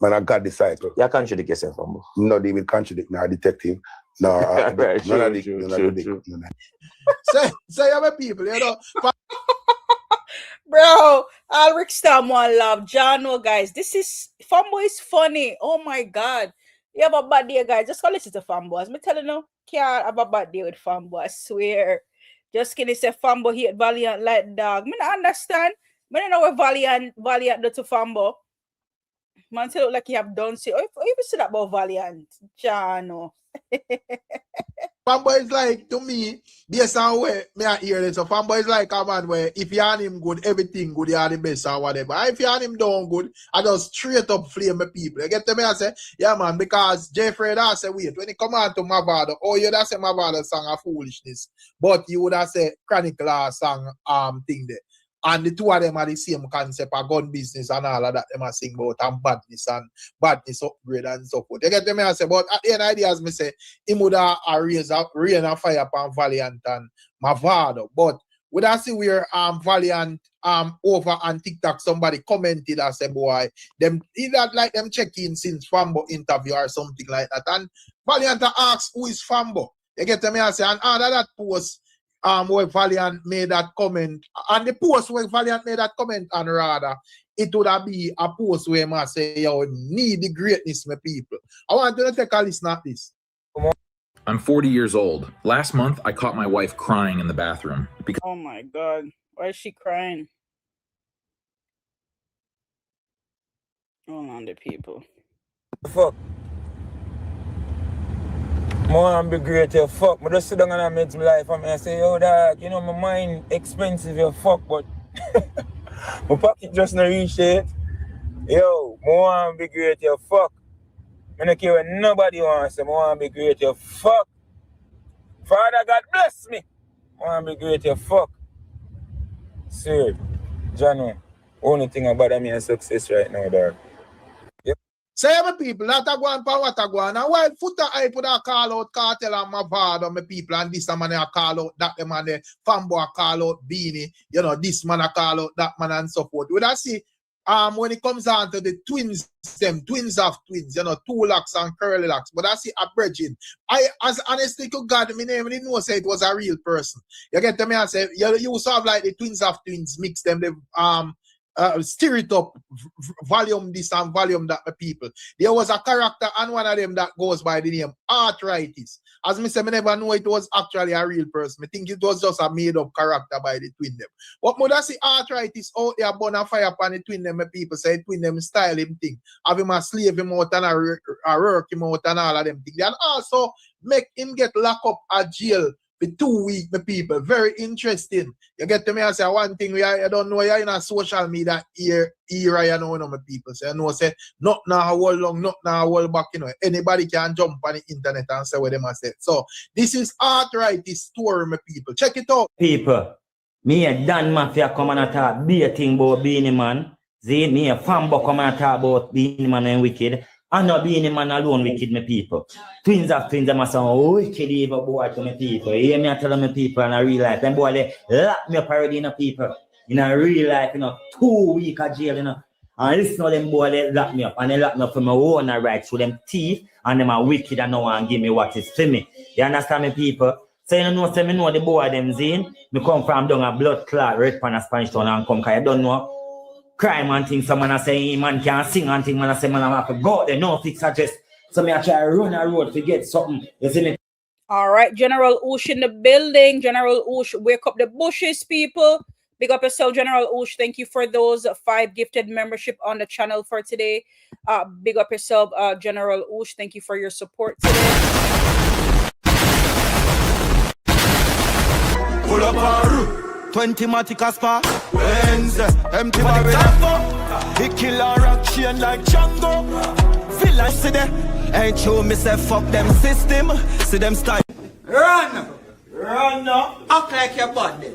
Man, I God disciple. You contradict yourself, Fumbo. No, they will contradict. No, detective. No, none of the. Say other people, you know. Bro, Alric Stam one love. Jano, guys. This is Fumbo is funny. Oh my god. You have a bad day, guys. Just go listen to Fumbo. As me telling you, can't have a bad day with Fumbo. I swear. Just kidding. Say Fumbo hate Valiant like dog. Me not understand. Me don't know what Valiant do to Fumbo. Man, say look like you have done so. If you say that about Valiant, Jano. Fanboy is like, to me, based on where me I hear it, so Fanboy is like a man where if you on him good, everything good, you are the best or whatever. If you on him down good, I just straight up flame my people. You get to me, I say, yeah man, because Jeffrey I say, wait, when it come on to Mavado, oh you would say Mavado song of foolishness, but you would have say Chronicle song thing there. And the 2 of them are the same concept of gun business and all of that them are sing about and badness upgrade and so forth. You get me I say, but at the end of the day, as me say, he would have rain and fire upon Valiant and Mavado. But would I see where Valiant over on TikTok somebody commented and say, boy, them either like them check in since Fambo interview or something like that. And Valiant asked who is Fambo. You get me I say, and under that post where Valiant made that comment, and the post where Valiant made that comment, and rather, it would have be a post where I say, yo, need the greatness, my people. I want you to take a listen at this. I'm 40 years old. Last month, I caught my wife crying in the bathroom. Oh my God. Why is she crying? Hold on, the people. Fuck. More be great, you fuck. I just sit down and I make my life and I say, yo, dog, you know, my mind expensive, you fuck, but my pocket just not reach it. Yo, more be great, you fuck. I don't care what nobody wants, I want to be great, you fuck. Father, God bless me. I want to be great, you fuck. Sir, Johnny, only thing about me and success right now, dog. Say my people, not a go on for what a go on. And while Footer I put a call out Cartel and Mavado, my people, and this man a call out that man, the Fambo a call out Beanie, you know, this man a call out that man and so forth. Would I see when it comes down to the twins, them twins of twins, you know, 2 locks and curly locks. But I see a bridging. I, as honestly to God, my name didn't know say it was a real person. You get to me and say, you used to have like the twins of twins, mix them, stir it up, volume this and volume that, my people. There was a character and one of them that goes by the name Arthritis. As me say, I never know it was actually a real person. I think it was just a made-up character by the twin them. What mother see Arthritis out there burn a fire upon the twin them, my people say twin them style him thing. Have him a slave him out and a work him out and all of them things. And also make him get locked up at jail for 2 weeks, my people. Very interesting. You get to me and say one thing, I don't know, you're in a social media era, you know, my people. So you know, say, not now how long, not now how back, you know. Anybody can jump on the internet and say what they must say. So this is Arthritis story, my people. Check it out. People, me a Dan Mafia come and talk be a thing about Beanie Man. See, me a fanboy come and talk about Beanie Man and Wicked. I'm not Beanie Man alone wicked, my people. Twins of twins, I must say, oh, wicked evil boy to my people. You hear me, I tell my people in a real life. Them boy, they lock me up already in a people. In a real life, you know, 2 weeks of jail, you know. And listen to them boy, they lock me up. And they lock me up for my own rights. So them thief and them are wicked and no one give me what is for me. You understand me, people? So you know, say me know the boy them zine. Me come from down a blood clot, red pan a Spanish town and come, cause you don't know. Crime and things, someone I say man can't sing and things, man I say man I have to go there, no fix address. So me I try to run a road to get something. You see me? All right, General Oosh in the building. General Oosh, wake up the bushes, people. Big up yourself, General Oosh. Thank you for those 5 gifted membership on the channel for today. Big up yourself, General Oosh. Thank you for your support today. Pull up our 20 Masicka spa, Wednesday, empty barrel. He kill a rock chain like Django. Feel like see them, ain't true, me say fuck them system. See them style. Run! Run now. Act like your body.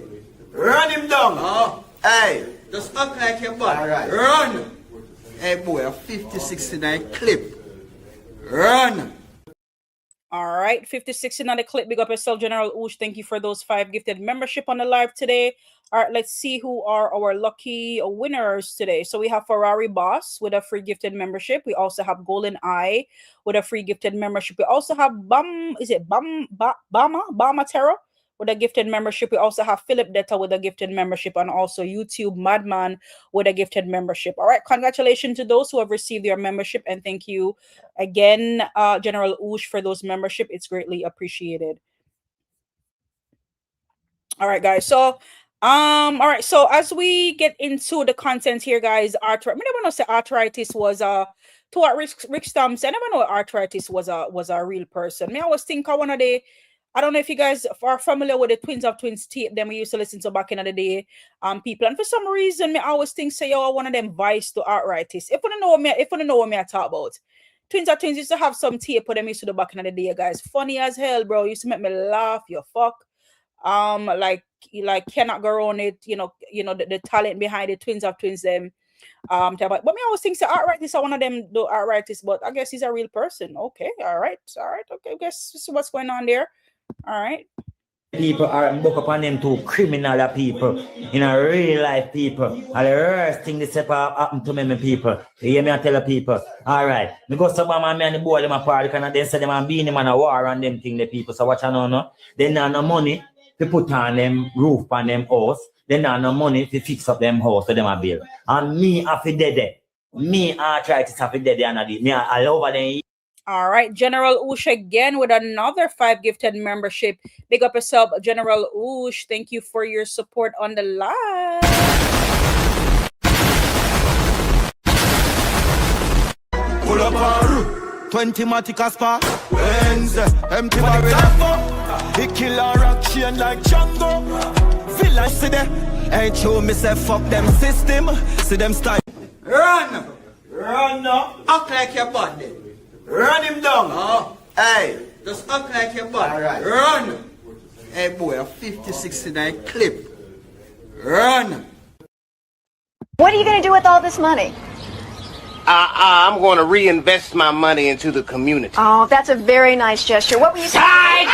Run him down. Oh, Hey. just act like your body. Alright. Run! Hey boy, a 50-69 clip. Run! All right, 56 another clip. Big up yourself, General Oosh. Thank you for those 5 gifted membership on the live today. All right, let's see who are our lucky winners today. So we have Ferrari Boss with a free gifted membership. We also have Golden Eye with a free gifted membership. We also have Bama Terror with a gifted membership. We also have Philip Detta with a gifted membership, and also YouTube Madman with a gifted membership. All right, congratulations to those who have received their membership, and thank you again, General Oosh, for those membership. It's greatly appreciated. All right, guys. So all right, so as we get into the content here, guys, I never know say Arthritis was to what Rick Stamps. I never know Arthritis was a real person. Me, I was thinking one of the, I don't know if you guys are familiar with the Twins of Twins tape them we used to listen to back in the day, people. And for some reason, me always think say yo one of them vice to Arthritis. If you don't know what me I talk about. Twins of Twins used to have some tape with them used to do back in the day, guys. Funny as hell, bro. Used to make me laugh, you fuck. Like cannot go on it, you know the talent behind the Twins of Twins them. But me I always think say Arthritis are one of them do Arthritis, but I guess he's a real person. Okay, all right, okay. I guess this is what's going on there. All right. People are book upon them to criminal people in a real life people. And the worst thing this happen to me people. You hear me I tell the people. All right. Me go some man and the boy them a party and they say them and being them on a war and them thing the people. So watch I know no. They not no money to put on them roof on them house. They not no money to fix up them house to them a bill. And me after dead. Me Arthritis after dead and me I over them. All right, General Oosh again with another 5 gifted membership. Big up yourself, General Oosh. Thank you for your support on the live. Pull up our 20 Masicka spa, Wednesday, empty barrel. He kill a rock chain like Django. Feel like see them, ain't true, me say fuck them system. See them style. Run! Run now. Act like your body. Run him down. Oh, Hey. just act like your body. Alright. Run! Hey boy, a 50-69 clip. Run! What are you going to do with all this money? I'm going to reinvest my money into the community. Oh, that's a very nice gesture. What were you saying?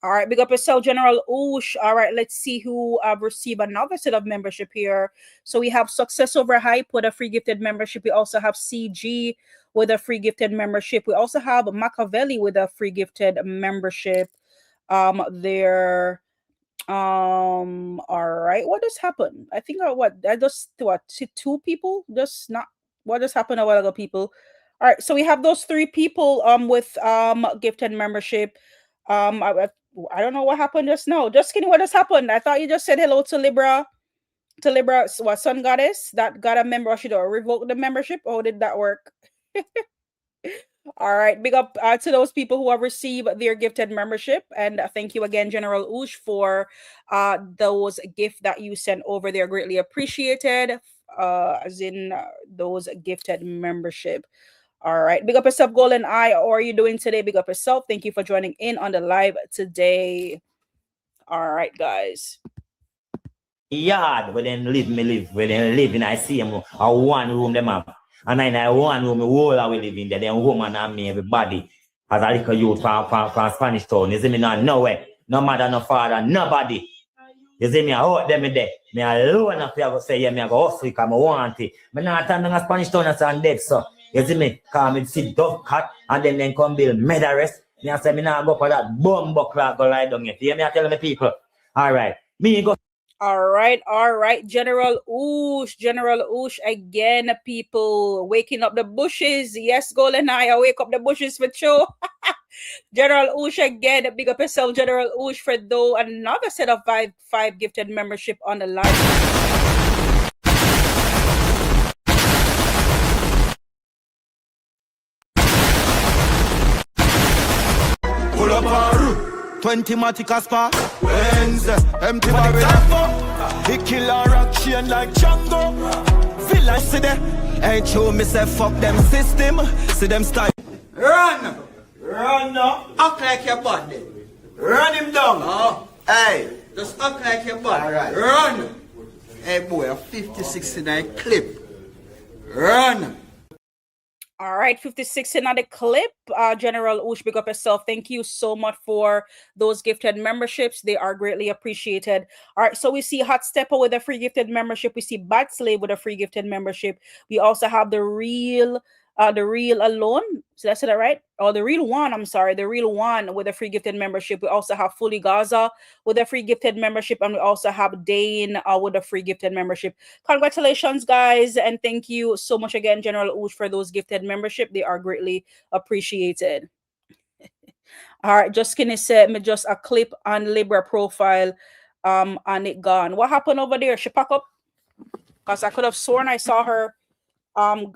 All right, big up yourself, General Oosh. All right, let's see who received another set of membership here. So we have Success Over Hype with a free gifted membership. We also have CG with a free gifted membership. We also have Machiavelli with a free gifted membership. There. All right. What just happened? I think I just see two people. Just not what just happened a while ago, people. All right. So we have those three people with gifted membership. I don't know what happened just now. Just kidding. What just happened? I thought you just said hello to Libra. To Libra, what Sun Goddess that got a member. Should I revoke the membership? Or did that work? All right, big up to those people who have received their gifted membership, and thank you again, General Oosh, for those gifts that you sent over. They're greatly appreciated. As in those gifted membership. All right, big up yourself, Golden Eye. How are you doing today? Big up yourself. Thank you for joining in on the live today. All right, guys. Yard where them live, where them live in I see them a one room them have. And in a one room, the whole I will live in there. Then woman and me, everybody. As a little youth from Spanish town. You see me now? Nowhere. No mother, no father, nobody. You see me? I hold them in there. Me alone if you say, yeah, me I go hustle because I want it. Me not turn down a Spanish town and say dead, so. You see me? Because me see dove cat and then come build Medarest. Me I say, me now go for that bumbo clock go lie down here. You hear me? I tell me people. All right. Me go. All right. General Oosh again, people waking up the bushes. Yes, Golden Eye, I wake up the bushes for sure. General Oosh again, big up yourself, General Oosh, for though another set of five gifted membership on the line. Pull up our 20 matic aspa Benz, empty barrel. He kill a rock chain like Django. Feel like see them. Ain't you me say fuck them system. See them style. Run now. Act like your body. Run him down. Oh. Hey, just act like your body. All right. Run. Hey boy, a 50-69 clip. Run. All right, 56 another clip. General Oosh, big up yourself. Thank you so much for those gifted memberships. They are greatly appreciated. All right, so we see Hot Stepper with a free gifted membership. We see Bad Slave with a free gifted membership. We also have the real alone. So that's it, right? Or the real one. I'm sorry, the real one with a free gifted membership. We also have Fully Gaza with a free gifted membership, and we also have Dane with a free gifted membership. Congratulations, guys, and thank you so much again, General Oosh, for those gifted membership. They are greatly appreciated. All right, just gonna send me just a clip on Libra profile, and it gone. What happened over there? She pack up, cause I could have sworn I saw her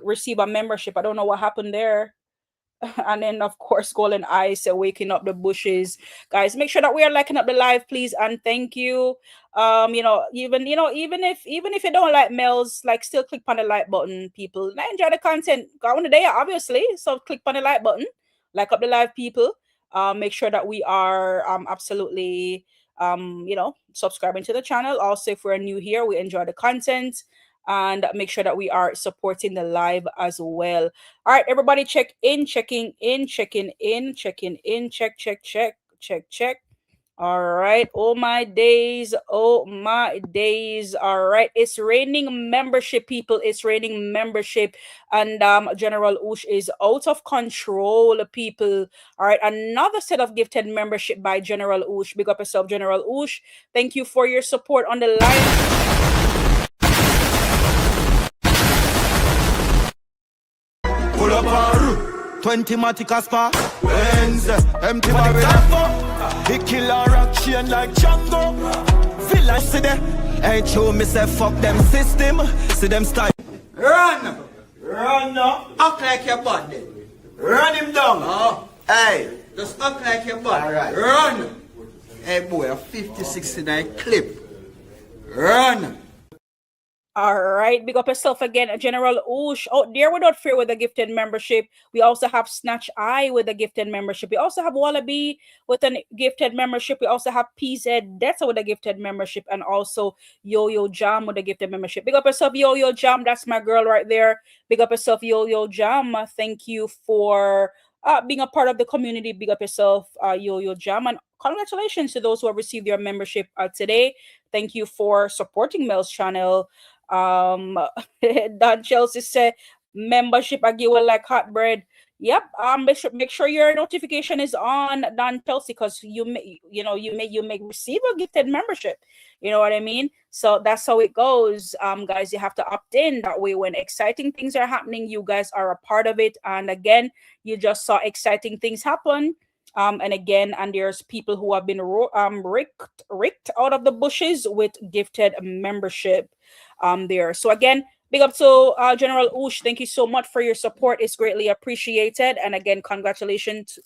receive a membership. I don't know what happened there. And then of course Golden Eyes waking up the bushes. Guys, make sure that we are liking up the live, please, and thank you. Even if you don't like Mellz, like still click on the like button, people. I enjoy the content. Go on the day, obviously. So click on the like button, like up the live, people. Make sure that we are absolutely subscribing to the channel. Also, if we're new here, we enjoy the content. And make sure that we are supporting the live as well. All right, everybody, checking in, check. All right, oh my days. All right, it's raining membership, people. It's raining membership, and General Oosh is out of control, people. All right, another set of gifted membership by General Oosh. Big up yourself, General Oosh. Thank you for your support on the live. Pull up our 20 matic aspa Benz, empty barrel. He kill a rock chain like Django. Feel like see them. Ain't you me say fuck them system. See them style. Run now. Act like your body. Run him down. Oh. Hey, just act like your body. All right. Run. Hey boy, a 50-69 clip. Run. All right, big up yourself again, General Oosh. Oh, dear, without fear with a gifted membership. We also have Snatch Eye with a gifted membership. We also have Wallaby with a gifted membership. We also have PZ Detta with a gifted membership, and also Yo-Yo Jam with a gifted membership. Big up yourself, Yo-Yo Jam. That's my girl right there. Big up yourself, Yo-Yo Jam. Thank you for being a part of the community. Big up yourself, Yo-Yo Jam, and congratulations to those who have received your membership today. Thank you for supporting Mellz channel. Don Chelsea said membership I give like hot bread. Yep. Make sure your notification is on, Don Chelsea, because you may receive a gifted membership. You know what I mean? So that's how it goes. Guys, you have to opt in. That way, when exciting things are happening, you guys are a part of it. And again, you just saw exciting things happen. And there's people who have been ricked out of the bushes with gifted membership there. So again, big up to General Oosh. Thank you so much for your support. It's greatly appreciated. And again, congratulations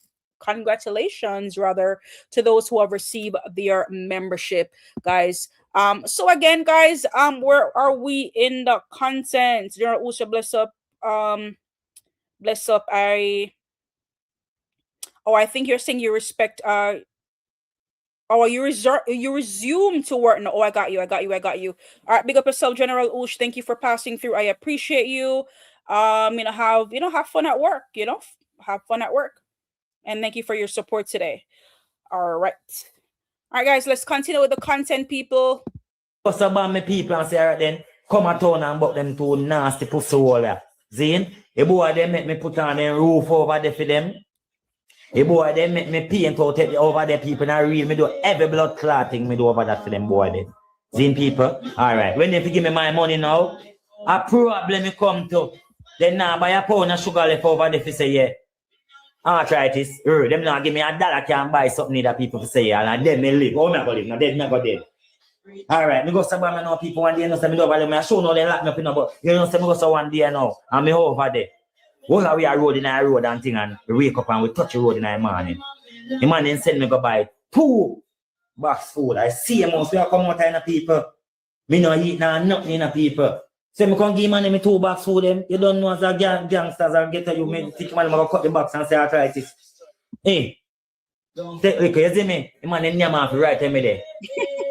rather to those who have received their membership, guys. So again, guys, where are we in the content? General Oosh, bless up. I think you're saying you respect you resume to work. No, I got you. All right, big up yourself, General Oosh. Thank you for passing through. I appreciate you. Have fun at work. Have fun at work. And thank you for your support today. All right, guys, let's continue with the content, people. What's about my people and say, all right, then come at town and buck them two nasty pussy hole there. Zine, the boy they make me put on them roof over there for them. The boy they make me paint out over there people and real me do every blood clotting me do over that for them boy there. Zine people, all right. When they give me my money now, a problem me come to. Then now buy a pound of sugar left over there for say yeah. Arthritis, them now give me $1 can buy something that people for say yeah, and then me live. Oh, me go live, now dead, me go dead. All right, me go somewhere, me know people one day, you know, say me over there, me show no they lock me up, but you know, say me go so one day now, and me over there. Well, we are road in our road and thing, and we wake up and we touch the road in the morning. The man then send me go buy 2 box food. I see him most we are come out in the people. Me no eat now nothing in the people. So me come give man me 2 box food them. You don't know as a gangsters or get you me think man go cut the box and say arthritis. Hey. Take liquor, you see me? The man then name off right me there.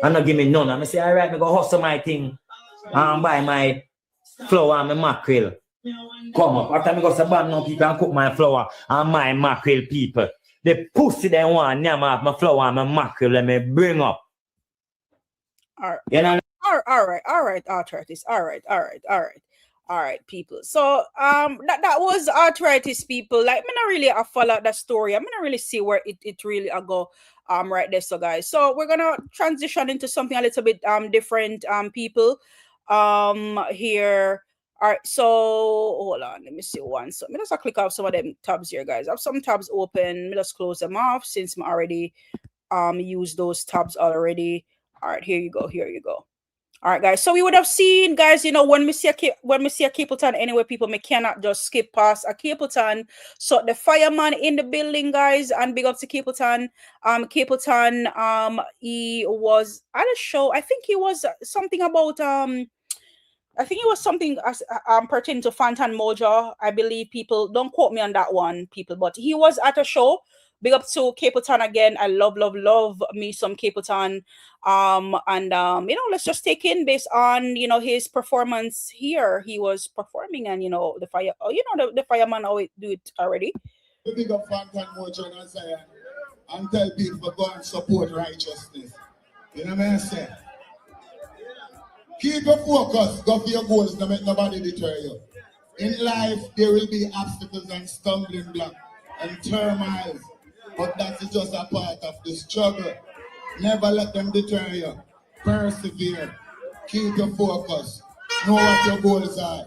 And not give me none. And I say, all right, me go hustle my thing and buy my flour and my mackerel. Come up. After me go to band now people and cook my flour and my mackerel people. The pussy they want name off my flour and my mackerel let me bring up. All right. You know? All right, arthritis. All right, people. So that was arthritis, people. Like me not really follow that story. I'm not really see where it really go right there. So guys, so we're gonna transition into something a little bit different, people. Here. All right, so hold on, let me see one. So let me just click off some of them tabs here, guys. I have some tabs open. Let me just close them off since I already used those tabs already. All right, here you go. All right, guys. So we would have seen, guys, when we see a Capleton anyway, people, me cannot just skip past a Capleton. So the fireman in the building, guys, and big up to Capleton. Capleton, he was at a show. I think he was something about pertaining to Fantan Mojo. I believe, people. Don't quote me on that one, people. But he was at a show. Big up to Capleton again. I love me some Capleton. Let's just take in based on his performance here. He was performing, and the fire. The fireman always do it already. Big up Fantan Mojo and Zion and tell people to go and support righteousness. You know what I'm saying? Keep your focus, go for your goals, don't make nobody deter you. In life, there will be obstacles and stumbling blocks and turmoils, but that is just a part of the struggle. Never let them deter you. Persevere. Keep your focus. Know what your goals are.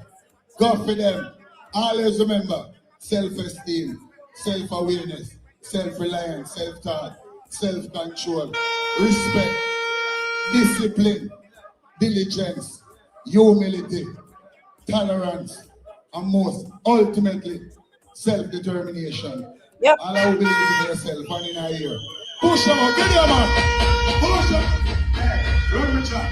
Go for them. Always remember, self-esteem, self-awareness, self-reliance, self-thought, self-control, respect, discipline, diligence, humility, tolerance, and most ultimately, self-determination. Yep. All I will believe in yourself and in our ear. Push them out, get them out. Push them. Hey, run the track.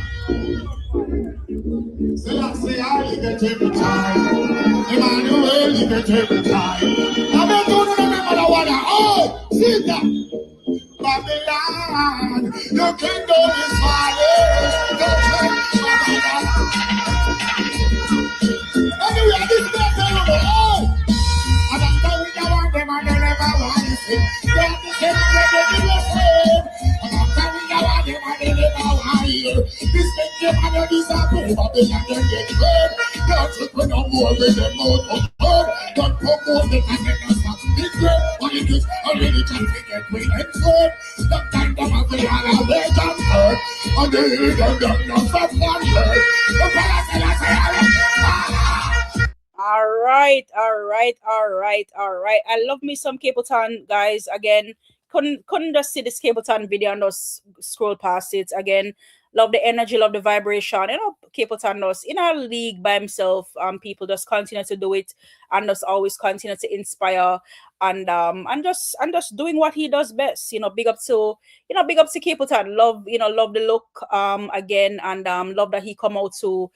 Say I get every time. Emmanuel, you get every time. I bet you don't remember the one. Oh, see that. Babylon, your kingdom is fire. Anyway, this is the oh, and I'm telling you one them and they never want to see. Don't be saying they do the same. And I'm telling you one them and they never want to hear. This make them and they disapprove. Babylon them get hurt. Don't take no more with them out of hurt. Don't promote it and they don't stop. tickets, and then it just get we entered. Stop time them and we all are way just hurt. And they don't know from one word. The fellas say all right. I love me some Capleton, guys. Again, couldn't just see this Capleton video and just scroll past it. Again, love the energy, love the vibration. You know, Capleton does in our league by himself. People just continue to do it and just always continue to inspire and just doing what he does best. You know, big up to Capleton. Love the look again, and love that he come out to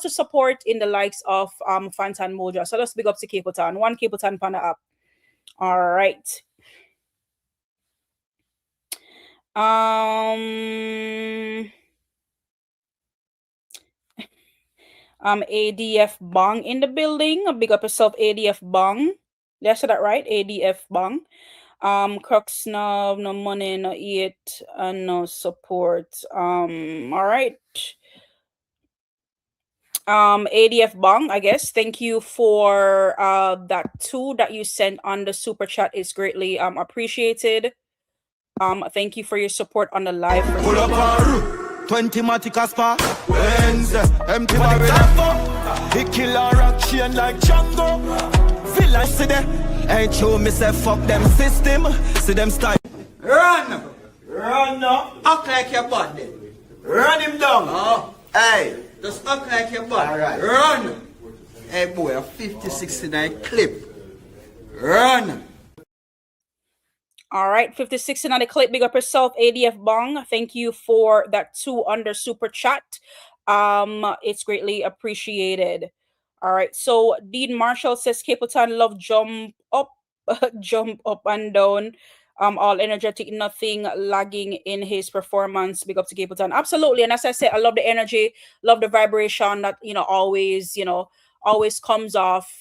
to support in the likes of Fantan Moja. So let's big up to Capleton. One Capleton Panda up. All right. ADF Bong in the building. Big up yourself, ADF Bong. Did I say that right? ADF Bong. Crux no money, no eat, and no support. All right. ADF Bong, I guess. Thank you for that too that you sent on the super chat. Is greatly appreciated. Thank you for your support on the live. Pull up 20 Matica Spa Wednesday, empty barrel. He kill a rock chain like Django. Feel like see there. Ain't true, me say fuck them system. See them style. Run now. Act like your body. Run him down. Oh. Hey, just act like your body. Alright. Run. Hey boy, a 50-69 clip. Run. All right, 56 on the clip. Big up yourself, ADF Bong. Thank you for that 2 under super chat. It's greatly appreciated. All right, so Dean Marshall says Capleton love jump up and down. All energetic, nothing lagging in his performance. Big up to Capleton. Absolutely, and as I said, I love the energy, love the vibration that always comes off,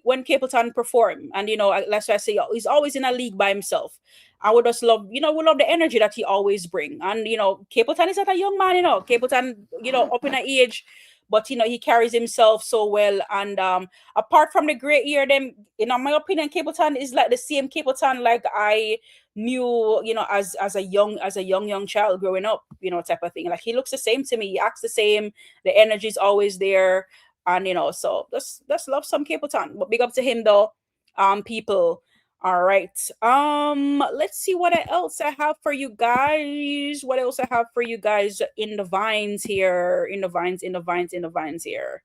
when Capleton perform. And, let's just say he's always in a league by himself. I would just love, we love the energy that he always bring. And, Capleton is not a young man, Capleton, up in age, but, he carries himself so well. And apart from the great year, them, in my opinion, Capleton is like the same Capleton like I knew, as a young child growing up, type of thing. Like, he looks the same to me. He acts the same. The energy is always there. And so let's love some Capleton. But big up to him though, people. All right. Let's see what else I have for you guys. What else I have for you guys in the vines here. In the vines here.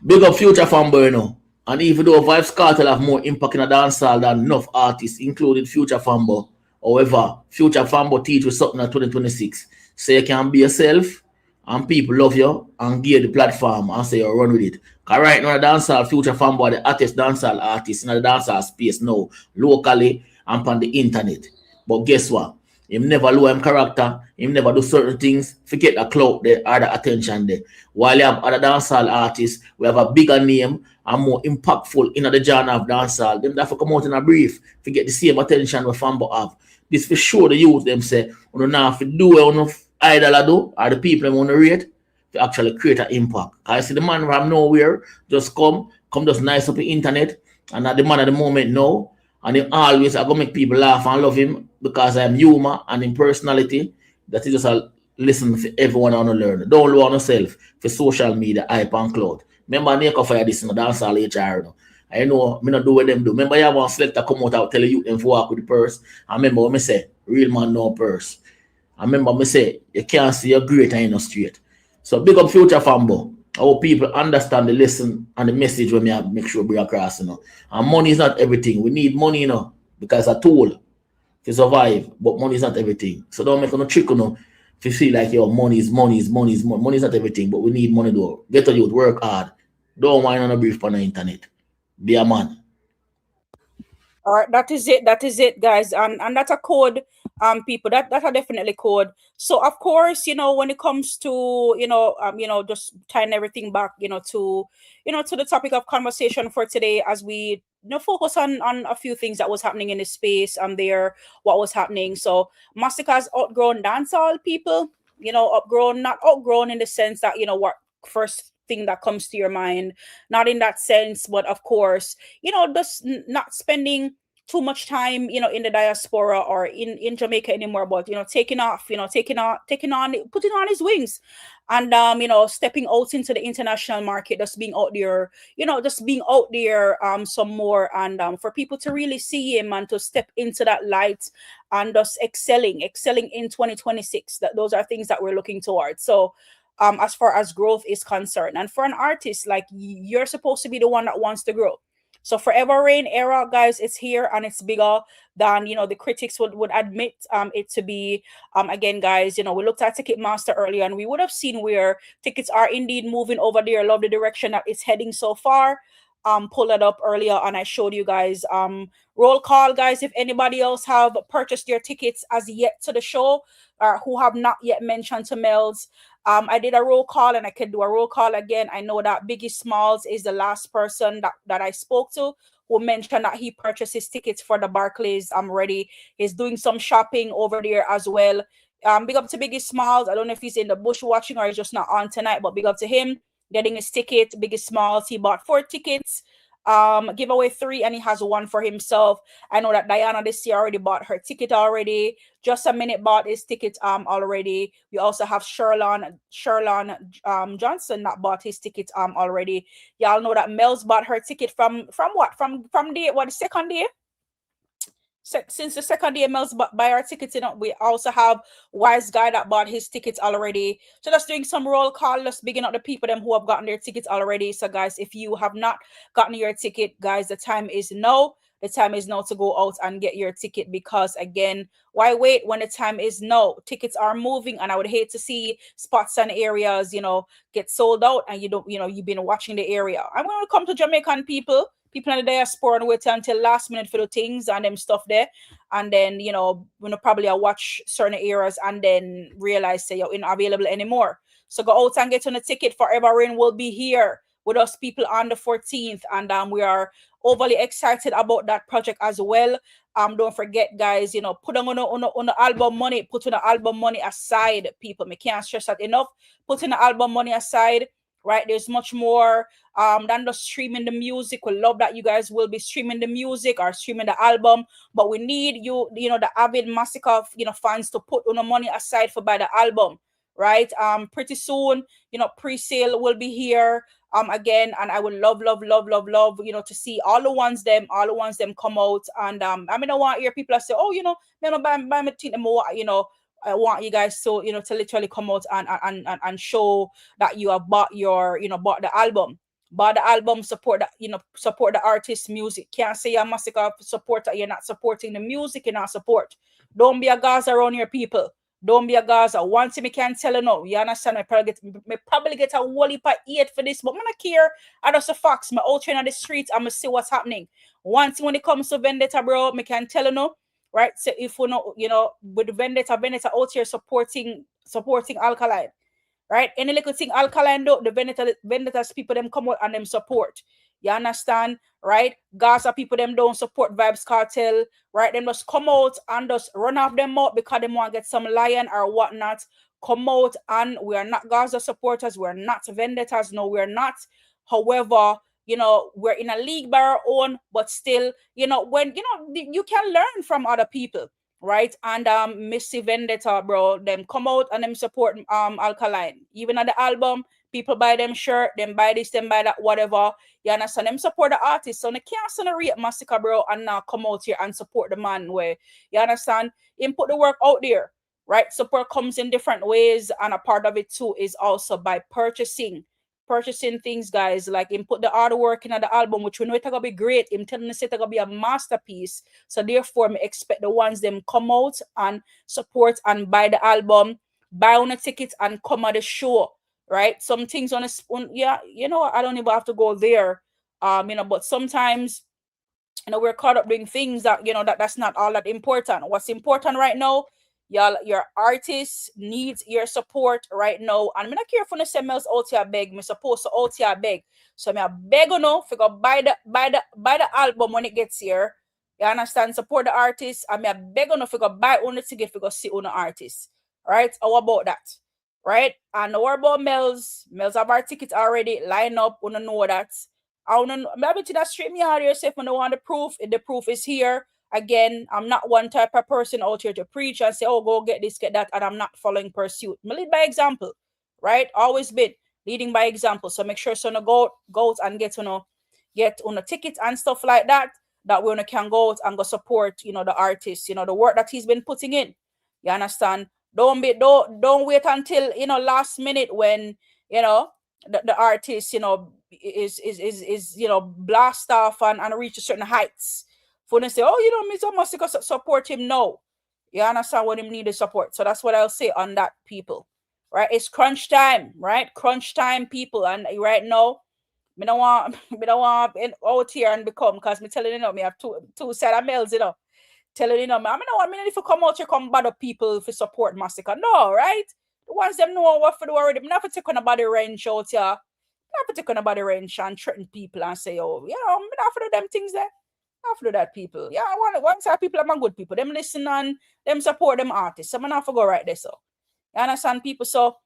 Big up Future Fanboy, And even though Vybz Kartel have more impact in a dancehall than enough artists, including Future Fanboy. However, Future Fanboy teach with something at 2026. So you can be yourself and people love you and give the platform and say you run with it. Because right now, the dancehall Future Fanboy, the hottest dancehall artist in the dancehall space now, locally and on the internet. But guess what? Him never lower him character, him never do certain things, forget the clout there or the attention there. While you have other dancehall artists, we have a bigger name and more impactful in the genre of dancehall. Them that for come out in a brief, forget the same attention we Fanboy have. This for sure the youth them say, you don't have to do what you idol do, or the people want to rate, to actually create an impact. I see the man from nowhere just come just nice up the internet, and at the man at the moment now, and he always are gonna make people laugh and love him because I'm humor and in personality. That is just a listen for everyone on to learn. Don't learn yourself for social media, hype and cloud. Remember, Nico fire this in the dancehall HR. No? I know me not do what them do. Remember, you have one selector come out and tell you them to walk with the purse. I remember what me say, real man no purse. I remember me say, you can't see your greater in the street. So big up Future Fanboy. I hope people understand the lesson and the message when me make sure we are across, And money is not everything. We need money, because it's a tool to survive, but money is not everything. So don't make no trick, if you feel like your money is money is not everything, but we need money though. Get to youth, work hard. Don't whine on a brief on the internet. Be a man. All right, that is it, guys. And that's a code, people. That's a definitely code. So of course, when it comes to just tying everything back, to the topic of conversation for today, as we focus on a few things that was happening in the space and what was happening. So Masicka's outgrown dancehall, people. Outgrown, not outgrown in the sense that what first thing that comes to your mind. Not in that sense, but of course, just not spending too much time, in the diaspora or in Jamaica anymore, but taking off, putting on his wings, and stepping out into the international market, just being out there, some more, and for people to really see him and to step into that light and just excelling in 2026. Those are things that we're looking towards. So as far as growth is concerned, and for an artist, like, you're supposed to be the one that wants to grow. So Forever Rain era, guys, it's here, and it's bigger than the critics would admit it to be. Again, guys, we looked at Ticketmaster earlier, and we would have seen where tickets are indeed moving over there. Love the direction that it's heading so far. Pull it up earlier, and I showed you guys. Roll call, guys, if anybody else have purchased their tickets as yet to the show, or who have not yet mentioned to Mellz. I did a roll call, and I can do a roll call again. I know that Biggie Smalls is the last person that I spoke to who mentioned that he purchased his tickets for the Barclays. I'm ready. He's doing some shopping over there as well. Big up to Biggie Smalls. I don't know if he's in the bush watching or he's just not on tonight, but big up to him getting his ticket. Biggie Smalls, he bought 4 tickets. Give away 3, and he has 1 for himself. I know that Diana this year already bought her ticket already. Just a Minute bought his ticket already. We also have Sherlon Johnson that bought his ticket already. Y'all know that Mellz bought her ticket from what? From the second day? Since the second day, Mellz buy our tickets. We also have Wise Guy that bought his tickets already. So just doing some roll call, just bigging up the people them who have gotten their tickets already. So guys, if you have not gotten your ticket, guys, the time is now. The time is now to go out and get your ticket, because again, why wait when the time is now? Tickets are moving, and I would hate to see spots and areas, get sold out, and you've been watching the area. I'm going to come to Jamaican people in the diaspora and wait until last minute for the things and them stuff there, and then probably I watch certain areas and then realize say you're not available anymore. So go out and get on a ticket. Forever Rain will be here with us people on the 14th, and we are overly excited about that project as well. Don't forget, guys, put on the album money, put on the album money aside, people. Me can't stress that enough. Put in the album money aside. Right, there's much more than just streaming the music. We love that you guys will be streaming the music or streaming the album, but we need you, the avid Masicka, fans to put on the money aside for buy the album. Right, pretty soon, pre-sale will be here again, and I would love, to see all the ones them come out. And I don't want to hear people say, oh, buy me thing more, I want you guys to to literally come out and show that you have bought bought the album. Support the artist's music. Can't say you're a Masicka supporter, you're not supporting the music, you're not support. Don't be a Gaza around your people. Don't be a Gaza. One thing I can tell you now, you understand, I probably get a whole heap of hate for this, but I don't care. I just a facts. I'm out here on the streets, I'm gonna see what's happening. One thing when it comes to vendetta, bro, I can tell you now. Right, so if we know, with vendetta out here supporting Alkaline, right? Any little thing Alkaline do, the vendettas people them come out and them support. You understand, right? Gaza people them don't support Vibes Cartel, right? Them just come out and just run off them out because they want to get some lion or whatnot. Come out, and we are not Gaza supporters, we're not vendettas, no, we're not. However, we're in a league by our own, but still, when you can learn from other people, right? And Missy Vendetta, bro, them come out and them support Alkaline. Even at the album, people buy them shirt, them buy this, them buy that, whatever. You understand? Them support the artist. So they can't celebrate Masicka, bro, and now come out here and support the man where, you understand? Him put the work out there, right? Support comes in different ways, and a part of it too is also by purchasing things, guys, like him put the artwork in the album, which we know it's gonna be great. Him telling us it's gonna be a masterpiece. So therefore, me expect the ones them come out and support and buy the album, buy on the tickets and come at the show, right? Some things on a spoon, yeah, I don't even have to go there, but sometimes, we're caught up doing things that that's not all that important. What's important right now, y'all, your artist needs your support right now. And I'm not careful to say Mellz out here beg. I'm supposed to out here beg. So I beg if you go buy the album when it gets here. You understand? Support the artist. I beg if you go buy on the ticket if you go see on the artist. Right? How about that? right? And what about Mellz? Mellz have our tickets already lined up. We don't know that. I don't know. Maybe to that straight me out yourself when I want the proof. If the proof is here, again, I'm not one type of person out here to preach and say, oh, go get this, get that, and I'm not following pursuit. I lead by example, right? Always been leading by example. So make sure so no go out and get on a ticket and stuff like that. That we can go out and go support, the artist, the work that he's been putting in. You understand? Don't wait until last minute when the artist is blast off and reach a certain heights. For them say, oh, Mr. Masicka support him. No, you understand what him needed support. So that's what I'll say on that, people. Right? It's crunch time, right? Crunch time, people, and right now, me don't want out here and become because me telling me have two set of Mellz, telling I don't want me if you come out here come bother people for support Masicka. No, right? The ones them know what for do already. Me not for take on a body wrench out here. Not for take on a body wrench and threaten people and say, oh, me not for do them things there. Not for do that people. Yeah, I want one side people are good people. Them listen and them support them artists. So I'm not for go right there. So you understand people? So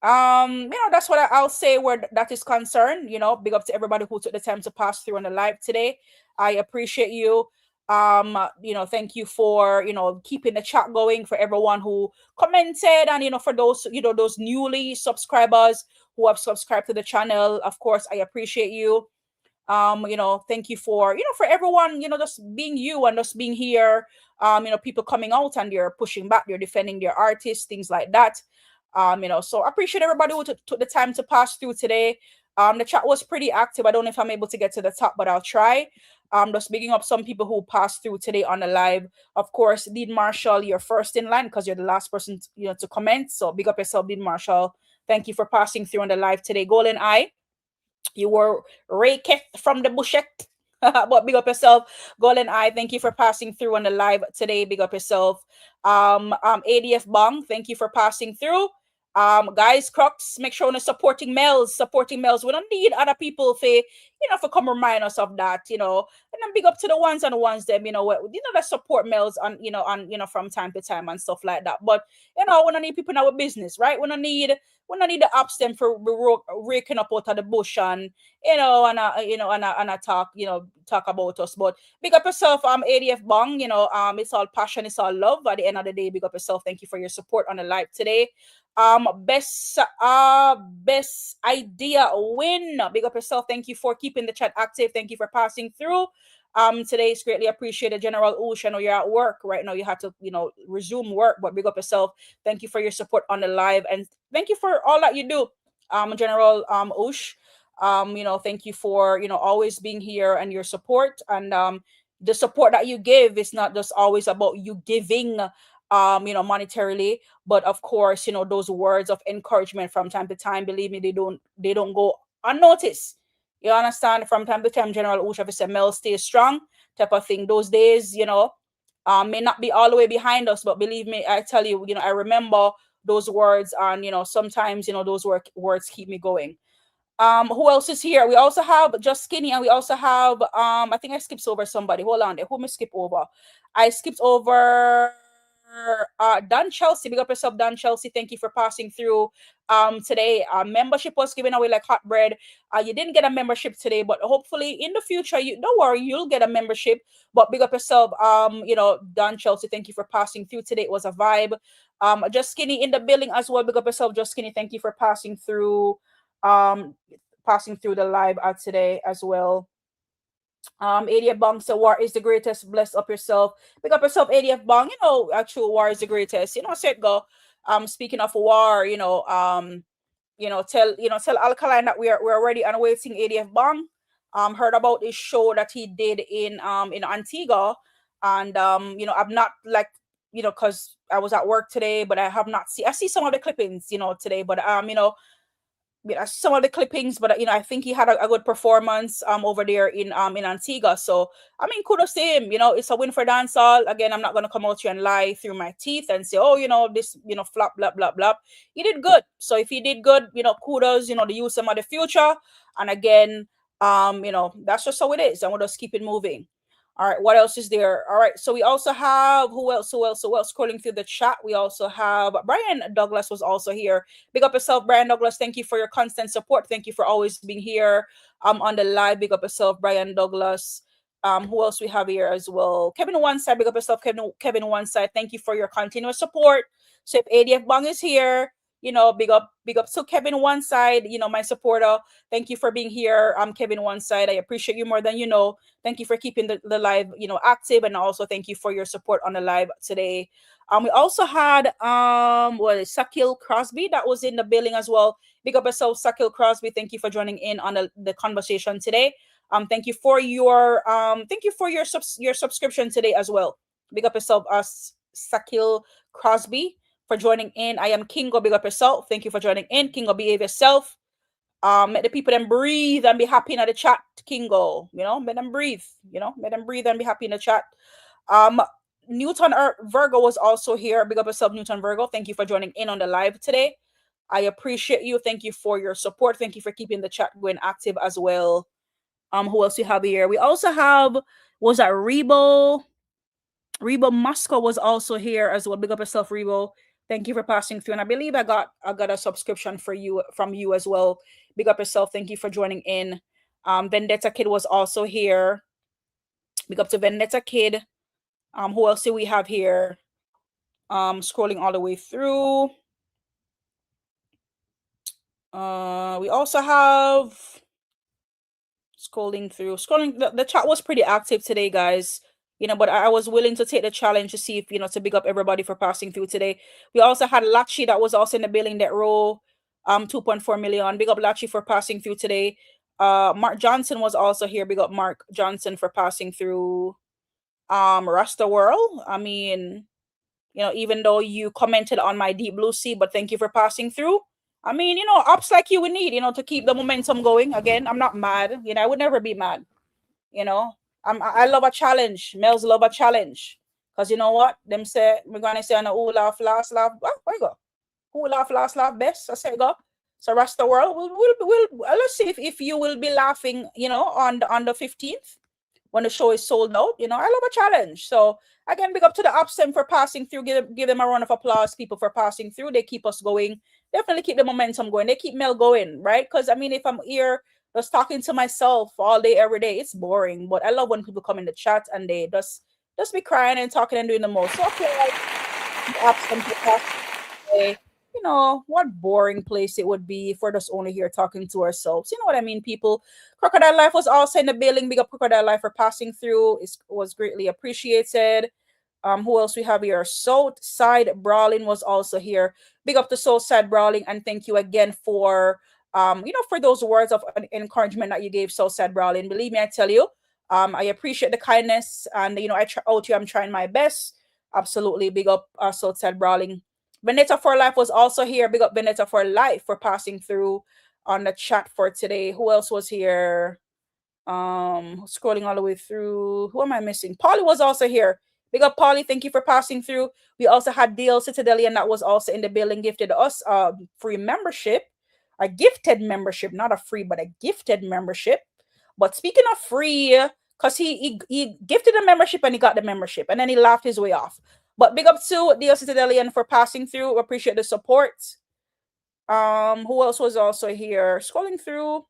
that's what I'll say where that is concerned. Big up to everybody who took the time to pass through on the live today. I appreciate you. Thank you for keeping the chat going, for everyone who commented, and for those those newly subscribers who have subscribed to the channel. Of course, I appreciate you. Thank you for for everyone just being you and just being here. People coming out and they're pushing back, they're defending their artists, things like that. So I appreciate everybody who took the time to pass through today. The chat was pretty active. I don't know if I'm able to get to the top, but I'll try. Just bigging up some people who passed through today on the live. Of course, Dean Marshall, you're first in line because you're the last person to comment. So big up yourself, Dean Marshall. Thank you for passing through on the live today. Golden Eye, you were raked from the bushette. But big up yourself, Golden Eye. Thank you for passing through on the live today. Big up yourself. ADF Bong, thank you for passing through. Guys, Crocs, make sure you're supporting Mellz. We don't need other people for come remind us of that, and then big up to the ones them, that support Mellz on from time to time and stuff like that. But we don't need people in our business, right? We don't need the apps them for raking up out of the bush and talk about us. But big up yourself, ADF Bong, it's all passion, it's all love. At the end of the day, big up yourself. Thank you for your support on the live today. Best idea win. Big up yourself. Thank you for keeping the chat active. Thank you for passing through. Today is greatly appreciated. General Ush, I know you're at work right now. You have to, resume work, but big up yourself. Thank you for your support on the live, and thank you for all that you do, General Ush. Thank you for always being here and your support, and the support that you give is not just always about you giving monetarily, but of course those words of encouragement from time to time, believe me, they don't go unnoticed. You understand? From time to time, General Usha said Mellz stay strong type of thing. Those days may not be all the way behind us, but believe me, I tell you, I remember those words, and sometimes those words keep me going. Who else is here? We also have Just Skinny, and we also have I think I skipped over somebody. Hold on there. Who me skip over? I skipped over Dan Chelsea. Big up yourself, Dan Chelsea. Thank you for passing through today. Membership was given away like hot bread. You didn't get a membership today, but hopefully in the future, don't worry, you'll get a membership. But big up yourself, Dan Chelsea. Thank you for passing through today. It was a vibe. Just Skinny in the building as well. Big up yourself, Just Skinny. Thank you for passing through the live today as well. ADF Bong, so war is the greatest. Bless up yourself. Pick up yourself, ADF Bong. Actual war is the greatest. Said go. Speaking of war, tell Alkaline that we're already awaiting ADF Bong. Heard about this show that he did in Antigua, and I'm not because I was at work today, but I have not seen. I see some of the clippings, today, but some of the clippings, but I think he had a good performance over there in Antigua. So kudos to him. It's a win for dancehall. Again, I'm not gonna come out here and lie through my teeth and say, this flop, blah blah blah. He did good. So if he did good, kudos. To use some of the future. And again, that's just how it is, and we'll just keep it moving. All right, what else is there? All right, so we also have who else? Scrolling through the chat, we also have Brian Douglas was also here. Big up yourself, Brian Douglas. Thank you for your constant support. Thank you for always being here on the live. Big up yourself, Brian Douglas. Who else we have here as well? Kevin One Side, big up yourself, Kevin One Side. Thank you for your continuous support. So if ADF Bang is here, you know, big up to Kevin One Side, you know, my supporter. Thank you for being here. Kevin One Side. I appreciate you more than you know. Thank you for keeping the live, you know, active, and also thank you for your support on the live today. We also had Sakil Crosby that was in the building as well. Big up yourself, Sakil Crosby. Thank you for joining in on the conversation today. Thank you for your subscription today as well. Big up yourself, Sakil Crosby, for joining in. I am Kingo. Big up yourself. Thank you for joining in. Kingo, behave yourself. Let the people then breathe and be happy in the chat, Kingo. You know, let them breathe. You know, let them breathe and be happy in the chat. Newton Virgo was also here. Big up yourself, Newton Virgo. Thank you for joining in on the live today. I appreciate you. Thank you for your support. Thank you for keeping the chat going active as well. Who else we have here? We also have, was that Rebo Moscow was also here as well. Big up yourself, Rebo. Thank you for passing through. And I believe I got a subscription from you as well. Big up yourself. Thank you for joining in. Vendetta Kid was also here. Big up to Vendetta Kid. Who else do we have here? Scrolling all the way through. We also have scrolling. The chat was pretty active today, guys. You know, but I was willing to take the challenge to see if, you know, to big up everybody for passing through today. We also had Lachi that was also in the building, that row 2.4 million. Big up Lachi for passing through today. Mark Johnson was also here. Big up Mark Johnson for passing through. Rasta World. I mean, you know, even though you commented on my Deep Blue Sea, but thank you for passing through. I mean, you know, ups like you would need, you know, to keep the momentum going. Again, I'm not mad. You know, I would never be mad. You know, I love a challenge. Mellz love a challenge. Because you know what? Them say, we're going to say, who laugh, last laugh. Where you go? Who laugh, last laugh best? I say, go. So Rasta World, we'll let's see if you will be laughing, you know, on the 15th. When the show is sold out, you know, I love a challenge. So again, big up to the Upstem for passing through. Give them a round of applause, people, for passing through. They keep us going. Definitely keep the momentum going. They keep Mel going, right? Because I mean, if I'm here just talking to myself all day, every day, it's boring. But I love when people come in the chat and they just be crying and talking and doing the most. So I feel like the Upstem for passing, you know, what boring place it would be if we're just only here talking to ourselves. You know what I mean, people? Crocodile Life was also in the building. Big up Crocodile Life for passing through. It was greatly appreciated. Who else we have here? Southside Brawling was also here. Big up to Southside Brawling, and thank you again for you know, for those words of encouragement that you gave Southside Brawling. Believe me, I tell you, I appreciate the kindness, and you know, I'm trying my best. Absolutely. Big up Southside Brawling. Vendetta for Life was also here. Big up Vendetta for Life for passing through on the chat for today. Who else was here? Scrolling all the way through. Who am I missing? Polly was also here. Big up Polly. Thank you for passing through. We also had DL Citadelian that was also in the building, gifted us free membership. A gifted membership, not a free, but a gifted membership. But speaking of free, because he gifted a membership and he got the membership, and then he laughed his way off. But big up to DL Citadelian for passing through. Appreciate the support. Who else was also here? Scrolling through.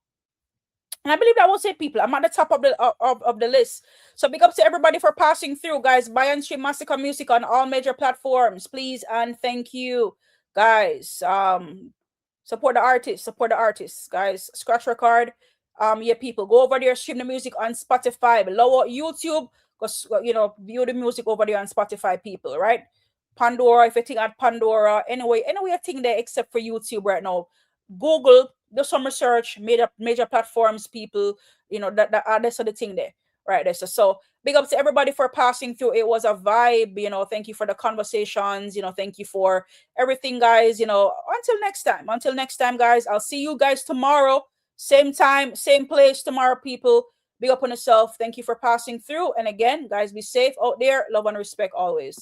And I believe that was it, people. I'm at the top of the list. So big up to everybody for passing through, guys. Buy and stream Masicka music on all major platforms, please, and thank you, guys. Support the artists, guys. Scratch record. Yeah, people, go over there, stream the music on Spotify, below YouTube. Because, you know, view the music over there on Spotify, people, right? Pandora, if you think at Pandora, anyway, I think there except for YouTube right now. Google, do some research, major platforms, people, you know, that's the thing there, right? There. So big up to everybody for passing through. It was a vibe, you know. Thank you for the conversations, you know. Thank you for everything, guys. You know, until next time, guys. I'll see you guys tomorrow, same time, same place tomorrow, people. Big up on yourself. Thank you for passing through. And again, guys, be safe out there. Love and respect always.